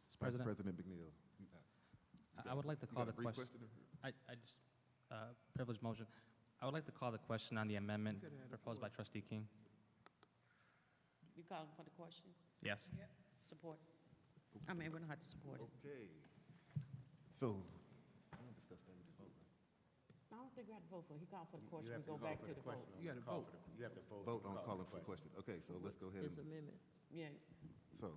Vice President? President McNeil. I would like to call You the got a brief question. I just, privileged motion. I would like to call the question on the amendment proposed by Trustee King. You calling for the question? Yes. Support. I mean, we don't have to support it. Okay. So, I don't discuss that, we just vote, right? I don't think we have to vote for it. He called for the You question, have we to go call back for to the the vote. question. You gotta Call vote. for the- You have to vote. Vote on call calling for the question. Okay, so let's go ahead This and, amendment. Yeah, so,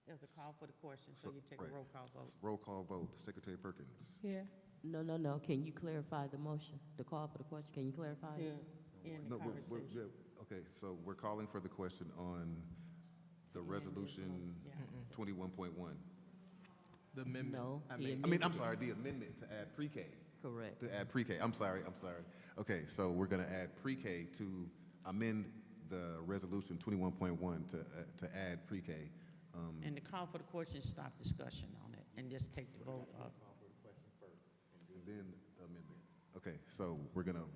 there's a call for the question, so you take a right. roll call vote. Roll call vote. Secretary Perkins. Yeah. No. Can you clarify the motion, the call for the question? Can you clarify To it? end the No, conversation. okay, so we're calling for the question on the resolution Yeah. 21.1. The amendment. No, I the made. I mean, I'm sorry, the amendment to add pre-K. Correct. To add pre-K, I'm sorry. Okay, so we're gonna add pre-K to amend the resolution 21.1 to add pre-K. And the call for the question, stop discussion on it, and just take the vote up. And then the amendment. Okay, so we're gonna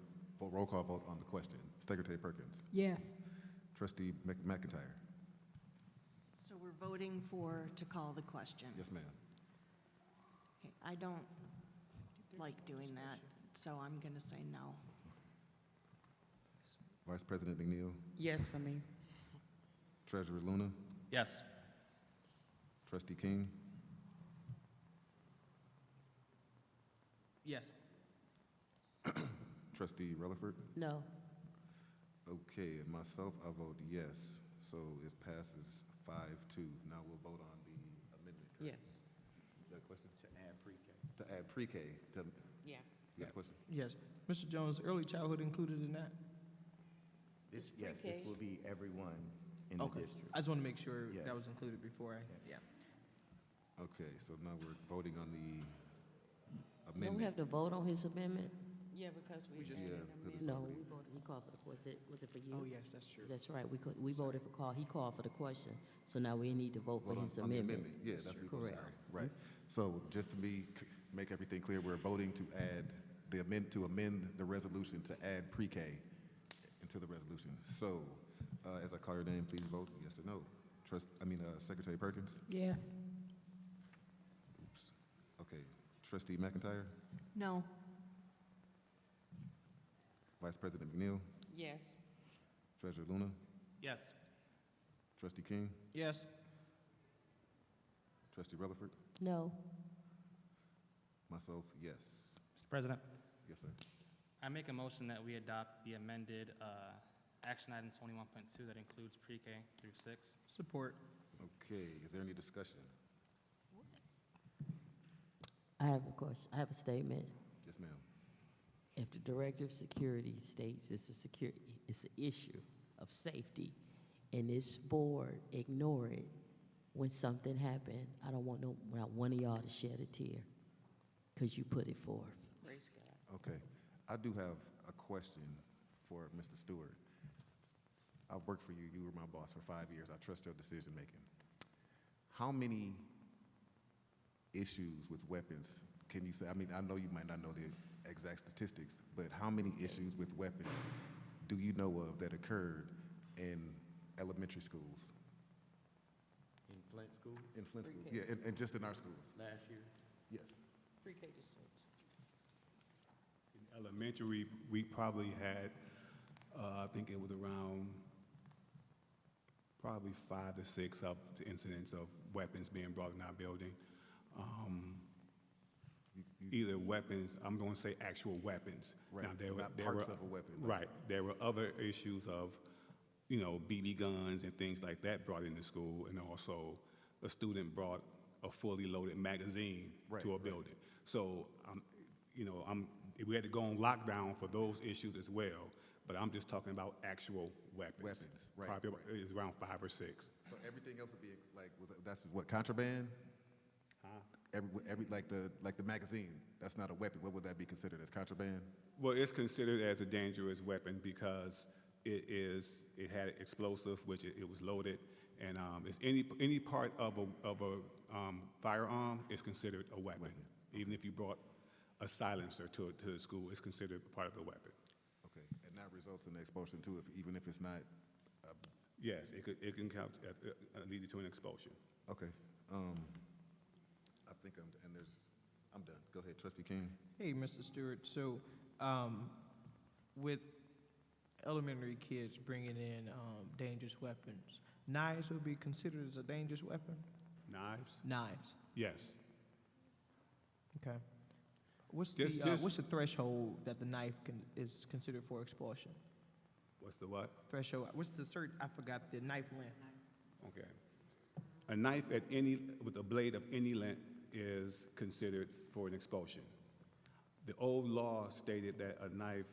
roll call vote on the question. Secretary Perkins. Yes. Trustee McIntyre. So we're voting to call the question. Yes, ma'am. Okay, I don't like doing that, so I'm going to say no. Vice President McNeil. Yes for me. Treasurer Luna. Yes. Trustee King. Yes. Trustee Rutherford. No. Okay, and myself, I vote yes. So it passes 5-2. Now we'll vote on the amendment. Yes. Is that a question? To add pre-K. To add pre-K to, Yeah. you got a question? Yes. Mr. Jones, early childhood included in that? Yes, this will be everyone in the Okay. district. I just want to make sure Yes. that was included before yeah. Okay, so now we're voting on the Don't amendment. we have to vote on his amendment? Yeah, because we just- added Yeah, amendment. No, we voted, he called for the, was it for you? Oh, yes, that's true. That's right, we voted for call, he called for the question, so now we need to vote for Vote his on the amendment. Yeah, that's what we're Correct. Right. So just to make everything clear, we're voting to add to amend the resolution to add pre-K into the resolution. So, as I call your name, please vote yes or no. Secretary Perkins? Yes. Oops. Okay. Trustee McIntyre? No. Vice President McNeil? Yes. Treasurer Luna? Yes. Trustee King? Yes. Trustee Rutherford? No, Myself, yes. Mr. President, Yes, sir. I make a motion that we adopt the amended action item 21.2 that includes pre-K through 6. Support. Okay, is there any discussion? I have a question, I have a statement. Yes, ma'am. If the Director of Security states it's an issue of safety, and this board ignore it when something happened, I don't want not one of y'all to shed a tear, because you put it forth. Praise God. Okay, I do have a question for Mr. Stewart. I worked for you, you were my boss for 5 years, I trust your decision-making. How many issues with weapons can you say, I know you might not know the exact statistics, but how many issues with weapons do you know of that occurred in elementary schools? In Flint schools In Flint schools, yeah, and just in our schools? last year? Yes. Pre-K to 6. In elementary, we probably had, I think it was around probably 5 to 6 incidents of weapons being brought in our building. Either weapons, I'm going to say actual weapons. Right, Now, not parts of a weapon. Right. There were other issues of, BB guns and things like that brought into school, and also a student brought a fully loaded magazine Right, to a right. building. So, we had to go on lockdown for those issues as well, but I'm just talking about actual weapons. Weapons, right, Probably right. it's around 5 or 6. So everything else would be like, that's what, contraband? Like the magazine, that's not a weapon. What would that be considered as, contraband? Well, it's considered as a dangerous weapon because it had explosive, which it was loaded, and it's any part of a firearm is considered a weapon. Even if you brought a silencer to the school, it's considered part of the weapon. Okay, and that results in expulsion too, even if it's not. Yes, it can count lead to an expulsion. Okay, I think I'm done. Go ahead, Trustee King. Hey, Mr. Stewart, so with elementary kids bringing in dangerous weapons, knives would be considered as a dangerous weapon? Knives? Knives, Yes. okay. What's Just- the threshold that the knife is considered for expulsion? What's the what? Threshold, what's the I forgot the knife length. Okay. A knife with a blade of any length is considered for an expulsion. The old law stated that a knife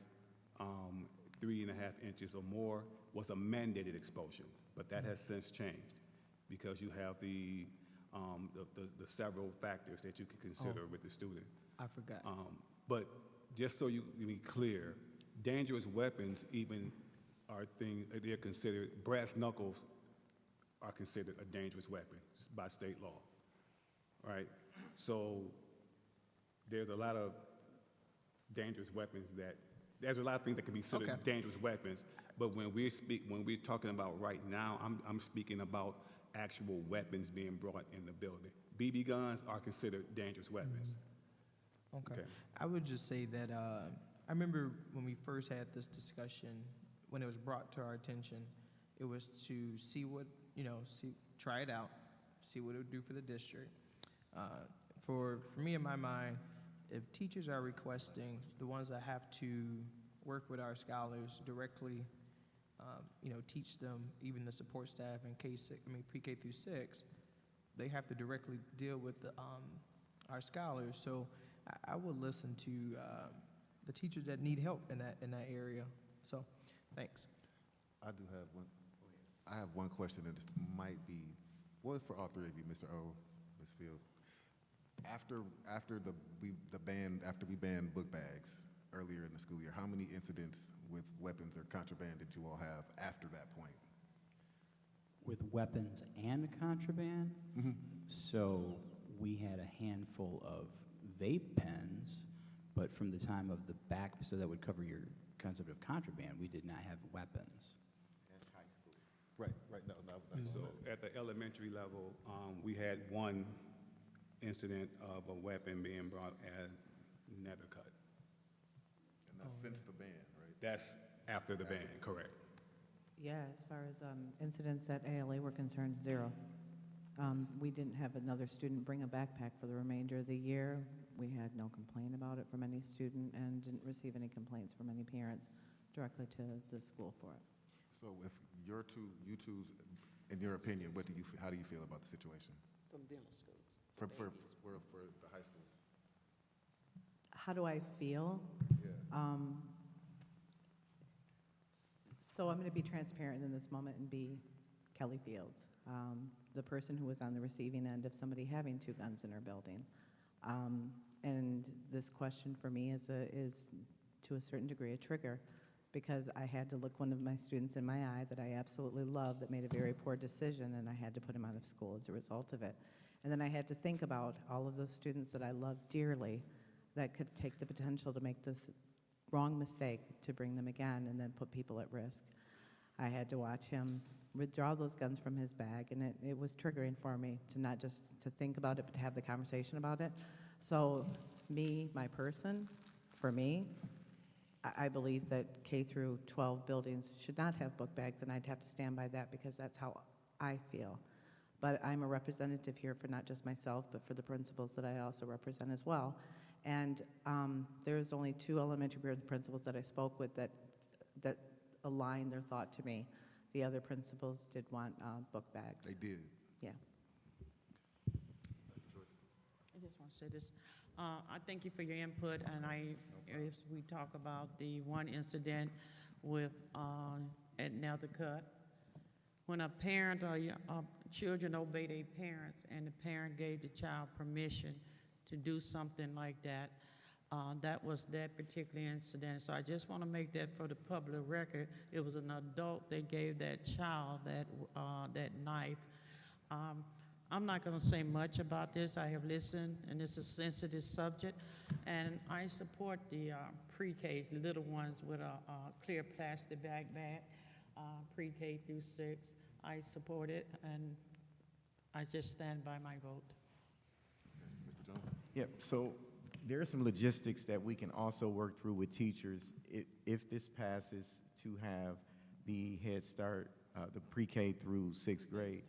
3.5 inches or more was a mandated expulsion, but that has since changed because you have the several factors that you can consider with the student. I forgot. But just so you can be clear, dangerous weapons even they're considered, brass knuckles are considered a dangerous weapon by state law, right? So there's a lot of dangerous weapons there's a lot of things that can be considered Okay. dangerous weapons, but when we're talking about right now, I'm speaking about actual weapons being brought in the building. BB guns are considered dangerous weapons. Okay. Okay. I would just say that I remember when we first had this discussion, when it was brought to our attention, it was to see what, try it out, see what it would do for the district. For me, in my mind, if teachers are requesting, the ones that have to work with our scholars directly, teach them, even the support staff in pre-K through 6, they have to directly deal with our scholars. So I will listen to the teachers that need help in that area. So, thanks. I do have one. I have one question, and this might be, well, it's for all three of you, Mr. O, Ms. Fields. After we banned book bags earlier in the school year, how many incidents with weapons or contraband did you all have after that point? With weapons and contraband? Mm-hmm. So we had a handful of vape pens, but from the time of the back, so that would cover your concept of contraband, we did not have weapons. That's high school. Right, no. So at the elementary level, we had one incident of a weapon being brought at Nethercutt. And that's since the ban, right? That's after the ban, correct. Yeah, as far as incidents at ALA were concerned, 0. We didn't have another student bring a backpack for the remainder of the year. We had no complaint about it from any student and didn't receive any complaints from any parents directly to the school for it. So if you two's, in your opinion, how do you feel about the situation? From middle schools. For the high schools? How do I feel? Yeah. So I'm going to be transparent in this moment and be Kelly Fields, the person who was on the receiving end of somebody having 2 guns in her building. And this question for me is to a certain degree a trigger, because I had to look one of my students in my eye that I absolutely love that made a very poor decision, and I had to put him out of school as a result of it. And then I had to think about all of those students that I love dearly that could take the potential to make this wrong mistake to bring them again and then put people at risk. I had to watch him withdraw those guns from his bag, and it was triggering for me to not just to think about it, but to have the conversation about it. So me, my person, for me, I believe that K through 12 buildings should not have book bags, and I'd have to stand by that because that's how I feel. But I'm a representative here for not just myself, but for the principals that I also represent as well. And there's only 2 elementary principals that I spoke with that aligned their thought to me. The other principals did want book bags. They did. I Yeah. just want to say this. I thank you for your input, and if we talk about the one incident with at Nethercutt, when a parent or children obey their parents, and the parent gave the child permission to do something like that, that was that particular incident. So I just want to make that for the public record. It was an adult that gave that child that knife. I'm not going to say much about this. I have listened, and it's a sensitive subject, and I support the pre-Ks, the little ones with a clear plastic backpack, pre-K through 6. I support it, and I just stand by my vote. Mr. Jones? Yep, so there are some logistics that we can also work through with teachers if this passes to have the Head Start, the pre-K through 6th grade.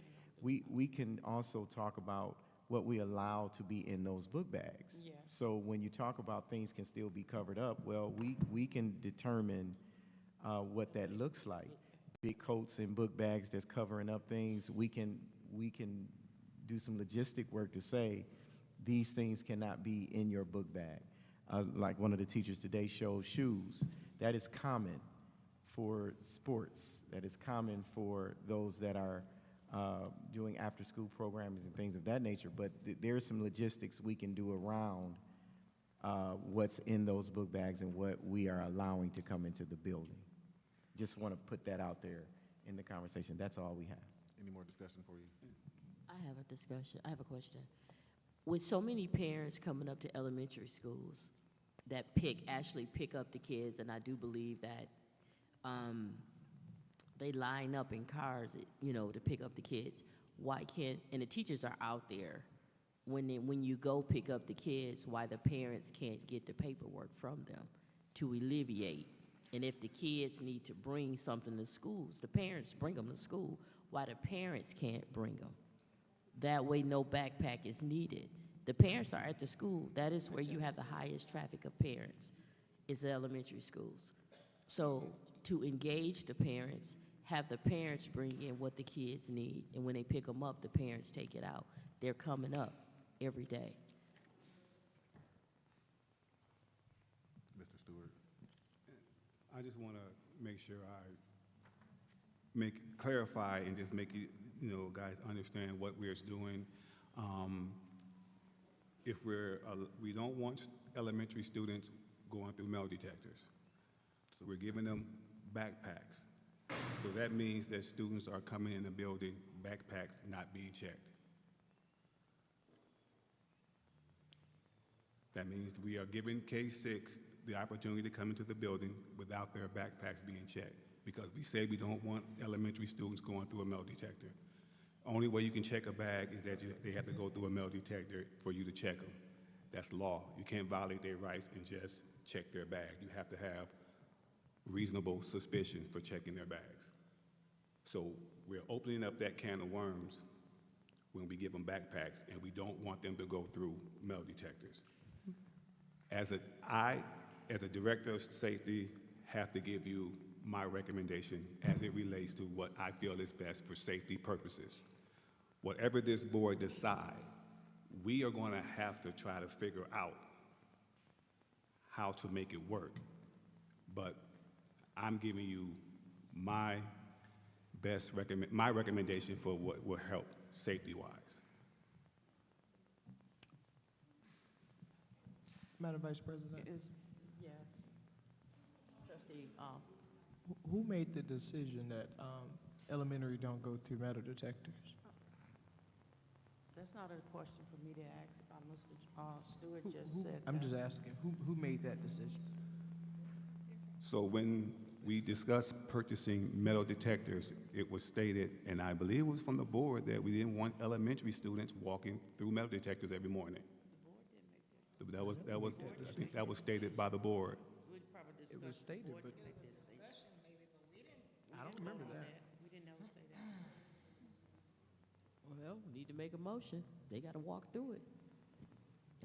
We can also talk about what we allow to be in those book bags. Yeah. So when you talk about things can still be covered up, well, we can determine what that looks like. Big coats and book bags that's covering up things, we can do some logistic work to say these things cannot be in your book bag. Like one of the teachers today showed shoes. That is common for sports. That is common for those that are doing after-school programs and things of that nature. But there's some logistics we can do around what's in those book bags and what we are allowing to come into the building. Just want to put that out there in the conversation. That's all we have. Any more discussion for you? I have a discussion. I have a question. With so many parents coming up to elementary schools that actually pick up the kids, and I do believe that they line up in cars, to pick up the kids. Why can't, and the teachers are out there, when you go pick up the kids, why the parents can't get the paperwork from them to alleviate? And if the kids need to bring something to schools, the parents bring them to school. Why the parents can't bring them? That way no backpack is needed. The parents are at the school. That is where you have the highest traffic of parents, is the elementary schools. So to engage the parents, have the parents bring in what the kids need. And when they pick them up, the parents take it out. They're coming up every day. Mr. Stewart. I just want to make sure I clarify and just make you, guys understand what we're doing. If we don't want elementary students going through metal detectors. So we're giving them backpacks. So that means that students are coming in the building, backpacks not being checked. That means we are giving K-6 the opportunity to come into the building without their backpacks being checked, because we say we don't want elementary students going through a metal detector. Only way you can check a bag is that they have to go through a metal detector for you to check them. That's law. You can't violate their rights and just check their bag. You have to have reasonable suspicion for checking their bags. So we're opening up that can of worms when we give them backpacks, and we don't want them to go through metal detectors. As a director of safety, have to give you my recommendation as it relates to what I feel is best for safety purposes. Whatever this board decide, we are going to have to try to figure out how to make it work. But I'm giving you my recommendation for what will help safety-wise. Madam Vice President, Yes. Trustee, who made the decision that elementary don't go through metal detectors? that's not a question for me to ask. Mr. Stewart just said I'm that. just asking, who made that decision? So when we discussed purchasing metal detectors, it was stated, and I believe it was from the board, that we didn't want elementary students walking through metal detectors every morning. I think that was stated by the board. We'd probably discuss. It was stated, board but make this decision. I don't remember that. We didn't ever say that. Well, need to make a motion. They got to walk through it.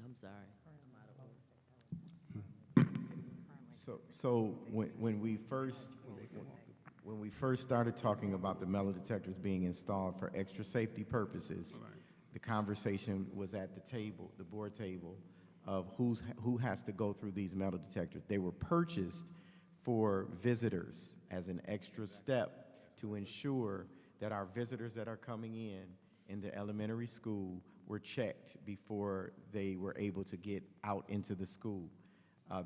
I'm sorry. So when we first started talking about the metal detectors being installed for extra safety purposes, Right. the conversation was at the table, the board table, of who has to go through these metal detectors. They were purchased for visitors as an extra step to ensure that our visitors that are coming in the elementary school were checked before they were able to get out into the school.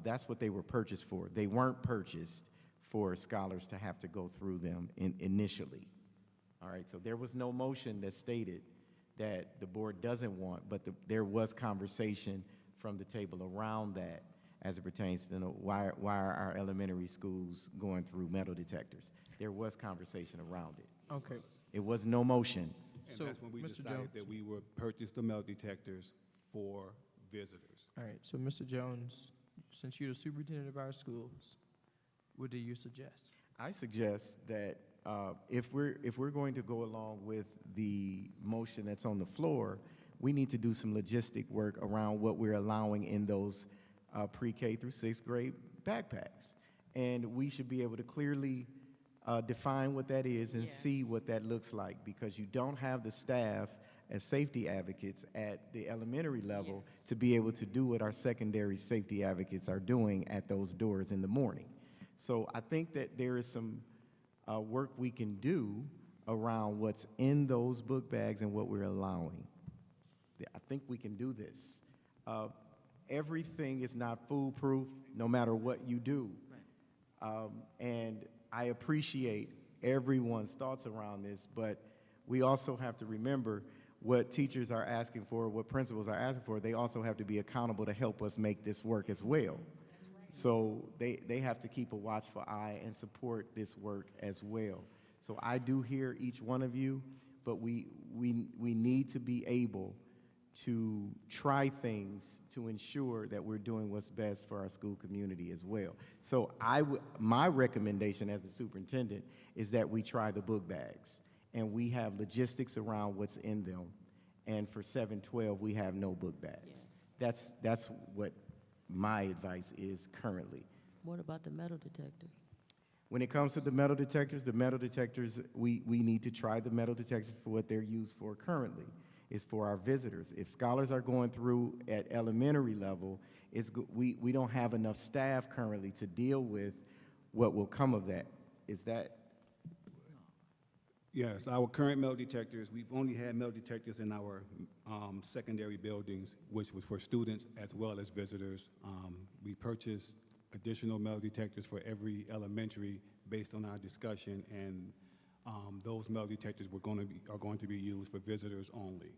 That's what they were purchased for. They weren't purchased for scholars to have to go through them initially. All right, so there was no motion that stated that the board doesn't want, but there was conversation from the table around that as it pertains to why are our elementary schools going through metal detectors. There was conversation around it. Okay, It was no motion. And So, that's when we Mr. decided Jones. that we would purchase the metal detectors for visitors. all right, so Mr. Jones, since you're the superintendent of our schools, what do you suggest? I suggest that if we're going to go along with the motion that's on the floor, we need to do some logistic work around what we're allowing in those pre-K through sixth grade backpacks. And we should be able to clearly define what that is and see what that looks like, because you don't have the staff as safety advocates at the elementary level to be able to do what our secondary safety advocates are doing at those doors in the morning. So I think that there is some work we can do around what's in those book bags and what we're allowing. I think we can do this. Everything is not foolproof, no matter what you do. And I appreciate everyone's thoughts around this, but we also have to remember what teachers are asking for, what principals are asking for. They also have to be accountable to help us make this work as well. So they have to keep a watchful eye and support this work as well. So I do hear each one of you, but we need to be able to try things to ensure that we're doing what's best for our school community as well. So my recommendation as the superintendent is that we try the book bags, and we have logistics around what's in them. And for 712, we have no book bags. That's what my advice is currently. What about the metal detector? When it comes to the metal detectors, we need to try the metal detectors for what they're used for currently, is for our visitors. If scholars are going through at elementary level, we don't have enough staff currently to deal with what will come of that. Is that? Yes, our current metal detectors, we've only had metal detectors in our secondary buildings, which was for students as well as visitors. We purchased additional metal detectors for every elementary based on our discussion, and those metal detectors are going to be used for visitors only.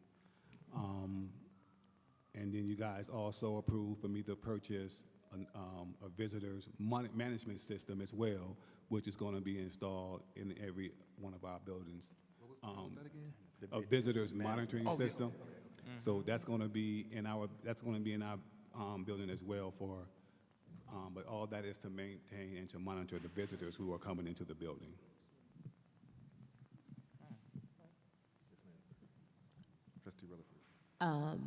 And then you guys also approved for me to purchase a visitors management system as well, which is going to be installed in every one of our buildings. What was that again? A visitors monitoring Oh, yeah, system. okay. So that's going to be in our building as well for, but all that is to maintain and to monitor the visitors who are coming into the building. Trustee Rutherford.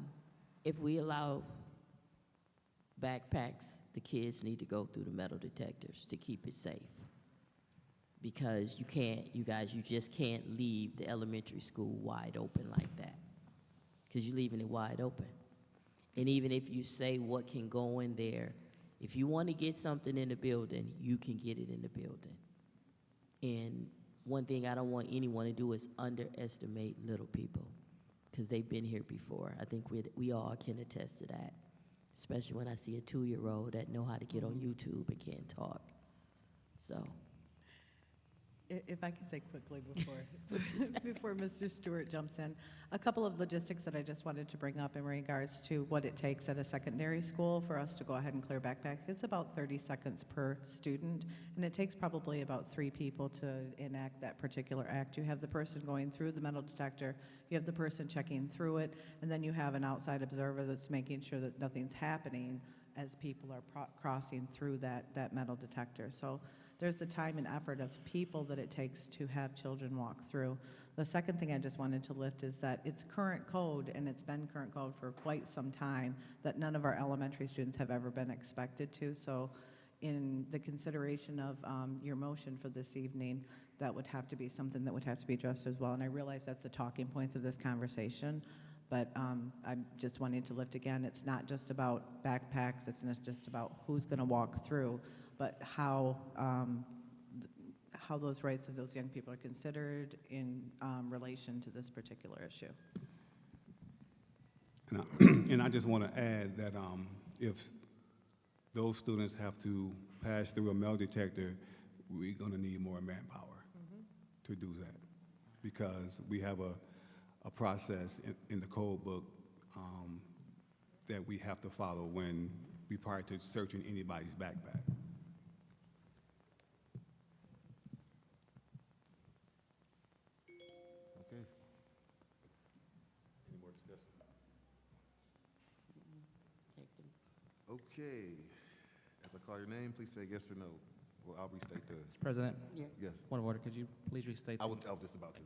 If we allow backpacks, the kids need to go through the metal detectors to keep it safe. Because you just can't leave the elementary school wide open like that. Because you're leaving it wide open. And even if you say what can go in there, if you want to get something in the building, you can get it in the building. And one thing I don't want anyone to do is underestimate little people, because they've been here before. I think we all can attest to that, especially when I see a 2-year-old that know how to get on YouTube and can't talk. So. If I can say quickly before Mr. Stewart jumps in, a couple of logistics that I just wanted to bring up in regards to what it takes at a secondary school for us to go ahead and clear backpacks. It's about 30 seconds per student, and it takes probably about 3 people to enact that particular act. You have the person going through the metal detector, you have the person checking through it, and then you have an outside observer that's making sure that nothing's happening as people are crossing through that metal detector. So there's the time and effort of people that it takes to have children walk through. The second thing I just wanted to lift is that it's current code, and it's been current code for quite some time, that none of our elementary students have ever been expected to. So in the consideration of your motion for this evening, that would have to be something that would have to be addressed as well. And I realize that's the talking points of this conversation, but I'm just wanting to lift again, it's not just about backpacks, it's not just about who's going to walk through, but how those rights of those young people are considered in relation to this particular issue. And I just want to add that if those students have to pass through a metal detector, we're going to need more manpower to do that, because we have a process in the code book that we have to follow when we prior to searching anybody's backpack. Okay. Any more discussion? Okay. As I call your name, please say yes or no. Well, I'll restate the. Mr. President, Yes. point of order, could you please restate? I was just about to.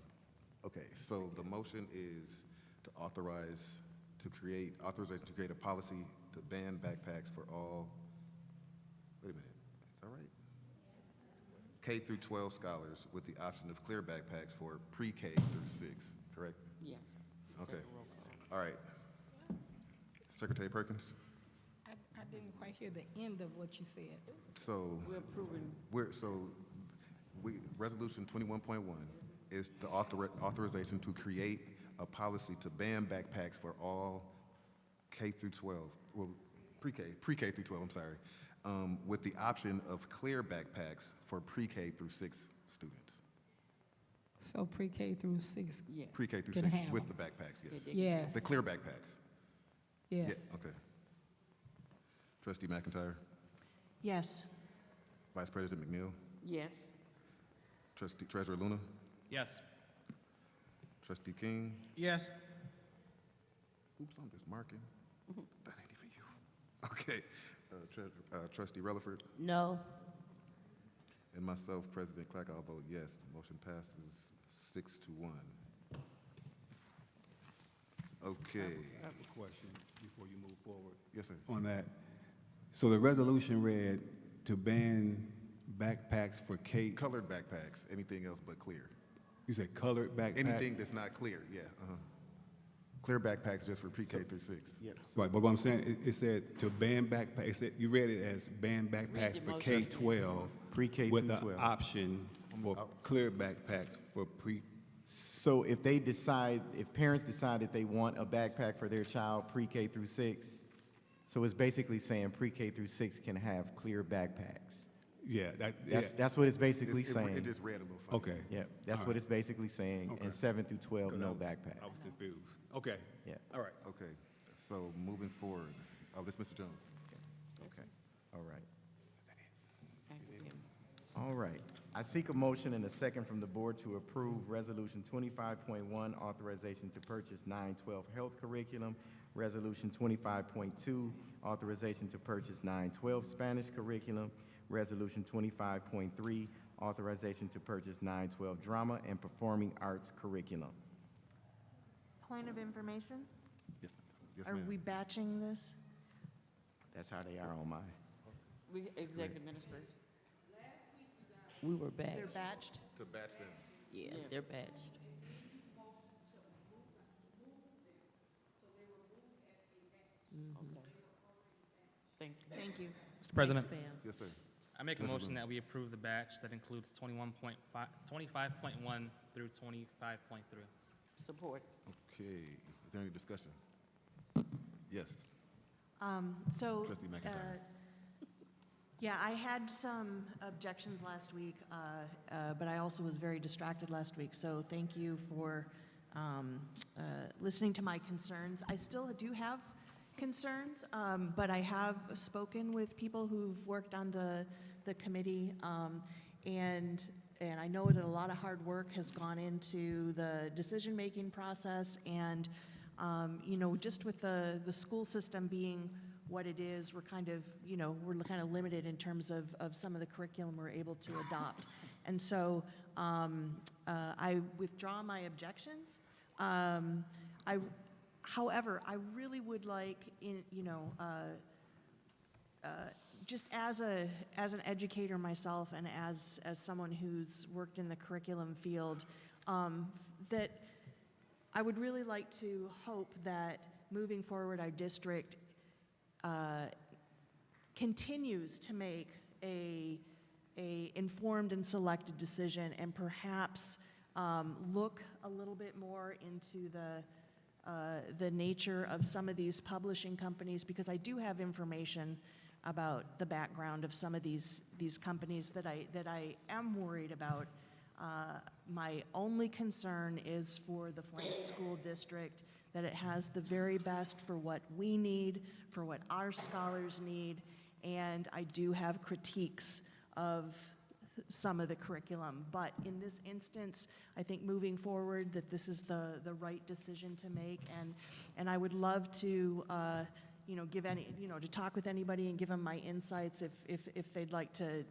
Okay, so the motion is to authorization to create a policy to ban backpacks for all, wait a minute, is that right? K through 12 scholars with the option of clear backpacks for pre-K through 6, correct? Yeah. Okay, all right. Secretary Perkins? I didn't quite hear the end of what you said. So. Resolution 21.1 is the authorization to create a policy to ban backpacks for all K through 12, well, pre-K through 12, I'm sorry, with the option of clear backpacks for pre-K through 6 students. So pre-K through 6? Yeah. Pre-K through Can 6 have with them. the backpacks, yes. Yes. The clear backpacks. Yes. Yeah, okay. Trustee McIntyre, Yes. Vice President McNeil, Yes. Treasurer Luna, Yes. Trustee King. Yes. Oops, I'm just marking. That ain't even you. Okay. Trustee Rutherford No. and myself, President Clark, I'll vote yes. Motion passes 6-1. Okay. I have a question before you move forward Yes, sir. on that. So the resolution read to ban backpacks for K. Colored backpacks, anything else but clear. You said colored backpacks? Anything that's not clear, yeah, Clear backpacks just for pre-K through 6. Yep. Right, but what I'm saying, it said to ban backpack, it said, you read it as ban backpacks for K-12. Pre-K with through the 12. option for clear backpacks for pre, So if parents decide that they want a backpack for their child pre-K through 6, so it's basically saying pre-K through 6 can have clear backpacks. yeah, That's what it's basically It saying. just read a little funny. okay. Yeah, that's All what right. it's basically saying. Okay. And 7 through 12, 'Cause no I was backpack. confused. Okay. Yeah. All right. Okay, so moving forward, this Mr. Jones. Okay. All right. Thank you. All right. I seek a motion and a second from the board to approve Resolution 25.1, authorization to purchase 912 health curriculum, Resolution 25.2, authorization to purchase 912 Spanish curriculum, Resolution 25.3, authorization to purchase 912 drama and performing arts curriculum. Point of information? Yes, yes, Are ma'am. we batching this? That's how they are on mine. We, executive administration. We were They're batched. batched? To batch them. Yeah, they're batched. Thank you. Thank you. Mr. President, Yes, sir. I make a Treasurer motion Luna. that we approve the batch that includes 25.1 through 25.3. Support. Okay, is there any discussion? Yes, So, Trustee McIntyre. yeah, I had some objections last week, but I also was very distracted last week, so thank you for listening to my concerns. I still do have concerns, but I have spoken with people who've worked on the committee, and I know that a lot of hard work has gone into the decision-making process, and you know, just with the school system being what it is, we're kind of limited in terms of some of the curriculum we're able to adopt. And so I withdraw my objections. However, I really would like, just as an educator myself and as someone who's worked in the curriculum field, that I would really like to hope that moving forward our district continues to make a informed and selected decision, and perhaps look a little bit more into the nature of some of these publishing companies, because I do have information about the background of some of these companies that I am worried about. My only concern is for the Flint School District, that it has the very best for what we need, for what our scholars need, and I do have critiques of some of the curriculum. But in this instance, I think moving forward that this is the right decision to make, and I would love to give to talk with anybody and give them my insights if they'd like to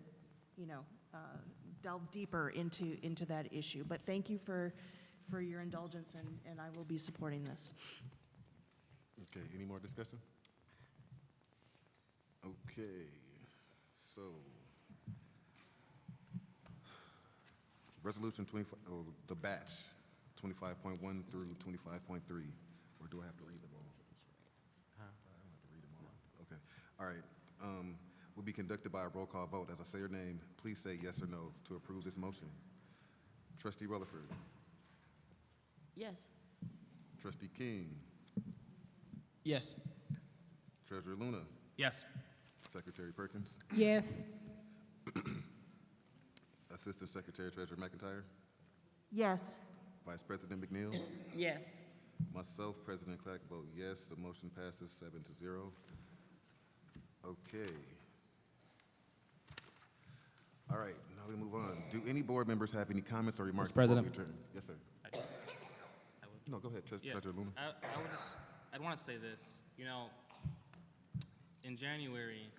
delve deeper into that issue. But thank you for your indulgence, and I will be supporting this. Okay, any more discussion? Okay, so, Resolution 25, the batch, 25.1 through 25.3, or do I have to read them all? I don't have to read them all. Okay, all right. Will be conducted by a roll call vote. As I say your name, please say yes or no to approve this motion. Trustee Rutherford, Yes. Trustee King, Yes. Treasurer Luna, Yes. Secretary Perkins, Yes. Assistant Secretary Treasurer McIntyre, Yes. Vice President McNeil, Yes. myself, President-elect, vote yes. The motion passes 7-0. Okay. All right, now we move on. Do any board members have any comments or remarks? Mr. President. Before we adjourn? Yes, sir. I would- No, go ahead, Yeah, Treasurer Luna. I'd want to say this, in January,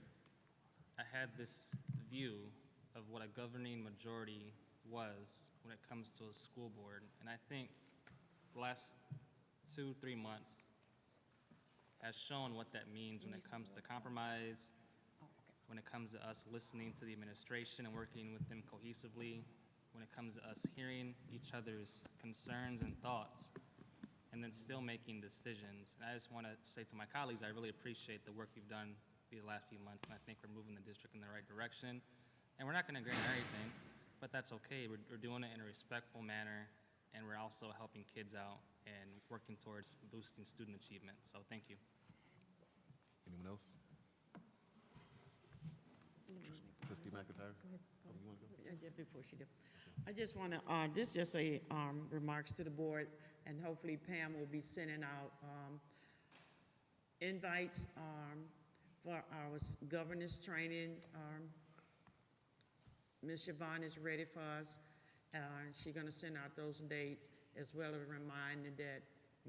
I had this view of what a governing majority was when it comes to a school board, and I think the last 2-3 months has shown what that means when it comes to compromise, when it comes to us listening to the administration and working with them cohesively, when it comes to us hearing each other's concerns and thoughts. And and then still making decisions. And I just want to say to my colleagues, I really appreciate the work you've done the last few months, and I think we're moving the district in the right direction. And we're not going to agree on everything, but that's okay. We're doing it in a respectful manner, and we're also helping kids out and working towards boosting student achievement. So thank you. Anyone else? Trustee McIntyre? Oh, you wanna go? Just before she does, I just want to, this is just a remarks to the board, and hopefully Pam will be sending out invites for our governance training. Ms. Yvonne is ready for us. She's going to send out those dates, as well as a reminder that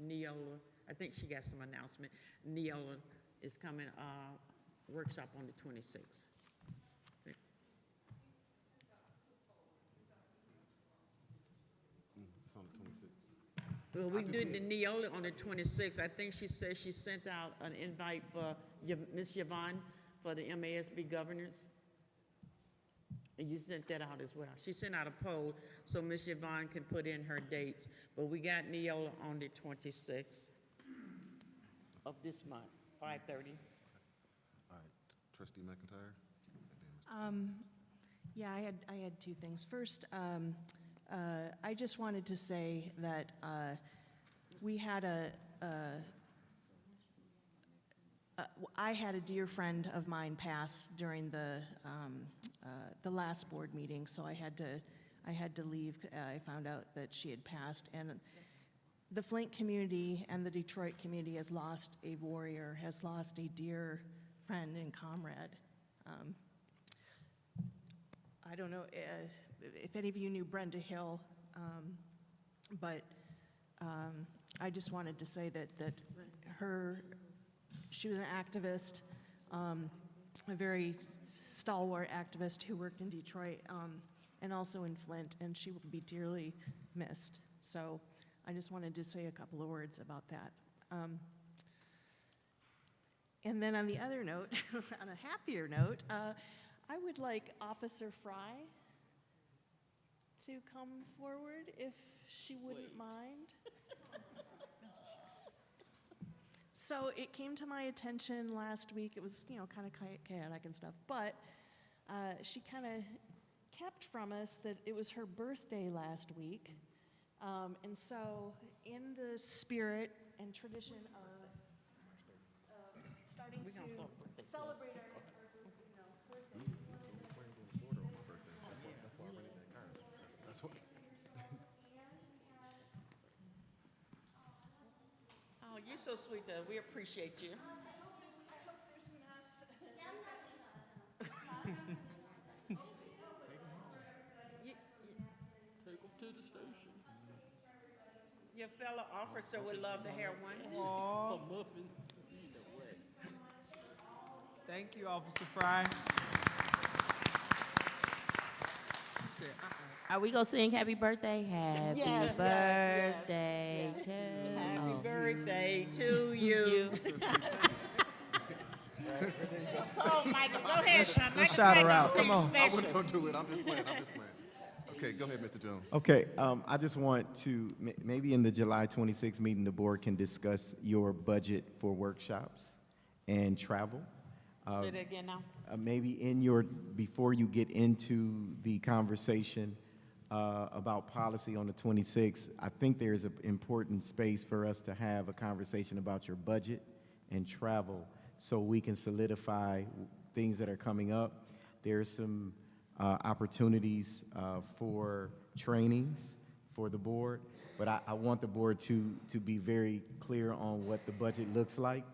Neola, I think she got some announcement, Neola is coming, workshop on the 26th. It's on the 26th. Well, we did the Neola on the 26th. I think she said she sent out an invite for Ms. Yvonne for the MASB governors. And you sent that out as well. She sent out a poll so Ms. Yvonne can put in her dates. But we got Neola on the 26th of this month, 5:30. All right, Trustee McIntyre? Yeah, I had two things. First, I just wanted to say that we had I had a dear friend of mine pass during the last board meeting, so I had to leave. I found out that she had passed, and the Flint community and the Detroit community has lost a warrior, has lost a dear friend and comrade. I don't know if any of you knew Brenda Hill, but I just wanted to say that she was an activist, a very stalwart activist who worked in Detroit and also in Flint, and she will be dearly missed. So I just wanted to say a couple of words about that. And then on the other note, on a happier note, I would like Officer Fry to come forward if she wouldn't mind. So it came to my attention last week. It was, kind of chaotic and stuff, but she kind of kept from us that it was her birthday last week. And so in the spirit and tradition of starting to celebrate our birthday. Oh, you're so sweet, we appreciate you. I hope there's enough. Take them to the station. Your fellow officer would love to hear one. Aw, A muffin. You know what? thank you, Officer Fry. She said, Are we gonna sing happy birthday? Happy Yes, yes, birthday to Happy oh. birthday to you. Oh, Michael, go ahead, Sean. Let's shout her out. Come on. I wasn't gonna do it, I'm just playing. Okay, go ahead, Mr. Jones. Okay, I just want to, maybe in the July 26th meeting, the board can discuss your budget for workshops and travel. Say that again now. Maybe before you get into the conversation about policy on the 26th, I think there's an important space for us to have a conversation about your budget and travel so we can solidify things that are coming up. There's some opportunities for trainings for the board, but I want the board to be very clear on what the budget looks like,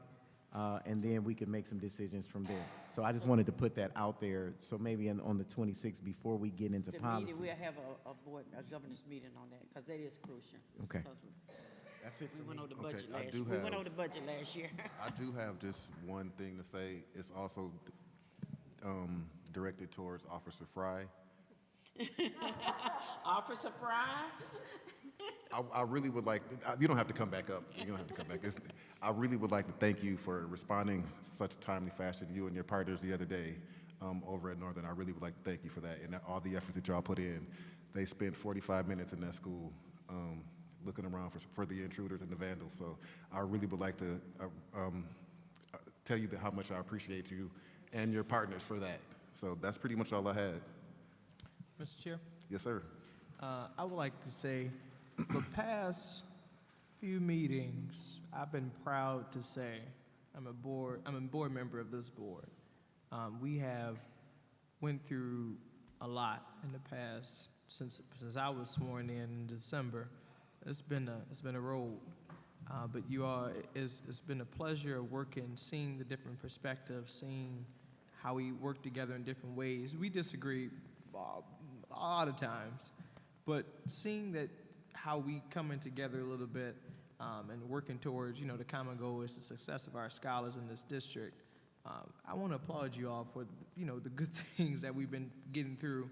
and then we can make some decisions from there. So I just wanted to put that out there, so maybe on the 26th, before we get into The policy. meeting, we'll have a governance meeting on that, because that is crucial. Okay. 'Cause That's it We for went me. over the Okay, budget I last do year. We went have- over the budget last year. I do have just one thing to say. It's also directed towards Officer Fry. Officer Fry? I really would like, you don't have to come back up. You don't have to come back. I really would like to thank you for responding such a timely fashion, you and your partners the other day over at Northern. I really would like to thank you for that and all the efforts that y'all put in. They spent 45 minutes in that school looking around for the intruders and the vandals. So I really would like to tell you how much I appreciate you and your partners for that. So that's pretty much all I had. Mr. Chair, Yes, sir. I would like to say, the past few meetings, I've been proud to say I'm a board member of this board. We have went through a lot in the past since I was sworn in December. It's been a road, but you all, it's been a pleasure working, seeing the different perspectives, seeing how we work together in different ways. We disagree a lot of times, but seeing that how we coming together a little bit and working towards, the common goal is the success of our scholars in this district. I want to applaud you all for, the good things that we've been getting through.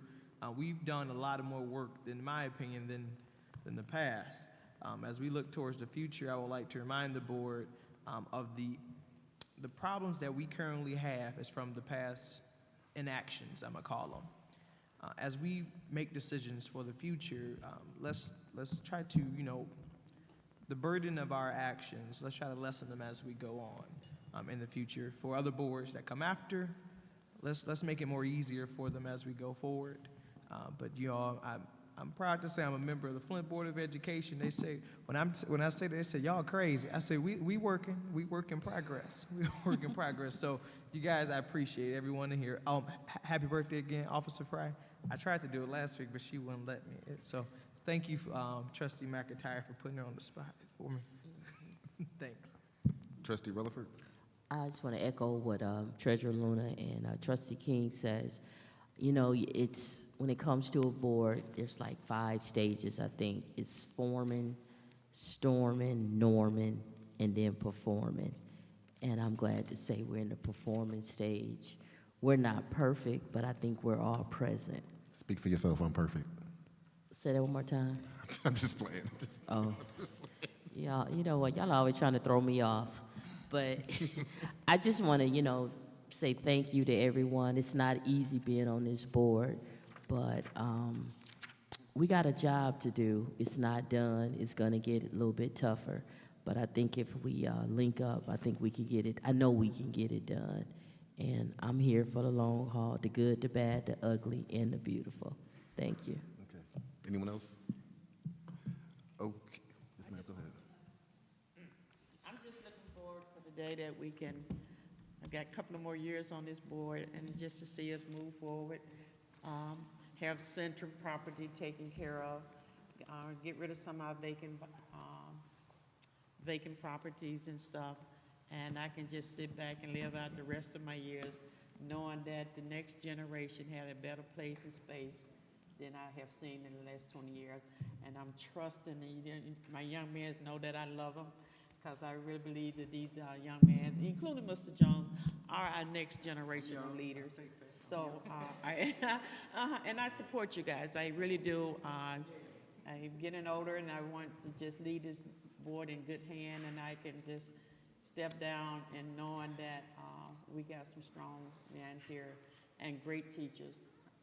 We've done a lot of more work, in my opinion, than the past. As we look towards the future, I would like to remind the board of the problems that we currently have is from the past inactions, I'm gonna call them. As we make decisions for the future, let's try to, the burden of our actions, let's try to lessen them as we go on in the future. For other boards that come after, let's make it more easier for them as we go forward. But I'm proud to say I'm a member of the Flint Board of Education. They say, when I say that, they say, y'all crazy. I say, we work in progress. We work in progress. So you guys, I appreciate everyone in here. Happy birthday again, Officer Fry. I tried to do it last week, but she wouldn't let me. So thank you, Trustee McIntyre, for putting her on the spot for me. Thanks. Trustee Rutherford? I just want to echo what Treasurer Luna and Trustee King says. It's when it comes to a board, there's like 5 stages, I think. It's forming, storming, norming, and then performing. And I'm glad to say we're in the performing stage. We're not perfect, but I think we're all present. Speak for yourself, I'm perfect. Say that one more time. I'm just playing. Oh, y'all, you know what? Y'all always trying to throw me off. But I just want to, say thank you to everyone. It's not easy being on this board, but we got a job to do. It's not done. It's going to get a little bit tougher. But I think if we link up, I think we can get it. I know we can get it done. And I'm here for the long haul, the good, the bad, the ugly, and the beautiful. Thank you. Okay. Anyone else? Okay. Yes, ma'am, go ahead. I'm just looking forward for the day that we can, I've got a couple of more years on this board, and just to see us move forward, have Central property taken care of, get rid of some of our vacant properties and stuff, and I can just sit back and live out the rest of my years knowing that the next generation had a better place and space than I have seen in the last 20 years. And I'm trusting, my young men know that I love them, because I really believe that these young men, including Mr. Jones, are our next generation of leaders. So, and I support you guys, I really do. I'm getting older, and I want to just lead this board in good hand, and I can just step down and knowing that we got some strong men here and great teachers.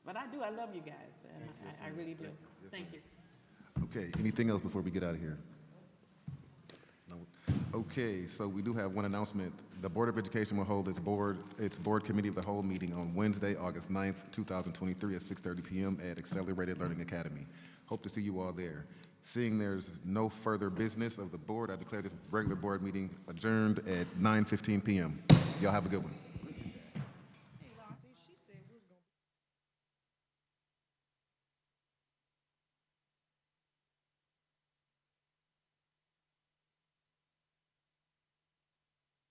But I love you guys, and I really do. Yes, Thank ma'am. you. Okay, anything else before we get out of here? No. Okay, so we do have one announcement. The Board of Education will hold its board committee of the whole meeting on Wednesday, August 9th, 2023 at 6:30 p.m. at Accelerated Learning Academy. Hope to see you all there. Seeing there's no further business of the board, I declare this regular board meeting adjourned at 9:15 p.m. Y'all have a good one.